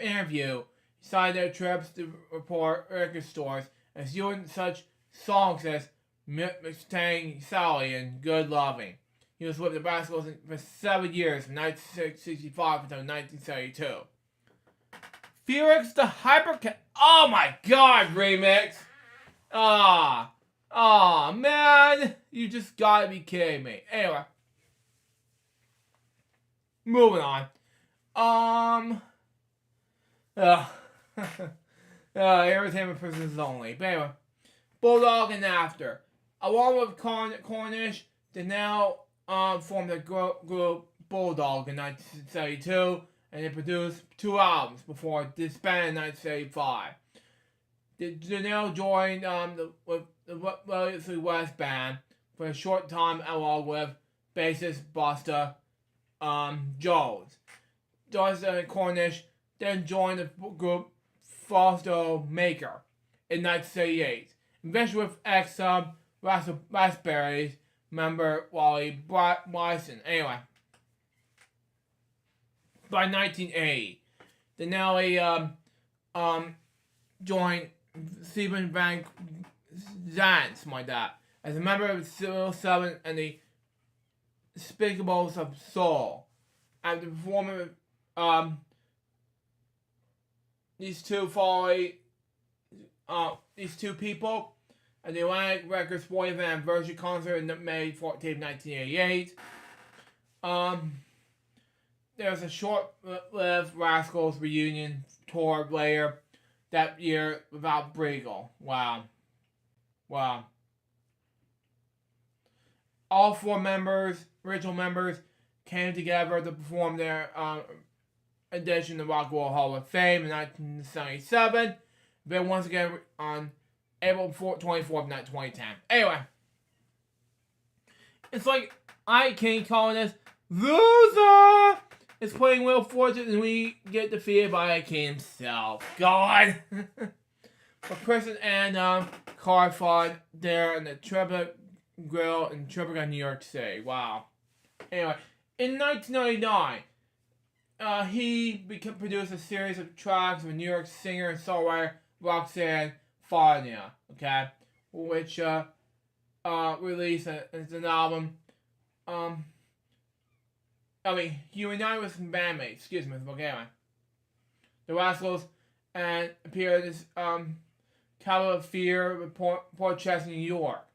interview, he cited their trips to report record stores as using such songs as Mustang Sally and Good Loving. He was with the Rascals for 7 years, from 1965 until 1972. Felix the Hypercat. Oh my god, remix! Man, you just gotta be kidding me. Anyway, moving on. Entertainment purposes only. But anyway, Bulldog and After. Along with Cornish, they now formed the group Bulldog in 1972, and they produced 2 albums before disbanding in 1975. They now joined the Wellesley West Band for a short time, along with bassist Buster Jones. Dawson and Cornish then joined the group Fausto Maker in 1978, eventually with Raspberries member Wally Bryson. Anyway, by 1980, Denali joined Stephen Van Zandt, my dad, as a member of Civil 7 and the Despicable of Soul. After performing these two people at the Atlantic Records 40th anniversary concert in May 14, 1988. There's a short-lived Rascals reunion tour later that year without Briegel. Wow. All 4 original members, came together to perform their edition of the Rock and Roll Hall of Fame in 1977. Then once again on April 24th, 2010. Anyway, it's like I can't call this loser. It's playing Wheel of Fortune and we get defeated by a king himself. God. But Kristen and Carl fought there in the Tribeca Grill in Tribeca, New York City. Wow. Anyway, in 1999, he produced a series of tracks with New York singer and songwriter Roxanne Farnia, okay, which released as an album. united with some bandmates, excuse me, okay, the Rascals, and appeared as Capital of Fear, Port Chester, New York,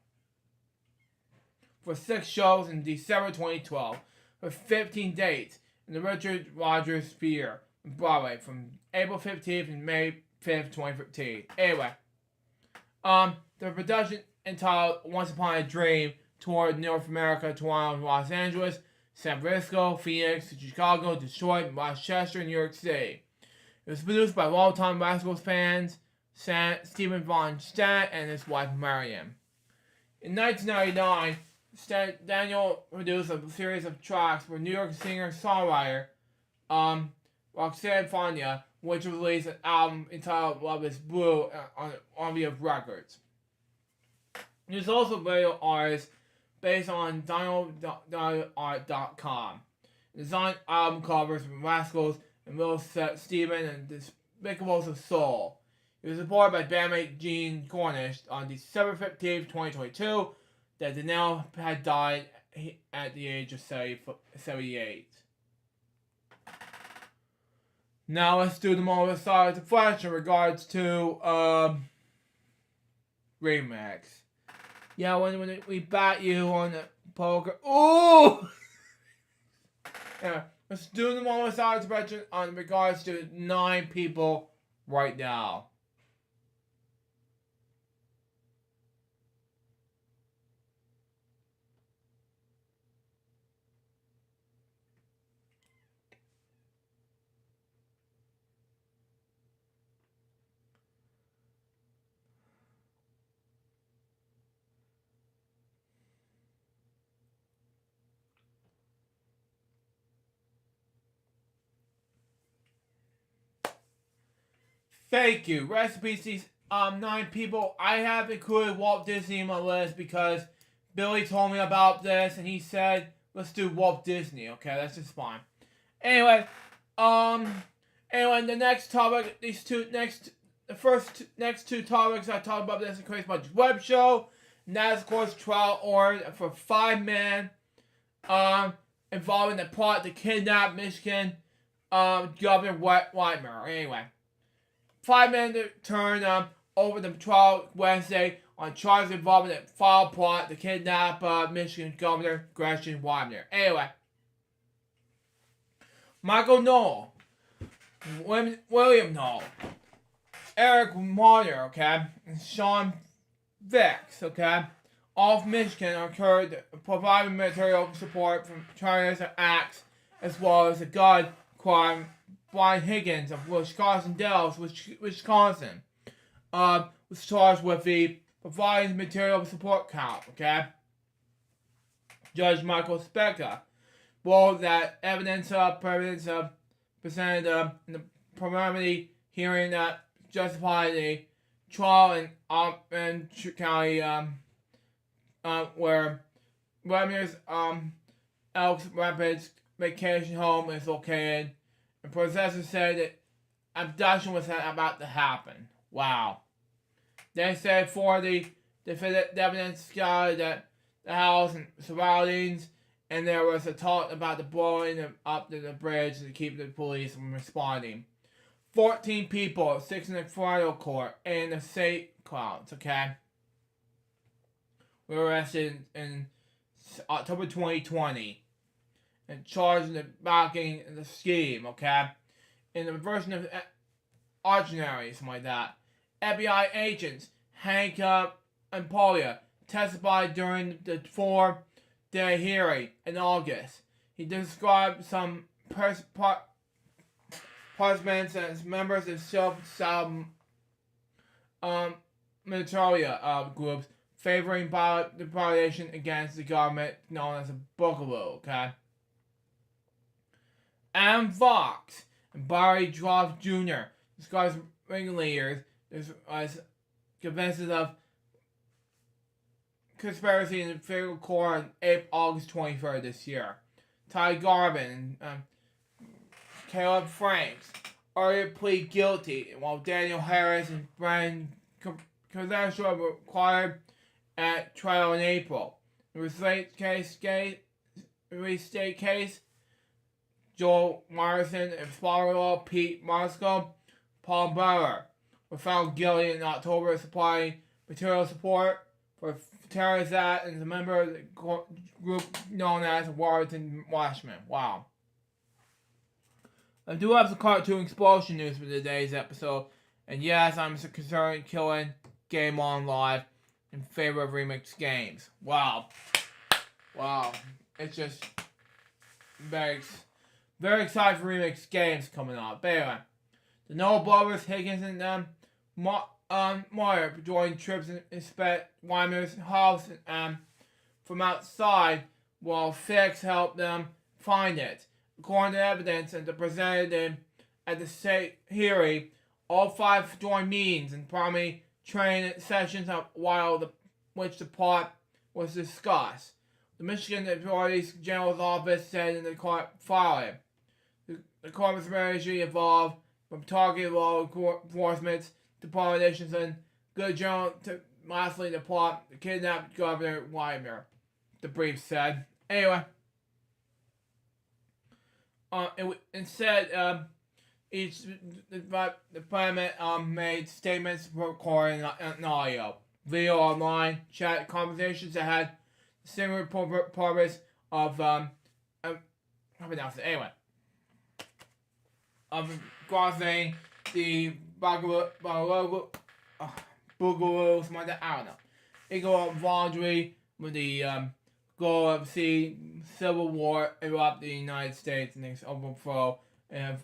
for 6 shows in December 2012, with 15 dates in the Richard Rogers Theater on Broadway from April 15th and May 5th, 2015. Anyway, the production entitled Once Upon a Dream toured North America, Toronto, Los Angeles, San Francisco, Phoenix, Chicago, Detroit, Rochester, and New York City. It was produced by longtime Rascals fans Stephen Von Stadt and his wife Marion. In 1999, Daniel produced a series of tracks for New York singer-songwriter Roxanne Fania, which released an album entitled Love is Blue on VF Records. He was also a radio artist based on DanielArt.com. Designed album covers from Rascals and Will Steven and Despicables of Soul. He was supported by bandmate Gene Cornish on December 15th, 2022, that Daniel had died at the age of 78. Now let's do the more sides of flesh in regards to remix. Yeah, when we bat you on the poker. Ooh! Yeah, let's do the more sides of flesh in regards to 9 people right now. Thank you. Rest in peace, these 9 people. I have included Walt Disney in my list because Billy told me about this and he said, let's do Walt Disney. Okay, that's just fine. Anyway, the next topic, next two topics I talked about this in Crazy Bunch web show, and that is of course trial ordered for 5 men involving the plot to kidnap Michigan Governor Whitmer. Anyway, 5 men to turn over the trial Wednesday on charges involving the foul plot to kidnap Michigan Governor Gretchen Whitmer. Anyway, Michael Knoll, William Knoll, Eric Marner, okay, and Sean Vicks, okay, all of Michigan occurred providing material support from terrorist acts as well as a gun crime. Brian Higgins of Wisconsin Dells, Wisconsin, was charged with the providing material support count, okay? Judge Michael Spector ruled that evidence presented in the preliminary hearing that justified the trial in County, where Whitmer's Elks Rapids vacation home is located. The possessor said that abduction was about to happen. Wow. They said for the evidence scouted at the house and surroundings, and there was a talk about the blowing up to the bridge to keep the police from responding. 14 people, 6 in the federal court, and the state courts, okay, were arrested in October 2020 and charged in backing the scheme, okay? In the version of Archinary, something like that. FBI agents Hank and Paula testified during the 4-day hearing in August. He described some participants as members of self-styled militaria groups favoring violent retaliation against the government known as a boogaloo, okay? Adam Fox and Barry Droff Jr. described ringleaders as convinced of conspiracy in the federal court on August 23rd this year. Ty Garvin and Caleb Franks already plead guilty, while Daniel Harris and Brian Cazasha were required at trial in April. The state case Joel Morrison, and father-in-law Pete Moscow, Paul Bauer, were found guilty in October supplying material support for terrorist act and is a member of the group known as Warrington Watchmen. Wow. I do have some cartoon explosion news for today's episode, and yes, I'm concerned killing Game On Live in favor of remixed games. Wow. It's just very excited for remixed games coming up. But anyway, the Noah brothers, Higgins and Moyer joined trips and inspect Weimer's house from outside while Fix helped them find it. According to evidence and presented at the state hearing, all five joined meetings and primary training sessions while which the plot was discussed. The Michigan Attorney General's office said in the court filing, the court was largely involved from targeted law enforcement to politicians and good general to lastly the plot to kidnap Governor Weimer, the brief said. Anyway, each department made statements recording an audio, video, online, chat conversations that had the similar purpose of crossing the Boogaloo, something like that, I don't know. It go up laundry with the goal of seeing civil war erupt in the United States and its overthrow of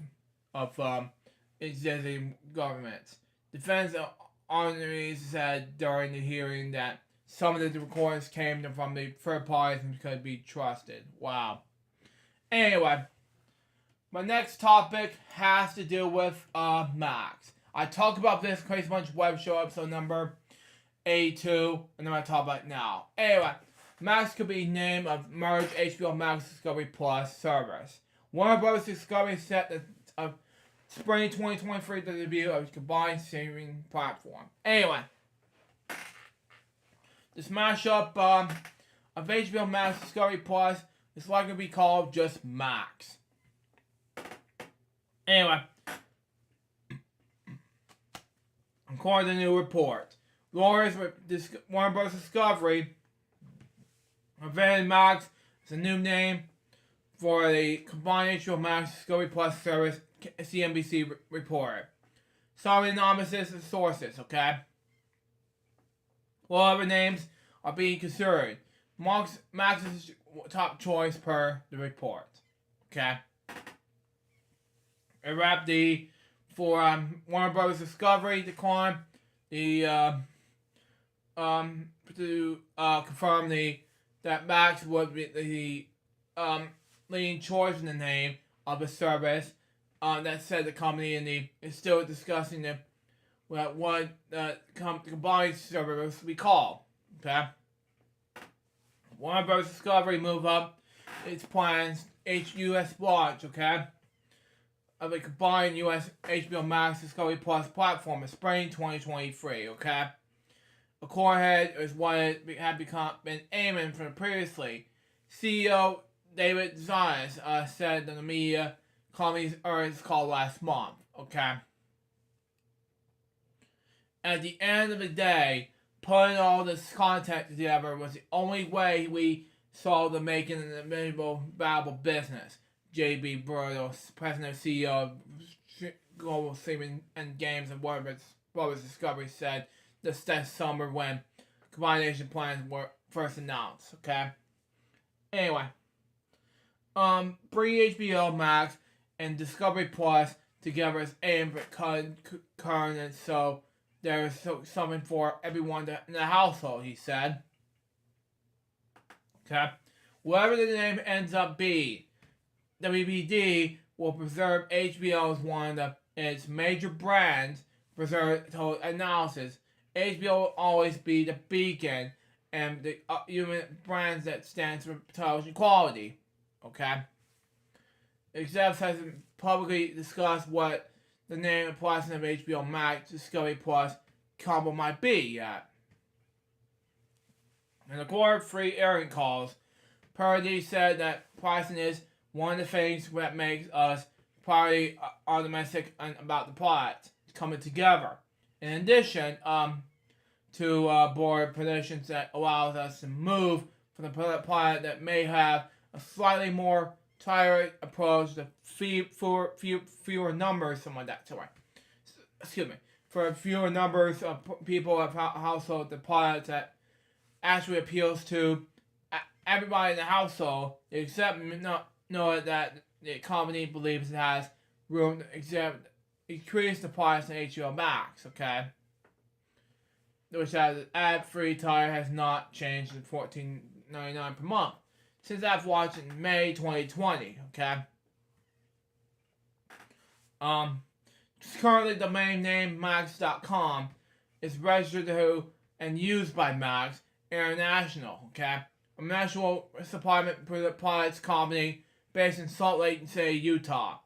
existing governments. Defense attorneys said during the hearing that some of the recordings came from the third parties and could be trusted. Wow. Anyway, my next topic has to do with Max. I talked about this Crazy Bunch web show episode number 82, and I'm going to talk about it now. Anyway, Max could be named of merged HBO Max Discovery Plus service. Warner Bros. Discovery set the spring 2023 to debut of a combined streaming platform. Anyway, this mashup of HBO Max Discovery Plus is likely to be called just Max. Anyway, according to the new report, lawyers with Warner Bros. Discovery invented Max as a new name for the combined HBO Max Discovery Plus service, CNBC reported. Sorry, anonymous sources, okay? Well, other names are being considered. Max's top choice per the report, okay? It wrapped for Warner Bros. Discovery decline to confirm that Max would be the leading choice in the name of the service. That said, the company is still discussing what the combined service we call. Okay. Warner Bros. Discovery move up its plans U.S. launch. Okay. Of a combined U.S. HBO Max Discovery Plus platform in spring 2023. Okay. Accord is what it had been aiming for previously. CEO David Zions said in the media company's earnings call last month. Okay. At the end of the day, putting all this content together was the only way we saw the making an inevitable valuable business. J.B. Burdos, president and CEO of Global Streaming and Games and Warner Bros. Discovery, said this summer when combination plans were first announced. Okay. Anyway, bring HBO Max and Discovery Plus together as aimed at current, and so there's something for everyone in the household, he said. Okay. Whatever the name ends up being, WBD will preserve HBO as one of its major brands, preserve total analysis. HBO will always be the beacon and the human brands that stands for television quality. Okay? Execs hasn't publicly discussed what the name and pricing of HBO Max Discovery Plus combo might be yet. In the quarter free airing calls, Parody said that pricing is one of the things that makes us probably optimistic about the plot coming together. In addition, to board predictions that allows us to move from the plot that may have a slightly more tired approach to fewer numbers, something like that. Sorry, excuse me. For fewer numbers of people of household, the plot that actually appeals to everybody in the household, except know that the company believes it has room to except increase the price on HBO Max. Okay, which has ad-free tier has not changed to $14.99 per month since I've watched in May 2020. Okay. Currently, the domain name Max.com is registered to and used by Max International. Okay, a national supply products company based in Salt Lake City, Utah.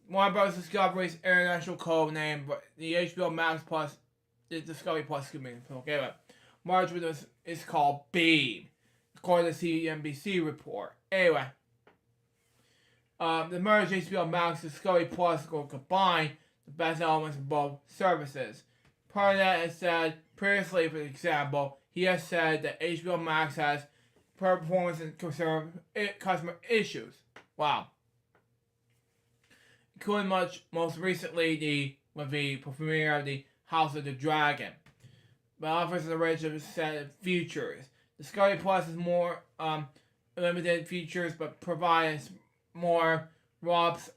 Warner Bros. Discovery's international code name, the HBO Max Plus, the Discovery Plus, excuse me, okay, but merged with this is called Beam, according to the CNBC report. Anyway, the merged HBO Max Discovery Plus will combine the best elements of both services. Pernet has said previously, for example, he has said that HBO Max has performance and customer issues. Wow. Including most recently with the premiere of the House of the Dragon, but offers a range of set of features. Discovery Plus is more limited features, but provides more ROPS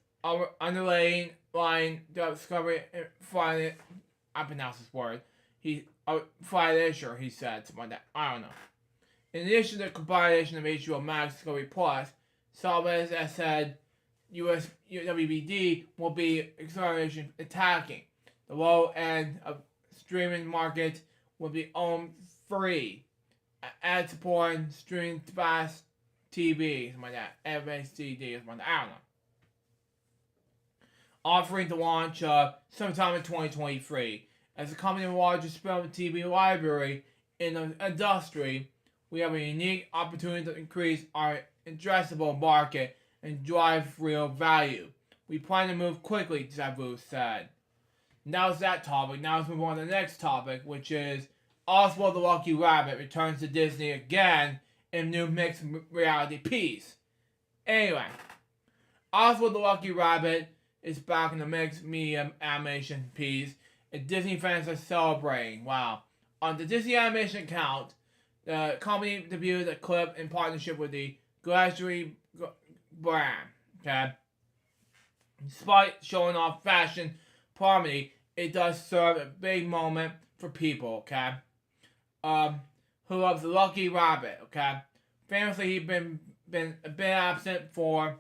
underlying Discovery Friday. I pronounce this word. Friday Isher, he said something like that. I don't know. In addition to the combination of HBO Max Discovery Plus, Salvez has said WBD will be acceleration attacking. The low end of streaming market will be owned free. Ad supporting streaming fast TV, something like that. FHCD, something like that. I don't know. Offering to launch sometime in 2023. As a company with the largest film and TV library in the industry, we have a unique opportunity to increase our addressable market and drive real value. We plan to move quickly, Zavu said. Now it's that topic. Now let's move on to the next topic, which is Oswald the Lucky Rabbit returns to Disney again in a new mixed reality piece. Anyway, Oswald the Lucky Rabbit is back in the mixed media animation piece, and Disney fans are celebrating. Wow. On the Disney Animation account, the company debuted a clip in partnership with the Glacier brand. Okay? Despite showing off fashion prominently, it does serve a big moment for people, okay? Who loves the Lucky Rabbit, okay? Famously, he's been a bit absent for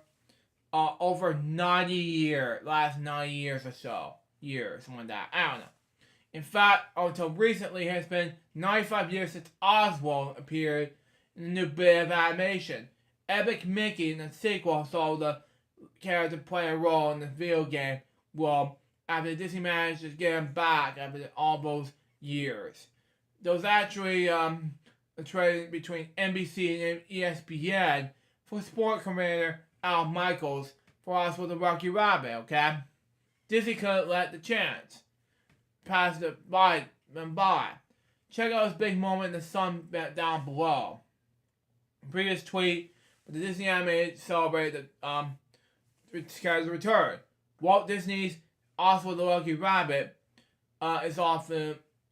over 90 years, last 90 years or so. Years, something like that. I don't know. In fact, until recently, it has been 95 years since Oswald appeared in a new bit of animation. Epic Mickey in the sequel saw the character play a role in the video game world after Disney managed to get him back after all those years. There was actually a trade between NBC and ESPN for sport commander Al Michaels for Oswald the Lucky Rabbit, okay? Disney couldn't let the chance pass it by. Check out this big moment in the sun down below. Previous tweet, but the Disney animated celebrated the character's return. Walt Disney's Oswald the Lucky Rabbit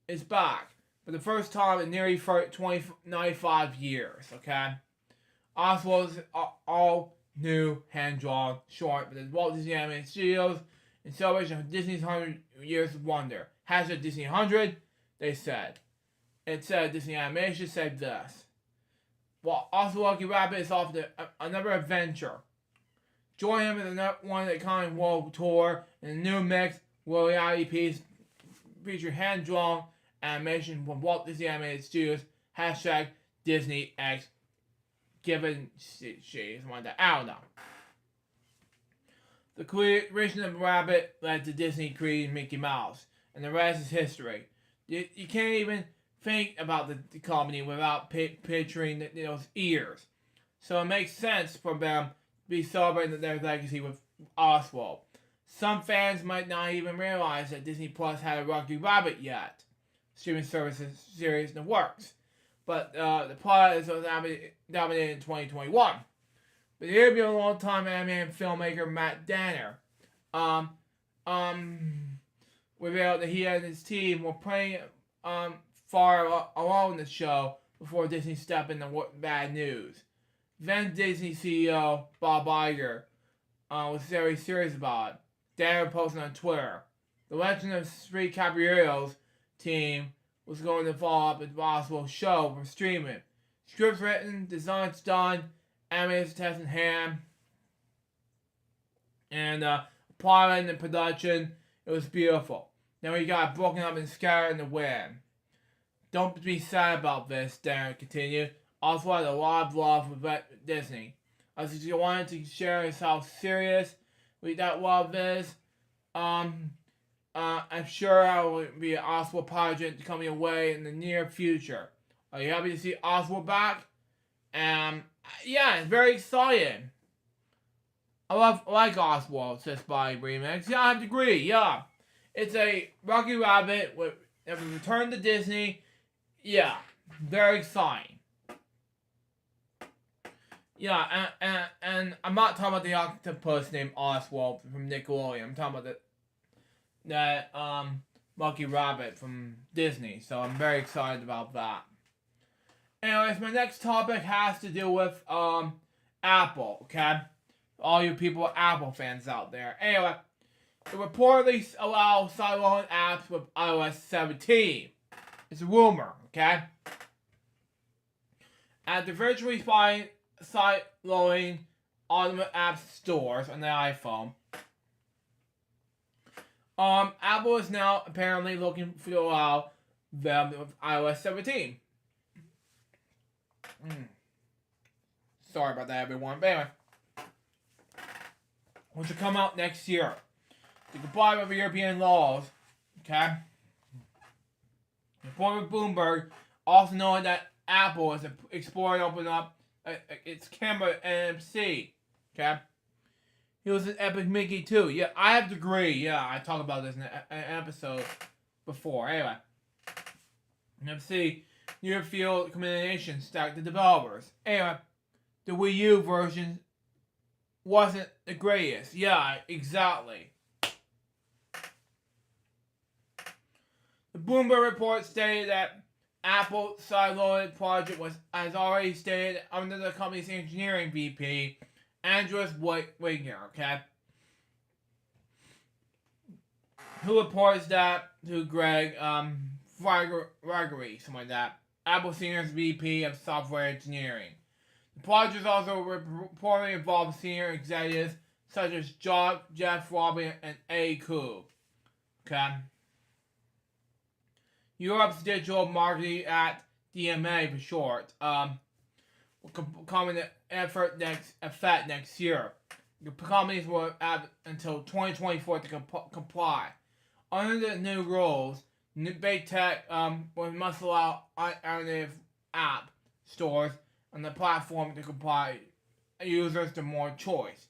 is back for the first time in nearly 95 years. Okay, Oswald's all new hand-drawn short, but the Walt Disney Animated Studios in celebration of Disney's 100 Years of Wonder. Hashtag Disney 100. They said. It said Disney Animation said this. Well, Oswald Lucky Rabbit is off to another adventure. Join him in the one of the iconic world tour in a new mixed reality piece featuring hand-drawn animation from Walt Disney Animated Studios. Hashtag Disney X. Given something like that. I don't know. The creation of Rabbit led to Disney creating Mickey Mouse, and the rest is history. You can't even think about the company without picturing those ears. So it makes sense for them be celebrating their legacy with Oswald. Some fans might not even realize that Disney Plus had a Rocky Rabbit yet. Streaming services series in the works. But the plot is nominated in 2021. But here be a long-time anime filmmaker Matt Danner revealed that he and his team were playing far along in the show before Disney stepped in the bad news. Then Disney CEO Bob Iger was very serious about it. Danner posted on Twitter, "The Legend of Three Caballeros team was going to follow up a possible show for streaming. Scripts written, designs done, animators test in hand, and plotting and production. It was beautiful. Then we got broken up and scattered in the wind. Don't be sad about this," Darren continued. "Also had a lot of love with Disney. I just wanted to share how serious that love is. I'm sure I will be an Oswald project coming away in the near future. Are you happy to see Oswald back?" Yeah, it's very exciting. I like Oswald, says by Remix. Yeah, I have to agree, yeah. It's a Rocky Rabbit with a return to Disney. Yeah, very exciting. Yeah, and I'm not talking about the octopus named Oswald from Nickelodeon. I'm talking about that Rocky Rabbit from Disney. So I'm very excited about that. Anyways, my next topic has to do with Apple, okay? All you people Apple fans out there. Anyway, it reportedly allows sideloading apps with iOS 17. It's a rumor, okay? At the virtually side-loading automated app stores on the iPhone, Apple is now apparently looking to allow them with iOS 17. Sorry about that, everyone. But anyway, which will come out next year to comply with European laws. Okay. Reporter Bloomberg also knowing that Apple is exploring opening up its camera NFC. Okay. He was an Epic Mickey too. Yeah, I have to agree. Yeah, I talked about this in an episode before. Anyway, NFC near field communication stacked the developers. Anyway, the Wii U version wasn't the greatest. Yeah, exactly. The Bloomberg report stated that Apple's sideloaded project was, as already stated, under the company's engineering VP, Andreas Wigner, okay? Who reports that to Greg Gregory, something like that, Apple Senior's VP of Software Engineering. The project also reportedly involved senior executives such as Jeff Robin and A. Koo. Okay. Europe's digital marketing at DMA for short, will come into effect next year. The companies will have until 2024 to comply. Under the new rules, big tech must allow alternative app stores on the platform to comply users to more choice.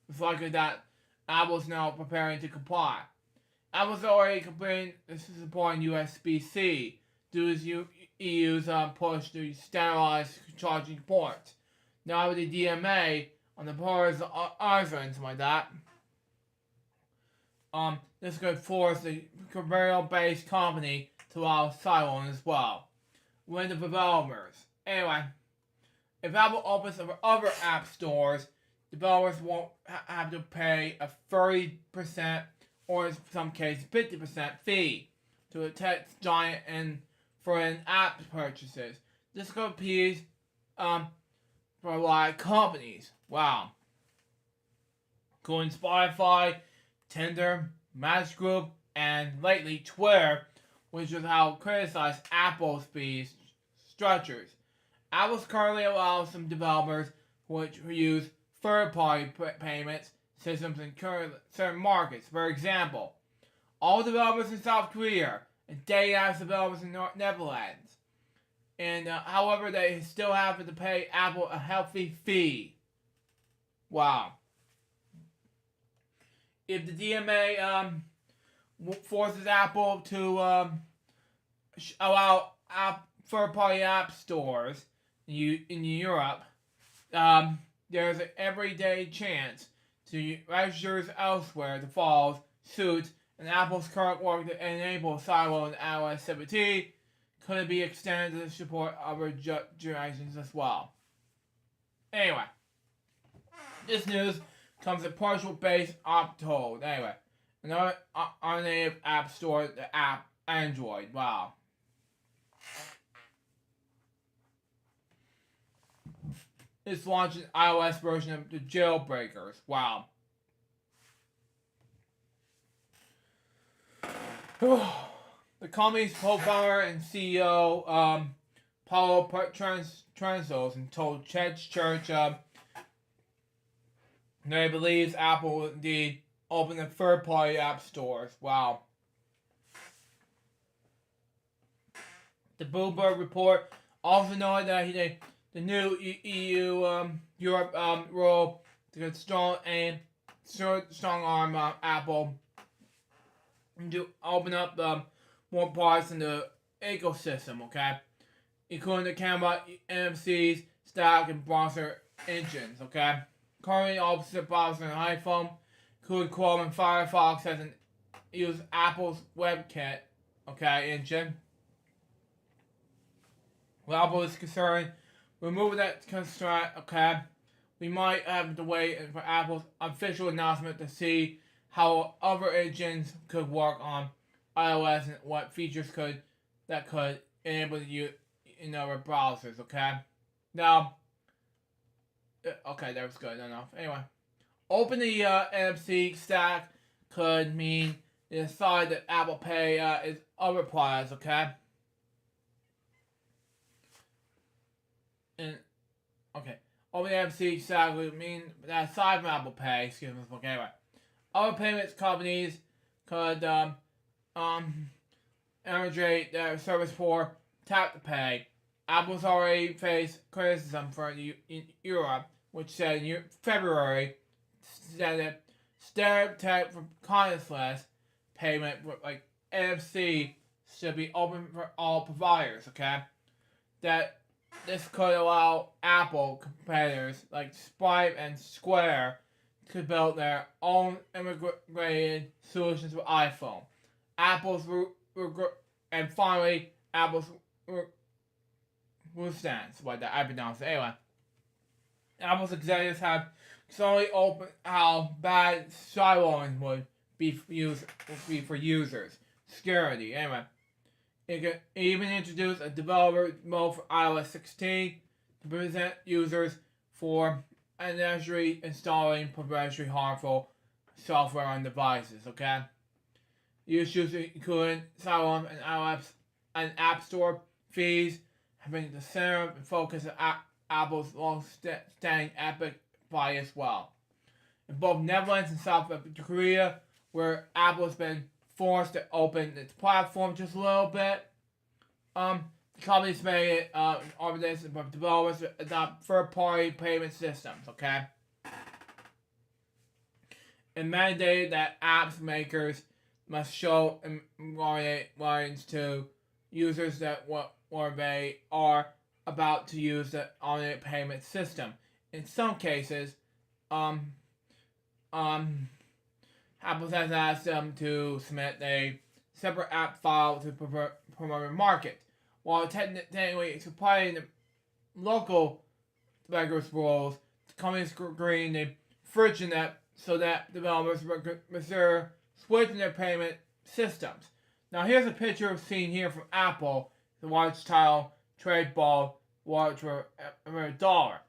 It's likely that Apple's now preparing to comply. Apple's already completing supporting USB-C due to EU's push to standardize charging ports. Now with the DMA on the borders of Ireland, something like that, this could force the commercial-based company to allow sideloading as well. When the developers. Anyway, if Apple opens up other app stores, developers won't have to pay a 30% or in some cases 50% fee to a tech giant and for an app purchases. This could appease for a lot of companies. Wow. Including Spotify, Tinder, Match Group, and lately Twitter, which is how criticized Apple's fee structures. Apple's currently allows some developers which use third-party payments systems in certain markets. For example, all developers in South Korea and dating apps developers in Netherlands. And however, they still have to pay Apple a healthy fee. Wow. If the DMA forces Apple to allow third-party app stores in Europe, there's an everyday chance to registrars elsewhere to follow suit, and Apple's current work to enable Silo and iOS 17 could be extended to support other generations as well. Anyway, this news comes at partial base uptold. Anyway, another native app store, the app Android. Wow. It's launching iOS version of the Jailbreakers. Wow. The company's co-founder and CEO, Paulo Transos, and told Church they believes Apple will indeed open the third-party app stores. Wow. The Bloomberg report also noted that the new EU Europe rule to strong arm Apple to open up more parts in the ecosystem, okay? Including the camera, NFCs, stack, and browser engines, okay? Currently, opposite browser and iPhone, including Chrome and Firefox, hasn't used Apple's WebKit, okay, engine. Well, Apple is concerned, removing that constraint, okay? We might have to wait for Apple's official announcement to see how other engines could work on iOS and what features could enable you in other browsers, okay? Now, okay, that was good enough. Anyway, open the NFC stack could mean they decide that Apple Pay is other products, okay? And okay, open the NFC stack would mean that aside from Apple Pay, excuse me, okay, anyway. Other payments companies could integrate their service for tap to pay. Apple's already faced criticism for Europe, which said in February that stereotype for contactless payment like NFC should be open for all providers. Okay, that this could allow Apple competitors like Stripe and Square to build their own integrated solutions for iPhone. And finally, Apple's stance, what that I've been announced. Anyway, Apple's executives have slowly opened how bad sideloading would be for users. Security. Anyway, it can even introduce a developer mode for iOS 16 to prevent users for unnecessarily installing potentially harmful software on devices. Okay, issues including sideloading and iOS and App Store fees have been the center and focus of Apple's long-standing Epic Buy as well. In both Netherlands and South Korea, where Apple has been forced to open its platform just a little bit, the company's made it organization for developers to adopt third-party payment systems, okay? And mandated that apps makers must show warnings to users that or they are about to use the automated payment system. In some cases, Apple has asked them to submit a separate app file to promote a market, while technically supplying the local regulatory rules. The company is agreeing the friction that so that developers consider switching their payment systems. Now here's a picture seen here from Apple, the watch tile trade ball watch for $1,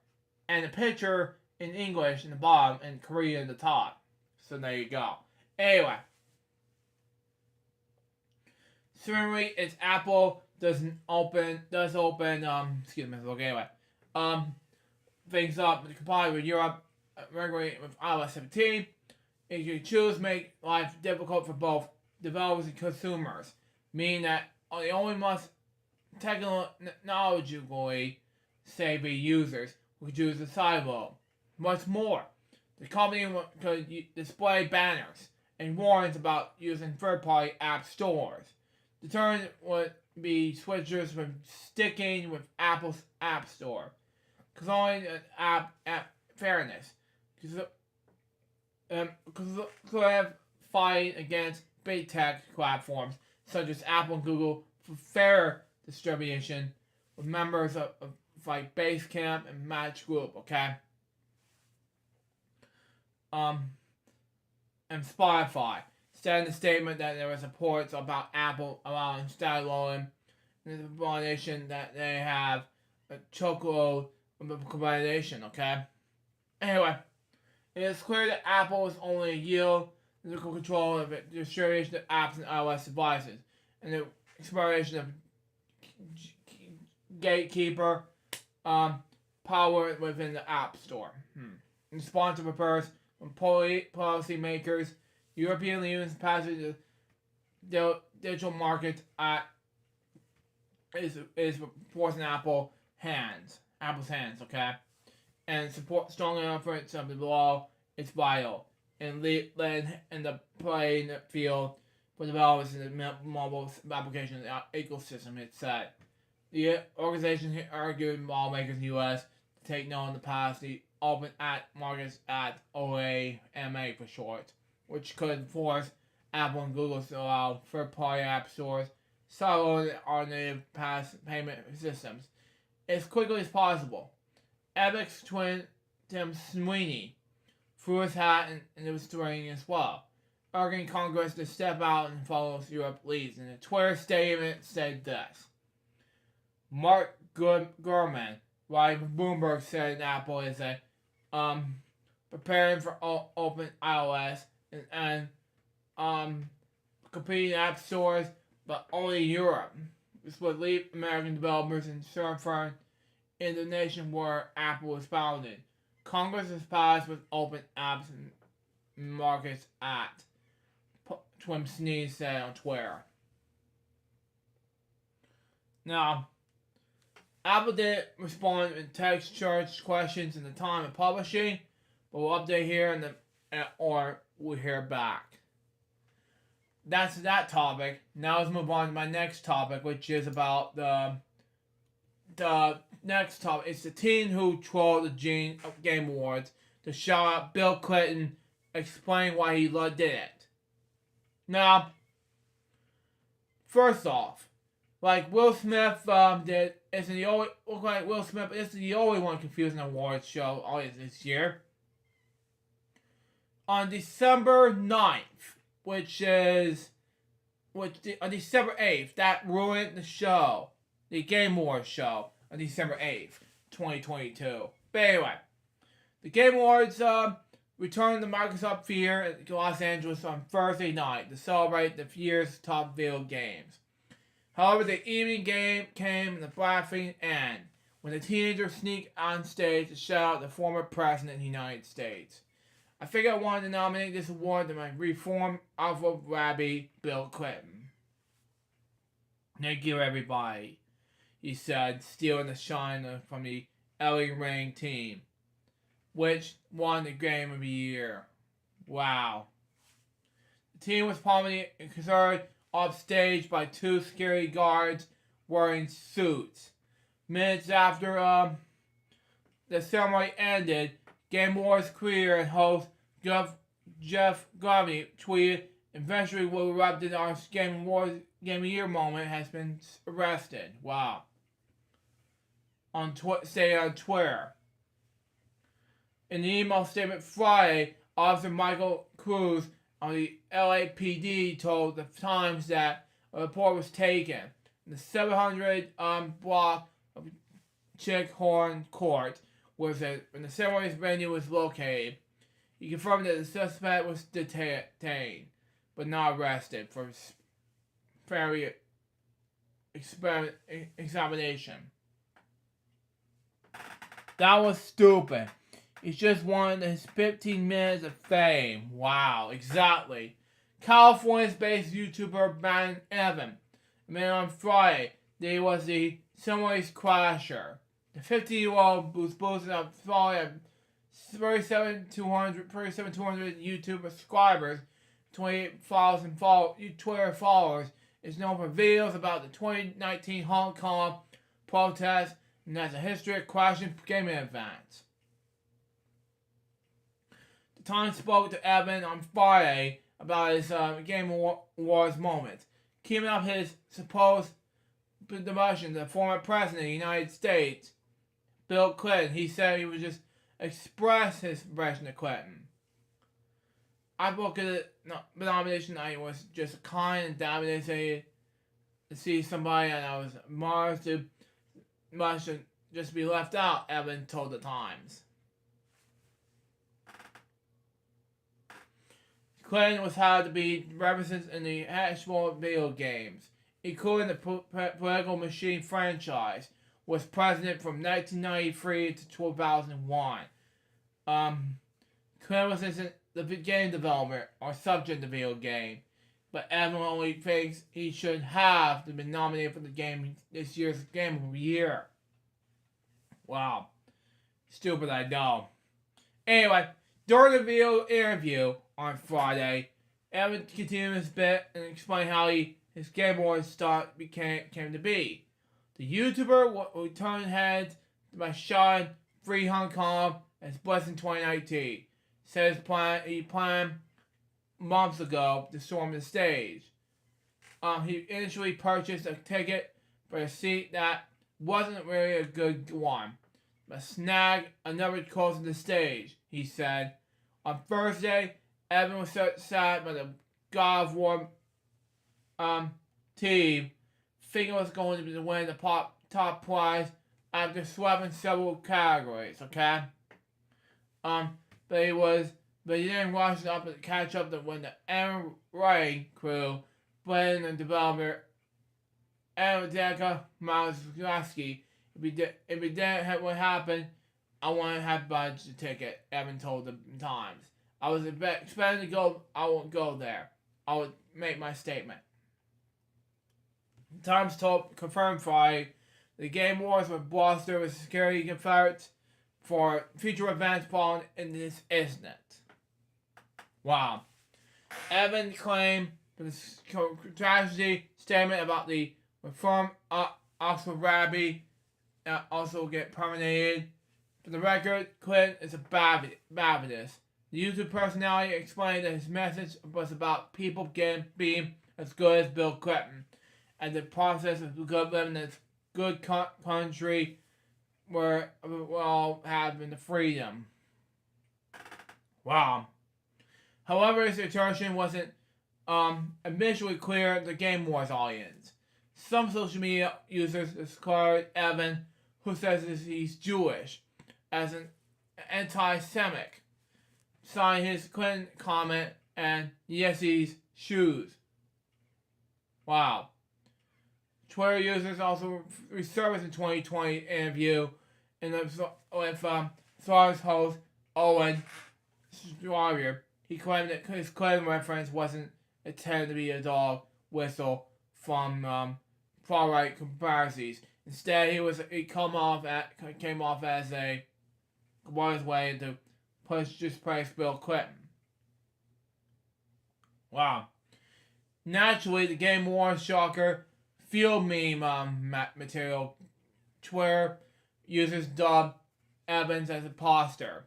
and a picture in English in the bottom and Korean in the top. So there you go. Anyway, similarly, it's Apple does open excuse me, okay, anyway, things up to comply with Europe regularly with iOS 17. If you choose, make life difficult for both developers and consumers, meaning that they only must technologically savvy users who choose the sideload. Much more. The company could display banners and warnings about using third-party app stores. The turn would be switchers from sticking with Apple's App Store, calling an app fairness, could have fight against big tech platforms such as Apple and Google for fair distribution with members of like Basecamp and Match Group, okay? And Spotify said in the statement that there was reports about Apple allowing standalone and the validation that they have a chokehold validation, okay? Anyway, it is clear that Apple is only yield physical control of the distribution of apps and iOS devices, and the exploration of gatekeeper power within the App Store. In response to reports from policymakers, European Union's passage the Digital Markets Act is forcing Apple's hands, okay? And support strong efforts of the law is vital and led in the playing field for developers in the mobile application ecosystem, it said. The organization argued lawmakers in the U.S. to take note in the past the Open Markets Act, OAMA for short, which could force Apple and Google to allow third-party app stores siloed on native payment systems as quickly as possible. Epic's twin Tim Sweeney threw his hat in the ring as well, urging Congress to step out and follow Europe leads. In a Twitter statement, said this: Mark Gurman, like Bloomberg, said Apple is preparing for open iOS and competing app stores, but only Europe. This would leave American developers and firms in the nation where Apple was founded. Congress has passed with Open Apps and Markets Act, Twim Sneeze said on Twitter. Now, Apple did respond in text search questions in the time of publishing, but we'll update here or we'll hear back. That's that topic. Now let's move on to my next topic, which is about the next topic. It's the teen who trolled the Game Awards to shout out Bill Clinton, explain why he did it. Now, first off, like Will Smith did, isn't the only look like Will Smith isn't the only one confusing the awards show this year. On December 9th, on December 8th, that ruined the show, the Game Awards show on December 8th, 2022. But anyway, the Game Awards returned to Microsoft Theater in Los Angeles on Thursday night to celebrate the year's top video games. However, the evening game came in the baffling end when the teenagers sneaked on stage to shout out the former president of the United States. I figured I wanted to nominate this award to my reformed Alpha Rabbi Bill Clinton. Thank you, everybody, he said, stealing the shine from the Ellie Ring team, which won the Game of the Year. Wow. The team was prominently concerned off stage by two security guards wearing suits. Minutes after the ceremony ended, Game Awards creator and host Jeff Garvey tweeted, "Eventually will erupt in our Game Awards Game of the Year moment has been arrested." Wow. Say on Twitter. In the email statement Friday, Officer Michael Cruz on the LAPD told the Times that a report was taken in the 700 block of Chickhorn Court, when the ceremony's venue was located. He confirmed that the suspect was detained, but not arrested for very examination. That was stupid. He's just wanted his 15 minutes of fame. Wow, exactly. California-based YouTuber Van Evan admitted on Friday that he was the ceremony's crasher. The 50-year-old was boasting of falling 37,200 YouTube subscribers, 28,000 Twitter followers, is known for videos about the 2019 Hong Kong protests and has a history of crashing gaming events. The Times spoke to Evan on Friday about his Game Wars moments, keeping up his supposed demotion to the former president of the United States, Bill Clinton. He said he would just express his impression of Clinton. I look at it, the nomination night was just kind and devastated to see somebody and I was admired to much to just be left out, Evan told the Times. Clinton was had to be represented in the actual video games, including the Political Machine franchise, was president from 1993 to 2001. Clinton was in the game development or subject of the video game, but Evan only thinks he should have been nominated for the game this year's Game of the Year. Wow. Stupid, I know. Anyway, during the video interview on Friday, Evan continued his bit and explained how his Game Wars start came to be. The YouTuber returned head by shot Free Hong Kong as Blitz in 2019. Says he planned months ago to storm the stage. He initially purchased a ticket for a seat that wasn't really a good one, but snagged another close to the stage, he said. On Thursday, Evan was so sad by the God of War team, thinking it was going to be to win the top prize after sweeping several categories, okay? But he didn't rush up and catch up to when the Aaron Ray crew, playing the developer Aaron Miles Glasky. If it didn't have what happened, I wouldn't have budged the ticket, Evan told the Times. I was expecting to go, I won't go there. I would make my statement. The Times confirmed Friday the Game Wars were bluster with security confederates for future events falling in this incident. Wow. Evan claimed the tragedy statement about the reform Oxford Rabbi also get terminated. For the record, Clinton is a Baptist. The YouTube personality explained that his message was about people being as good as Bill Clinton, and the process of good living in this good country where we all have the freedom. Wow. However, his assertion wasn't initially clear to the Game Wars audience. Some social media users described Evan, who says he's Jewish, as an anti-Semitic, citing his Clinton comment and Yesie's shoes. Wow. Twitter users also resurfaced in 2020 interview with SARS host Owen Schreiber. He claimed that his Clinton reference wasn't intended to be a dog whistle from far-right comparisons. Instead, he came off as a wise way to praise Bill Clinton. Wow. Naturally, the Game Wars shocker field meme material. Twitter users dubbed Evans as a imposter.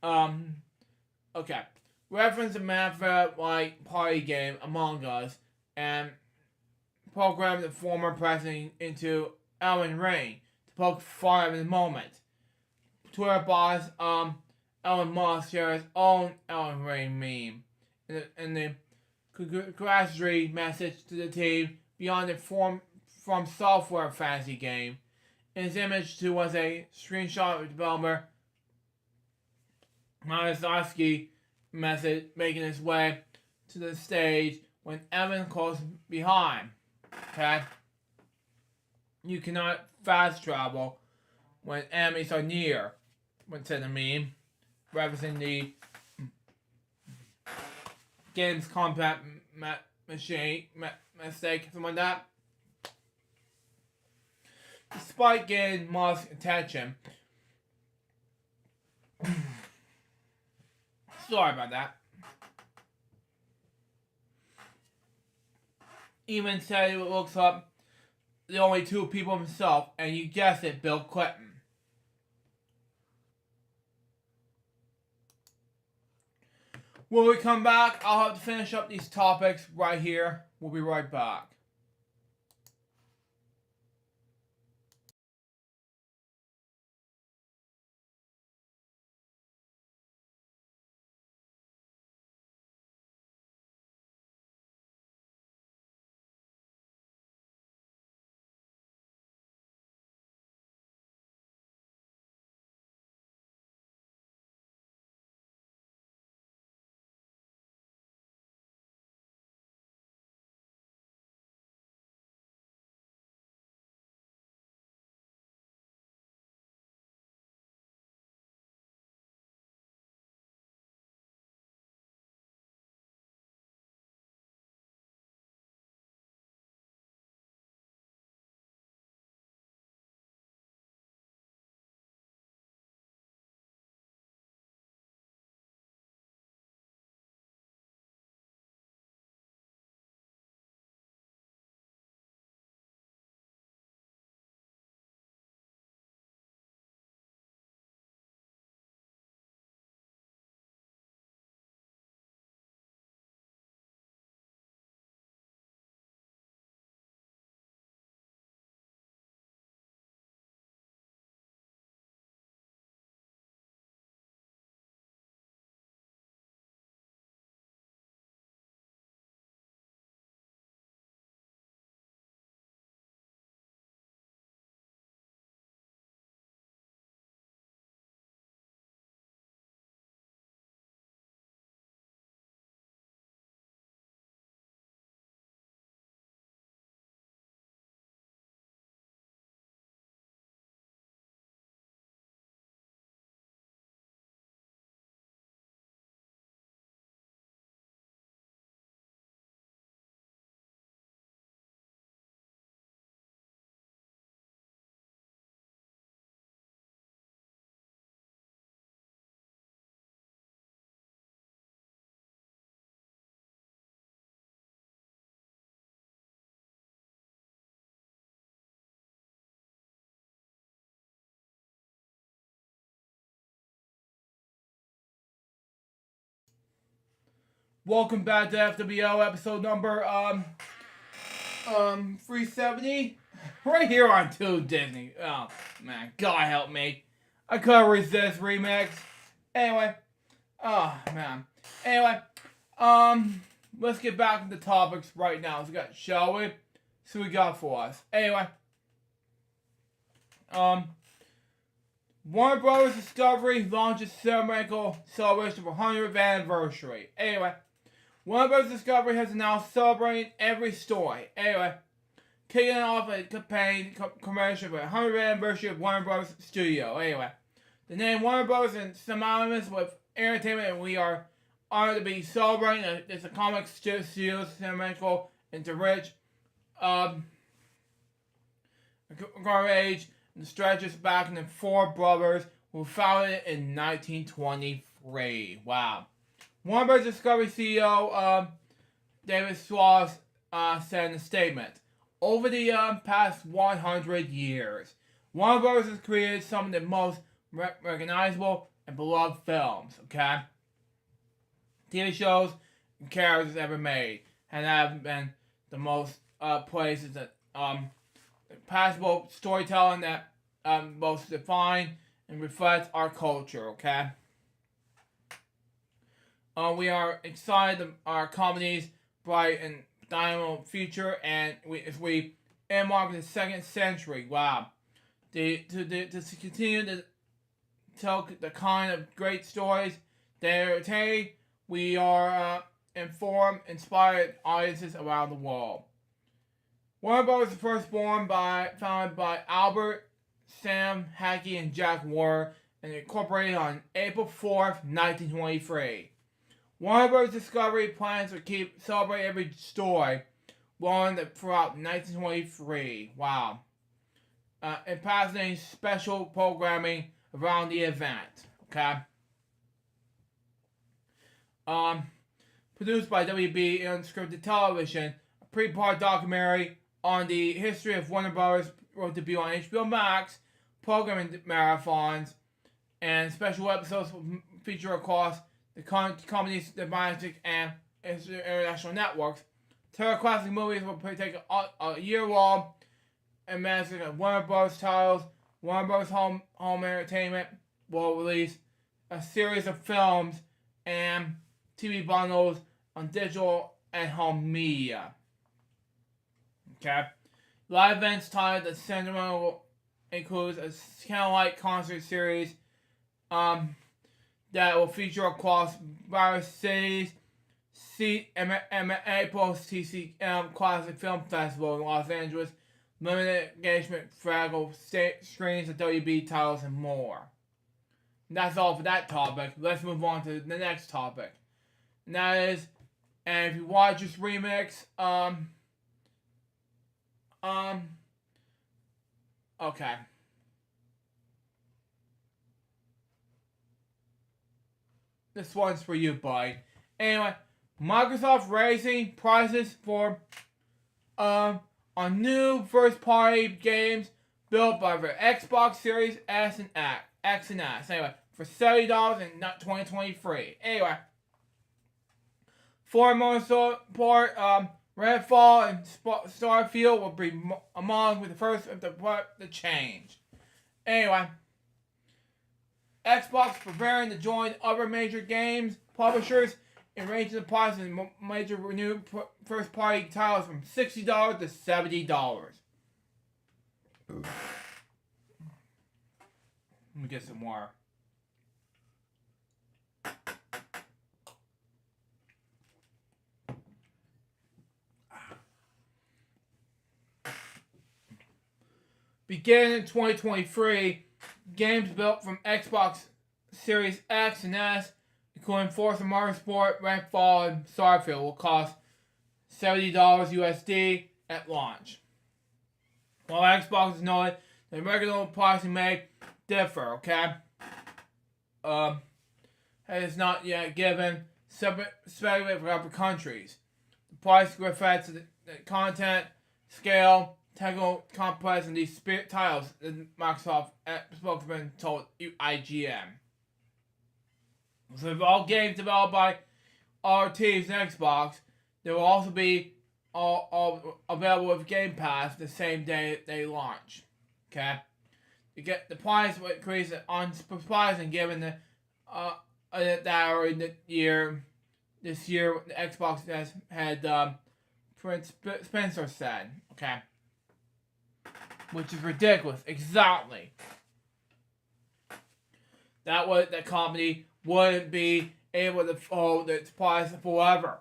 Okay. Reference a Manfred-like party game Among Us and programmed the former president into Ellen Rain to poke fun at the moment. Twitter boss Elon Musk shared his own Ellen Rain meme in the congratulatory message to the team beyond the from software fantasy game. In his image too was a screenshot of developer Miyazaki message making his way to the stage when Evan close behind. Okay? You cannot fast travel when enemies are near, when said the meme, referencing the game's combat mistake, something like that. Despite getting Musk's attention, Sorry about that. Even said it looks up the only two people himself, and you guessed it, Bill Clinton. When we come back, I'll have to finish up these topics right here. We'll be right back. Welcome back to FWO episode number 370. Right here on Tube Disney. Oh man, God help me. I couldn't resist remix. Anyway, oh man. Anyway, let's get back into topics right now. Shall we? See what we got for us. Anyway, Warner Brothers Discovery launches ceremonial celebration of 100th anniversary. Anyway, Warner Brothers Discovery has announced celebrating every story. Anyway, kicking off a campaign commercial for the 100th anniversary of Warner Brothers Studio. Anyway, the name Warner Brothers is synonymous with entertainment, and we are honored to be celebrating this comic studio's ceremonial into rich age and stretches back into four brothers who founded it in 1923. Wow. Warner Bros. Discovery CEO David Sloss said in a statement, over the past 100 years, Warner Bros. Has created some of the most recognizable and beloved films, okay? TV shows and characters ever made, and have been the most places that passable storytelling that most define and reflects our culture, okay? We are excited our company's bright and dynamic future, and as we embark the second century, wow. To continue to tell the kind of great stories that today we are informed, inspired audiences around the world. Warner Bros. Was first founded by Albert, Sam Hackey, and Jack Warner, and incorporated on April 4th, 1923. Warner Bros. Discovery plans to celebrate every story run throughout 1923. Wow. And passing special programming around the event. Okay? produced by WB Unscripted Television, a pre-part documentary on the history of Warner Bros. Will debut on HBO Max, programming marathons, and special episodes will feature across the company's domestic and international networks. Terror classic movies will take a year long and managing of Warner Bros. Titles. Warner Bros. Home Entertainment will release a series of films and TV bundles on digital and home media. Okay. Live events tied the cinema will include a candlelight concert series that will feature across various cities. April's TCM Classic Film Festival in Los Angeles, limited engagement fraggle screens of WB titles and more. And that's all for that topic. Let's move on to the next topic. And that is, and if you watch this remix, okay. This one's for you, buddy. Anyway, Microsoft raising prices for on new first-party games built by the Xbox Series S and X and S. Anyway, for $70 in 2023. Anyway, for support, Redfall and Starfield will be among the first of the change. Anyway, Xbox preparing to join other major games publishers in ranging the price of major renewed first-party titles from $60 to $70. Let me get some more. Beginning in 2023, games built from Xbox Series X and S, including Forza Motorsport, Redfall, and Starfield, will cost $70 USD at launch. While Xbox has noted that regular pricing may differ, okay? It is not yet given, especially for other countries. The price reflects the content, scale, technical complex, and these titles, the Microsoft spokesman told IGN. So if all games developed by our teams and Xbox, they will also be all available with Game Pass the same day they launch. Okay? You get the price will increase unsurprising given the that already this year the Xbox has had Prince Spencer said. Okay? Which is ridiculous. Exactly. That company wouldn't be able to hold its price forever.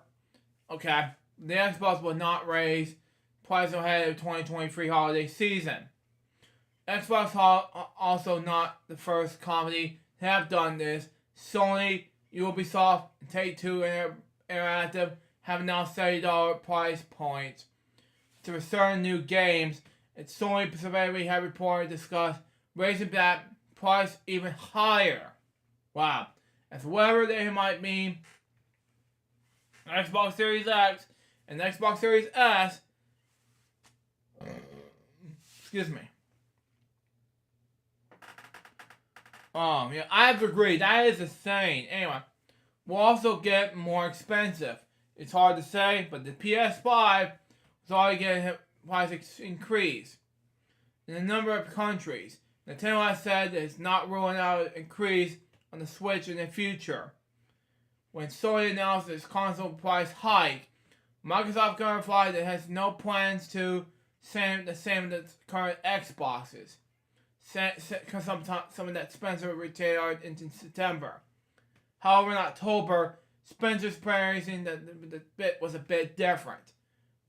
Okay? The Xbox will not raise price ahead of the 2023 holiday season. Xbox also not the first company to have done this. Sony, Ubisoft, and Take-Two Interactive have now $70 price points to certain new games. And Sony specifically have reported discussed raising that price even higher. Wow. As whatever they might mean, Xbox Series X and Xbox Series S, excuse me. Yeah, I have to agree. That is insane. Anyway, will also get more expensive. It's hard to say, but the PS5 is already getting a price increase in a number of countries. Nintendo has said that it's not ruling out an increase on the Switch in the future. When Sony announced its console price hike, Microsoft clarified that it has no plans to the same as the current Xboxes. Something that Spencer retired in September. However, in October, Spencer's praising that the bit was a bit different.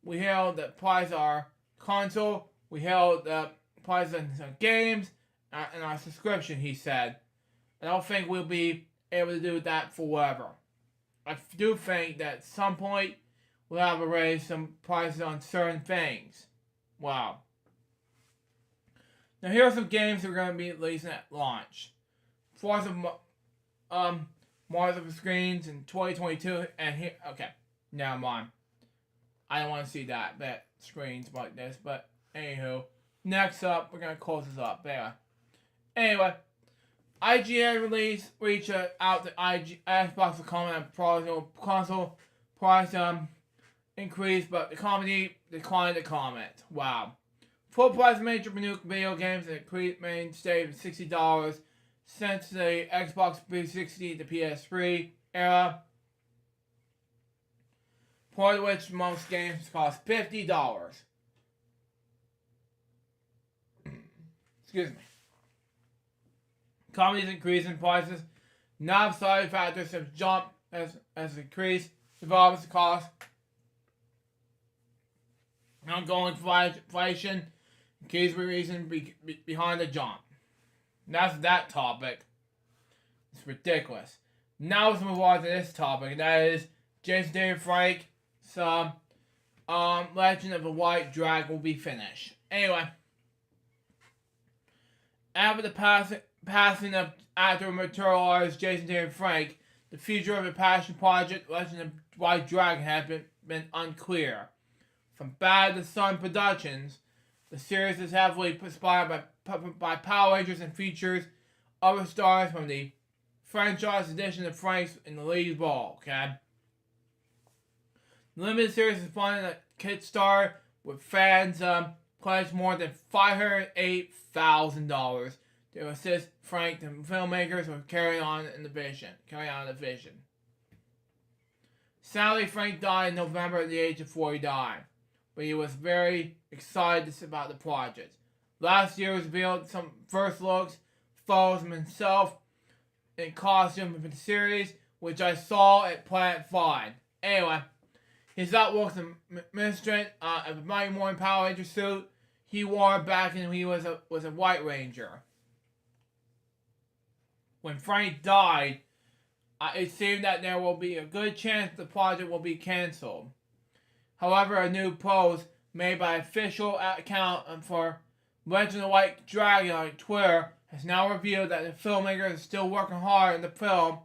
We held the price of our console, we held the price of games, and our subscription, he said. I don't think we'll be able to do that forever. I do think that at some point, we'll have to raise some prices on certain things. Wow. Now here are some games that are going to be releasing at launch. Forza multiple screens in 2022, and here, okay, never mind. I don't want to see that screens like this, but anywho, next up, we're gonna close this up. There. Anyway, IGN reached out to Xbox to comment on console price increase, but the company declined to comment. Wow. Full price major new video games and increased mainstay of $60 since the Xbox 360 to PS3 era. For which most games cost $50. Excuse me. Companies increasing prices. Non-side factors have jumped as increased development costs. Ongoing inflation. Case reason behind the jump. That's that topic. It's ridiculous. Now let's move on to this topic, and that is Jason David Frank's Legend of the White Dragon will be finished. Anyway, after the passing of actor and material artist Jason David Frank, the future of the passion project Legend of the White Dragon has been unclear. From Bad to Sun Productions, the series is heavily inspired by Power Rangers and features other stars from the franchise edition of Frank's in the lead role. Okay, the limited series is funded at Kickstarter with fans pledged more than $508,000 to assist Frank and filmmakers with carrying on the vision. Sadly, Frank died in November at the age of 49. But he was very excited about the project. Last year revealed some first looks, photos of himself in costume for the series, which I saw at Planet Fine. Anyway, his artwork's a ministrant of a Mighty Morning Power Ranger suit he wore back when he was a White Ranger. When Frank died, it seemed that there will be a good chance the project will be cancelled. However, a new post made by official account for Legend of the White Dragon on Twitter has now revealed that the filmmaker is still working hard on the film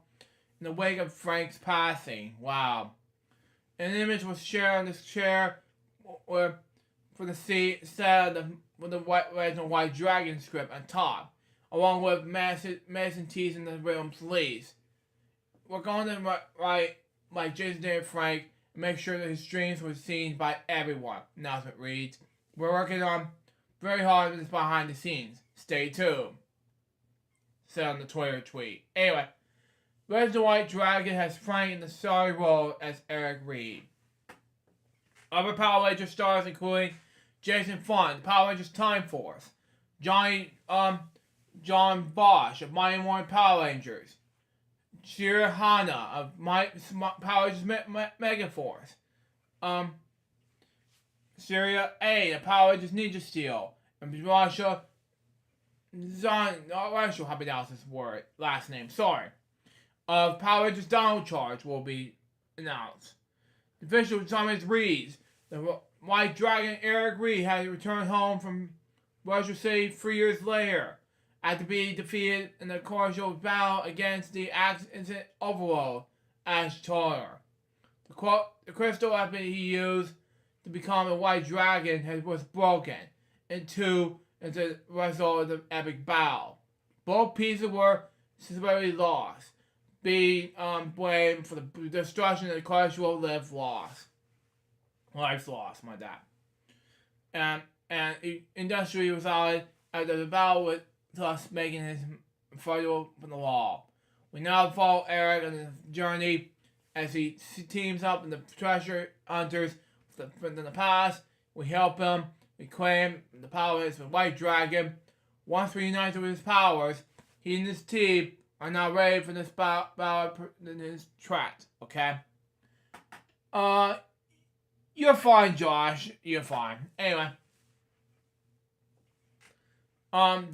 in the wake of Frank's passing. Wow. An image was shared on this chair for the set with the Legend of the White Dragon script on top, along with Mason teasing the film's leads. We're going to write like Jason David Frank, make sure that his dreams were seen by everyone. Announcement reads, we're working on very hard with this behind the scenes. Stay tuned. Said on the Twitter tweet. Anyway, Legend of the White Dragon has Frank in the starring role as Eric Reed. Other Power Rangers stars including Jason Fun, Power Rangers Time Force, John Bosch of Mighty Morning Power Rangers, Shira Hana of Power Rangers Megaforce, Syria A of Power Rangers Ninja Steel, and Russia how to pronounce this word, last name, sorry, of Power Rangers Dino Charge will be announced. The official summons reads, the White Dragon Eric Reed has returned home from Russia City 3 years later, after being defeated in the crucial battle against the Ancient Overlord, Ash Taylor. The crystal weapon he used to become a White Dragon was broken into as a result of the epic battle. Both pieces were severely lost, being blamed for the destruction of the crucial lives lost, my dad. And industry resided after the battle with thus making his photo from the wall. We now follow Eric on his journey as he teams up with the treasure hunters from the past. We help him reclaim the powers of the White Dragon. Once reunited with his powers, he and his team are now ready for this battle in his track. Okay? You're fine, Josh. You're fine. Anyway.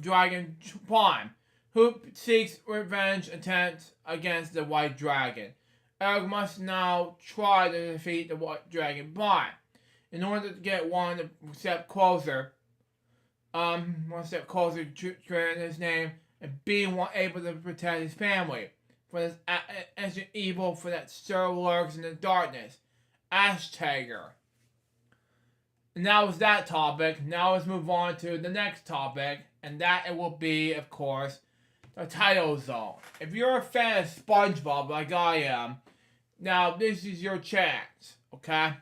Dragon Prime, who seeks revenge attempts against the White Dragon. Eric must now try to defeat the White Dragon Prime. In order to get one step closer to his name and being able to protect his family for this ancient evil for that still lurks in the darkness. Ashtager. And that was that topic. Now let's move on to the next topic, and that it will be, of course, the title zone. If you're a fan of SpongeBob like I am, now this is your chance, okay?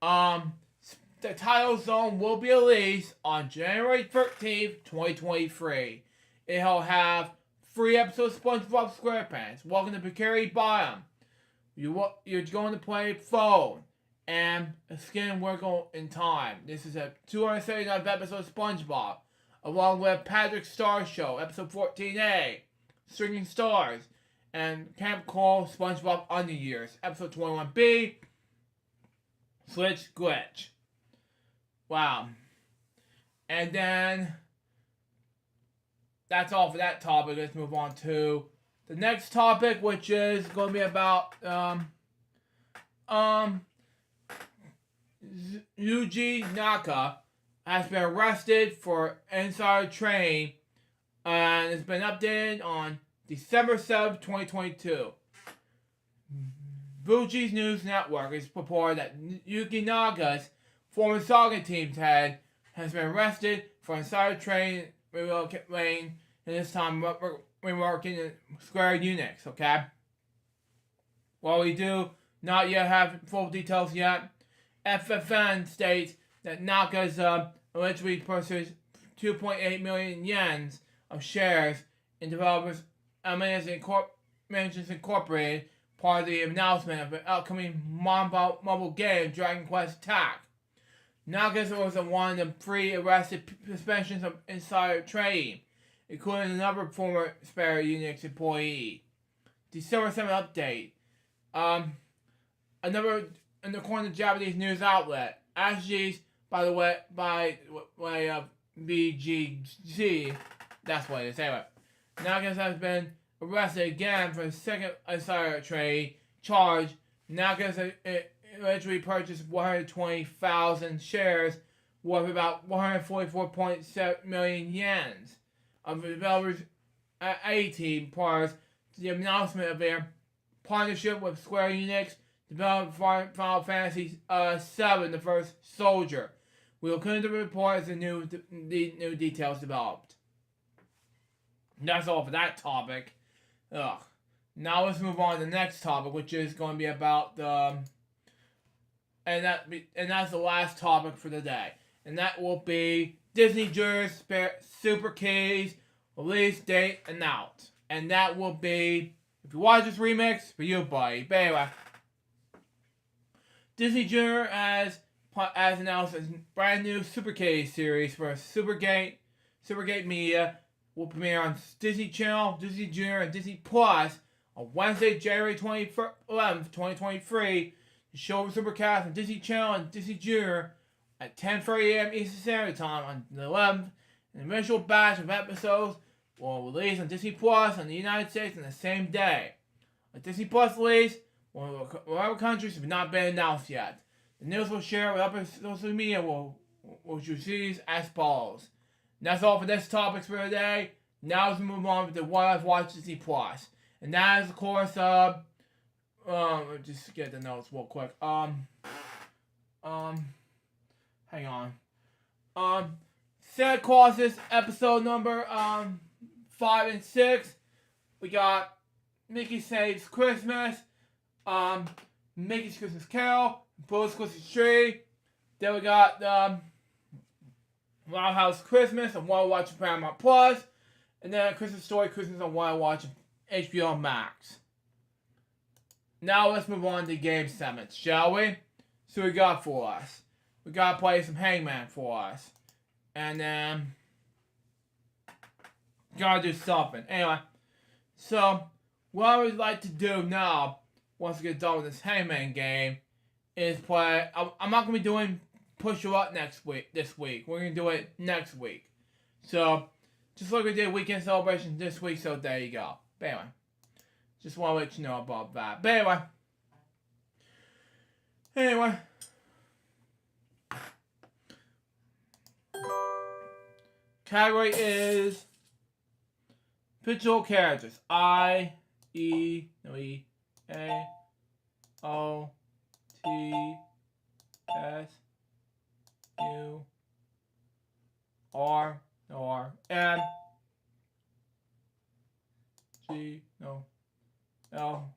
The title zone will be released on January 13th, 2023. It'll have 3 episodes of SpongeBob SquarePants. Welcome to Bikini Bottom. You're going to play phone and a skin work in time. This is a 279th episode of SpongeBob, along with Patrick Star Show, episode 14A, Stringing Stars, and Camp Cole SpongeBob Under Years, episode 21B, Switch Glitch. Wow. And then, that's all for that topic. Let's move on to the next topic, which is going to be about, Yuji Naka has been arrested for insider trading and has been updated on December 7th, 2022. Fuji's News Network is reported that Yuki Naga's former Saga team's head has been arrested for insider trading and this time reworking in Square Enix, okay? While we do not yet have full details yet, FFN states that Naka's allegedly purchased 2.8 million yens of shares in developers Mansions Incorporated, part of the announcement of an upcoming mobile game, Dragon Quest Tac. Naka's was one of the 3 arrested suspensions of insider trading, including another former Square Enix employee. December 7th update. And according to Japanese news outlet, SG's, by way of BGC, that's what it is. Anyway, Nagas has been arrested again for the second insider trade charge. Nagas allegedly purchased 120,000 shares worth about 144.7 million yens of the developers A-Team prior to the announcement of their partnership with Square Enix developed Final Fantasy VII, The First Soldier. We will continue to report as the new details developed. That's all for that topic. Now let's move on to the next topic, which is going to be about and that's the last topic for the day, and that will be Disney Junior's Super Keys release date announced, and that will be, if you watch this remix, for you, buddy. But anyway, Disney Junior has announced a brand new Super K series for Supergate Media. Will premiere on Disney Channel, Disney Junior, and Disney Plus on Wednesday, January 11th, 2023. The show will supercast on Disney Channel and Disney Junior at 10:30 a.m. Eastern Standard Time on the 11th. An initial batch of episodes will release on Disney Plus in the United States on the same day. A Disney Plus release will other countries have not been announced yet. The news will share with other social media which you see as follows. And that's all for this topic for today. Now let's move on to what I've watched Disney Plus. And that is, of course, just get the notes real quick. Hang on. Santa Claus's episode number 5 and 6. We got Mickey Saves Christmas, Mickey's Christmas Carol, Blue's Christmas Tree. Then we got Wild House Christmas on Wild Watch Paramount Plus, and then Christmas Story Christmas on Wild Watch HBO Max. Now let's move on to game segments, shall we? So we got for us. We gotta play some Hangman for us. And then gotta do something. Anyway, so what I would like to do now, once we get done with this Hangman game, is play. I'm not gonna be doing Push You Up this week. We're gonna do it next week. So just like we did Weekend Celebration this week, so there you go. But anyway, just want to let you know about that. But anyway. Category is fictional characters. I E A O T S U R N G L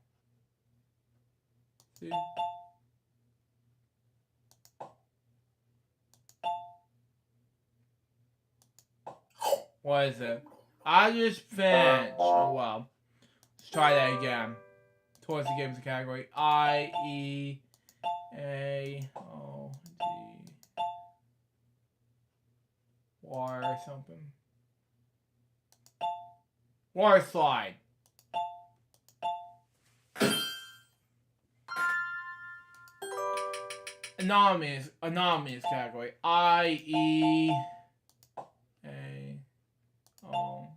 C. What is it? I just finished. Oh wow. Let's try that again. Towards the games category. I E A O D Water something. Water slide. Anonymous category. I E A O.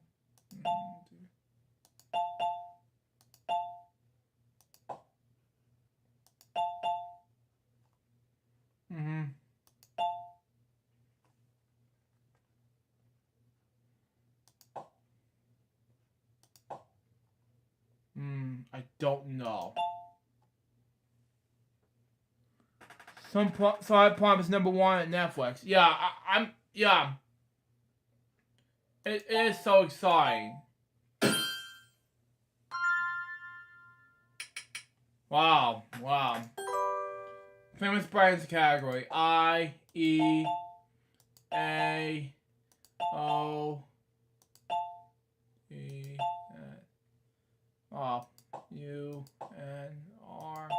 I don't know. Side Promise #1 at Netflix. Yeah, yeah. It is so exciting. Wow. Famous brands category. I E A O E U N R.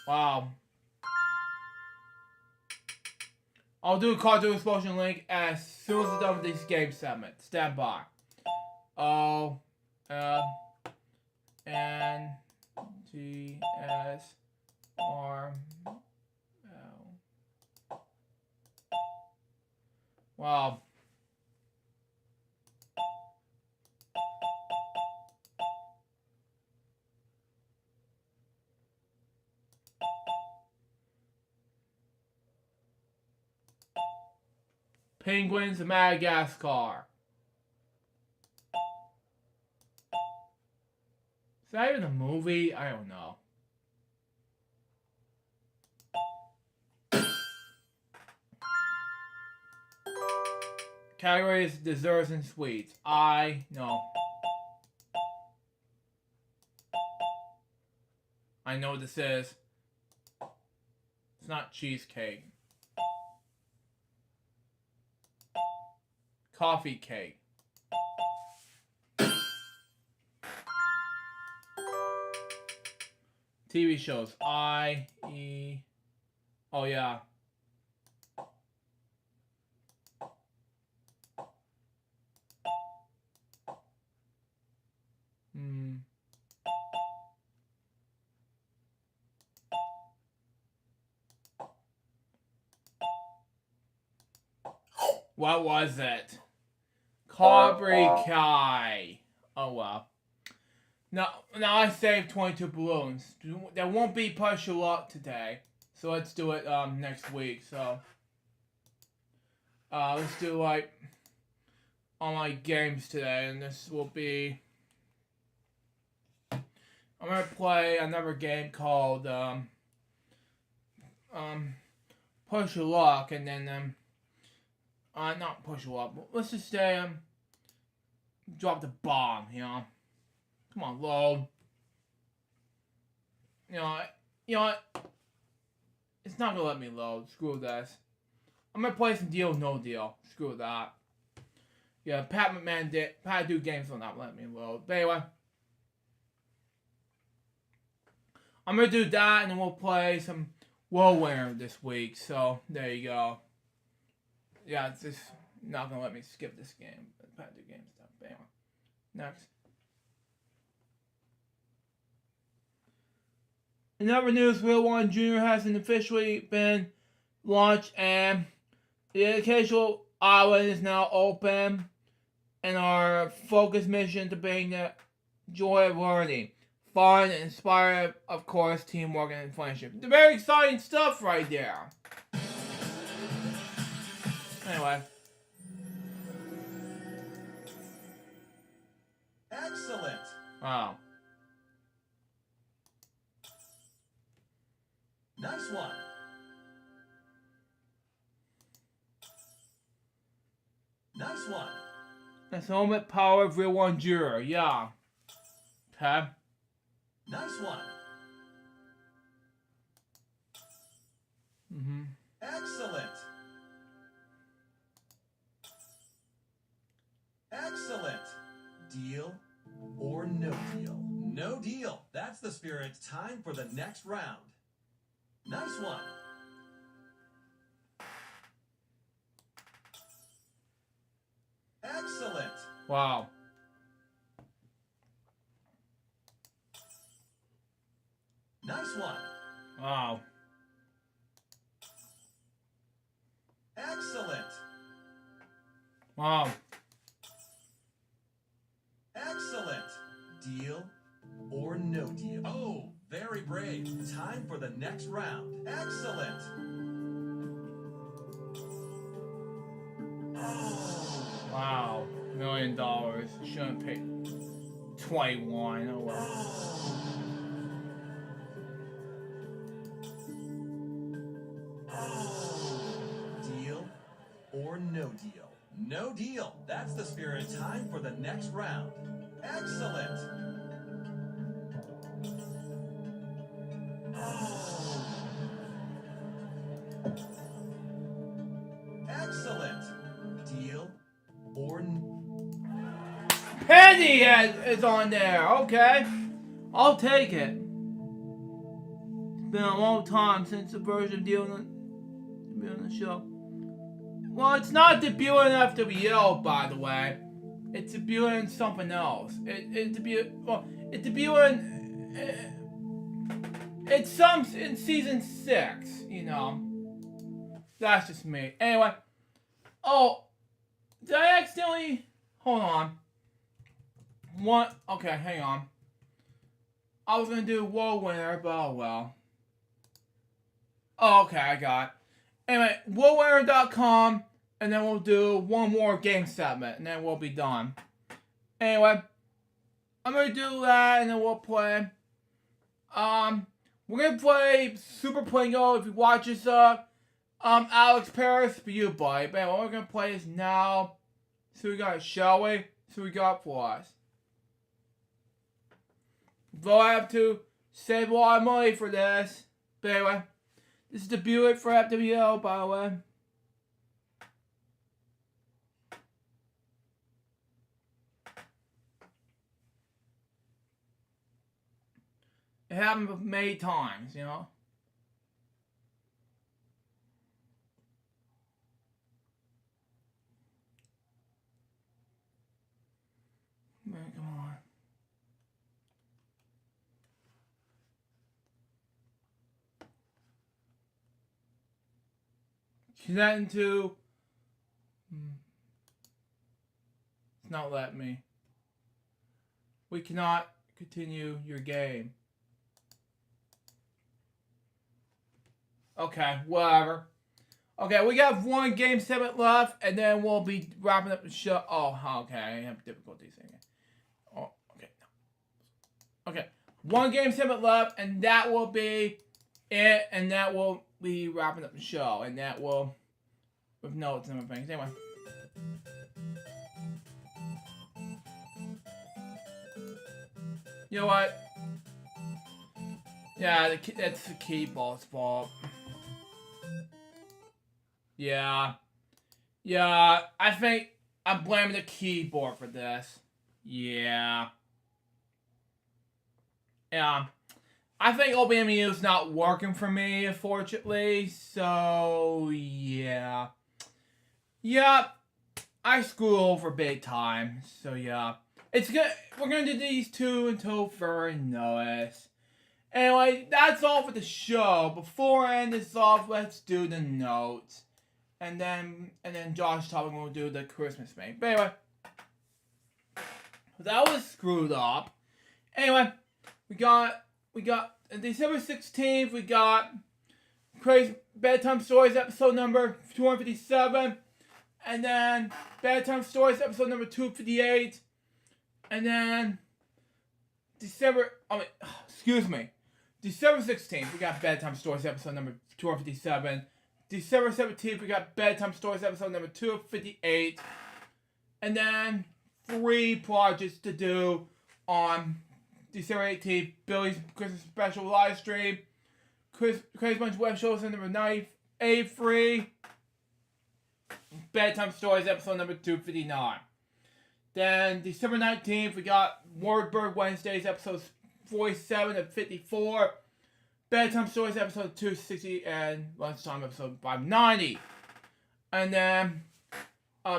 Wow. I'll do a cartoon explosion link as soon as it's done with this game segment. Stand by. O N G S R L. Wow. Penguins of Madagascar. Is that even a movie? I don't know. Category is desserts and sweets. I know what this is. It's not cheesecake. Coffee cake. TV shows. I E. Oh yeah. What was it? Cobra Kai. Oh well. Now I saved 22 balloons. There won't be push your luck today, so let's do it next week. So let's do like all my games today, and this will be. I'm gonna play another game called Push Your Luck, and then not Push Your Luck, but let's just say drop the bomb, you know. Come on, load. You know what? It's not gonna let me load. Screw this. I'm gonna play some Deal or No Deal. Screw that. Yeah, Pat Do Games will not let me load. But anyway, I'm gonna do that, and then we'll play some World Winner this week. So there you go. Yeah, it's just not gonna let me skip this game. Pat Do Game stuff. But anyway, next. In other news, Real One Jr. hasn't officially been launched, and the educational island is now open, and our focus mission to bring the joy of learning, fun, and inspire, of course, teamwork and friendship. The very exciting stuff right there. Anyway, Wow. Nice one. Nice one. That's the ultimate power of real one juror. Yeah. Okay. Nice one. Excellent. Excellent. Deal or no deal? No deal. That's the spirit. Time for the next round. Nice one. Excellent. Wow. Nice one. Wow. Excellent. Wow. Excellent. Deal or no deal? Oh, very brave. Time for the next round. Excellent. Oh. Wow. $1 million. Shouldn't pay 21. Oh well. Deal or no deal? No deal. That's the spirit. Time for the next round. Excellent. Excellent. Deal or Penny is on there. Okay. I'll take it. It's been a long time since the version dealing on the show. Well, it's not debuting FWO, by the way. It's debuting something else. It's debuting. It's in season 6. You know. That's just me. Anyway. Oh, did I accidentally? Hold on. What? Okay, hang on. I was gonna do World Winner, but oh well. Oh, okay, I got it. Anyway, worldwinner.com, and then we'll do one more game segment, and then we'll be done. Anyway, I'm gonna do that, and then we'll play. We're gonna play Super Plingo. If you watch this, Alex Paris for you, buddy. But anyway, we're gonna play this now. So we got, shall we? So we got for us. Though I have to save a lot of money for this. But anyway, this is the Buick for FWO, by the way. It happened many times, you know. Man, come on. Connecting to. It's not letting me. We cannot continue your game. Okay, whatever. Okay, we got one game segment left, and then we'll be wrapping up the show. Oh, okay, I have difficulties again. Oh, okay. Okay, one game segment left, and that will be it, and that will be wrapping up the show, and that will, with notes and everything. Anyway. You know what? Yeah, that's the keyboard's fault. Yeah. Yeah, I think I'm blaming the keyboard for this. Yeah. Yeah. I think OBMU is not working for me, unfortunately. So, yeah. Yeah. I screw over big time. So, yeah. It's good. We're going to do these two until further notice. Anyway, that's all for the show. Before I end this off, let's do the notes. And then Josh Topping will do the Christmas thing. But anyway, that was screwed up. Anyway, we got December 16th, we got Crazy Bedtime Stories episode number 257. And then Bedtime Stories episode number 258. And then December 16th, we got Bedtime Stories episode number 257. December 17th, we got Bedtime Stories episode number 258. And then 3 projects to do on December 18th. Billy's Christmas special live stream. Crazy Bunch web shows number 98 free. Bedtime Stories episode number 259. Then December 19th, we got Wordbird Wednesdays episodes 47 and 54. Bedtime Stories episode 260 and Lunchtime episode 590. And then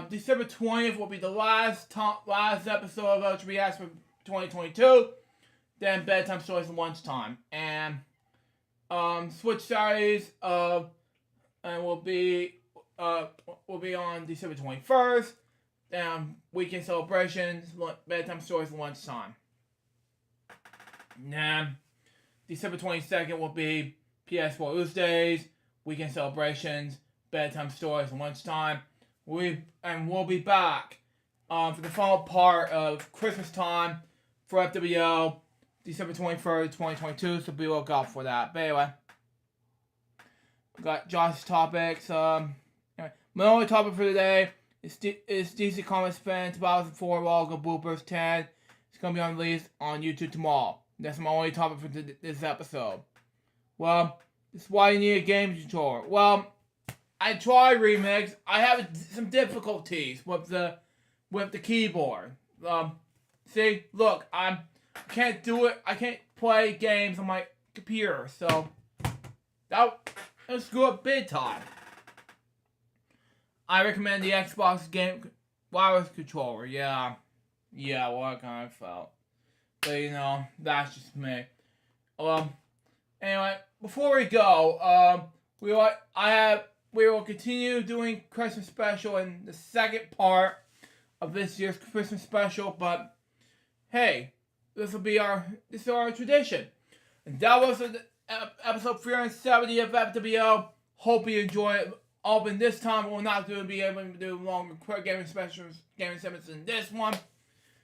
December 20th will be the last episode of Ultra Reacts for 2022. Then Bedtime Stories and Lunchtime. And Switch Saturdays and will be on December 21st. Weekend celebrations, Bedtime Stories, and Lunchtime. Then December 22nd will be PS4 Tuesdays, weekend celebrations, Bedtime Stories, and Lunchtime. We'll be back for the final part of Christmas time for FWO, December 23rd, 2022. So be looking out for that. But anyway, we got Josh's topics. Anyway, my only topic for today is DC Comics Fan 2004 Logo Bloopers 10. It's going to be released on YouTube tomorrow. That's my only topic for this episode. Well, this is why you need a game controller. Well, I tried Remix. I have some difficulties with the keyboard. See, look, I can't do it. I can't play games on my computer. So that screw up big time. I recommend the Xbox game wireless controller. Yeah, well, I kind of felt. But that's just me. Anyway, before we go, we will continue doing Christmas special in the second part of this year's Christmas special. But hey, this is our tradition. And that was episode 370 of FWO. Hope you enjoy it. But this time we're not going to be able to do longer quick gaming segments than this one.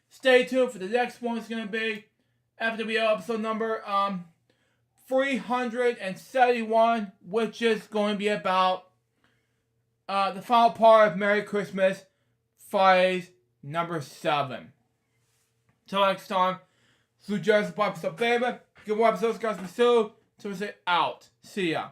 Stay tuned for the next one. It's going to be FWO episode number 371, which is going to be about the final part of Merry Christmas, Fridays number 7. Till next time, LukeJ62895, baby. Good more episodes, guys. Be soon. So we say out. See ya.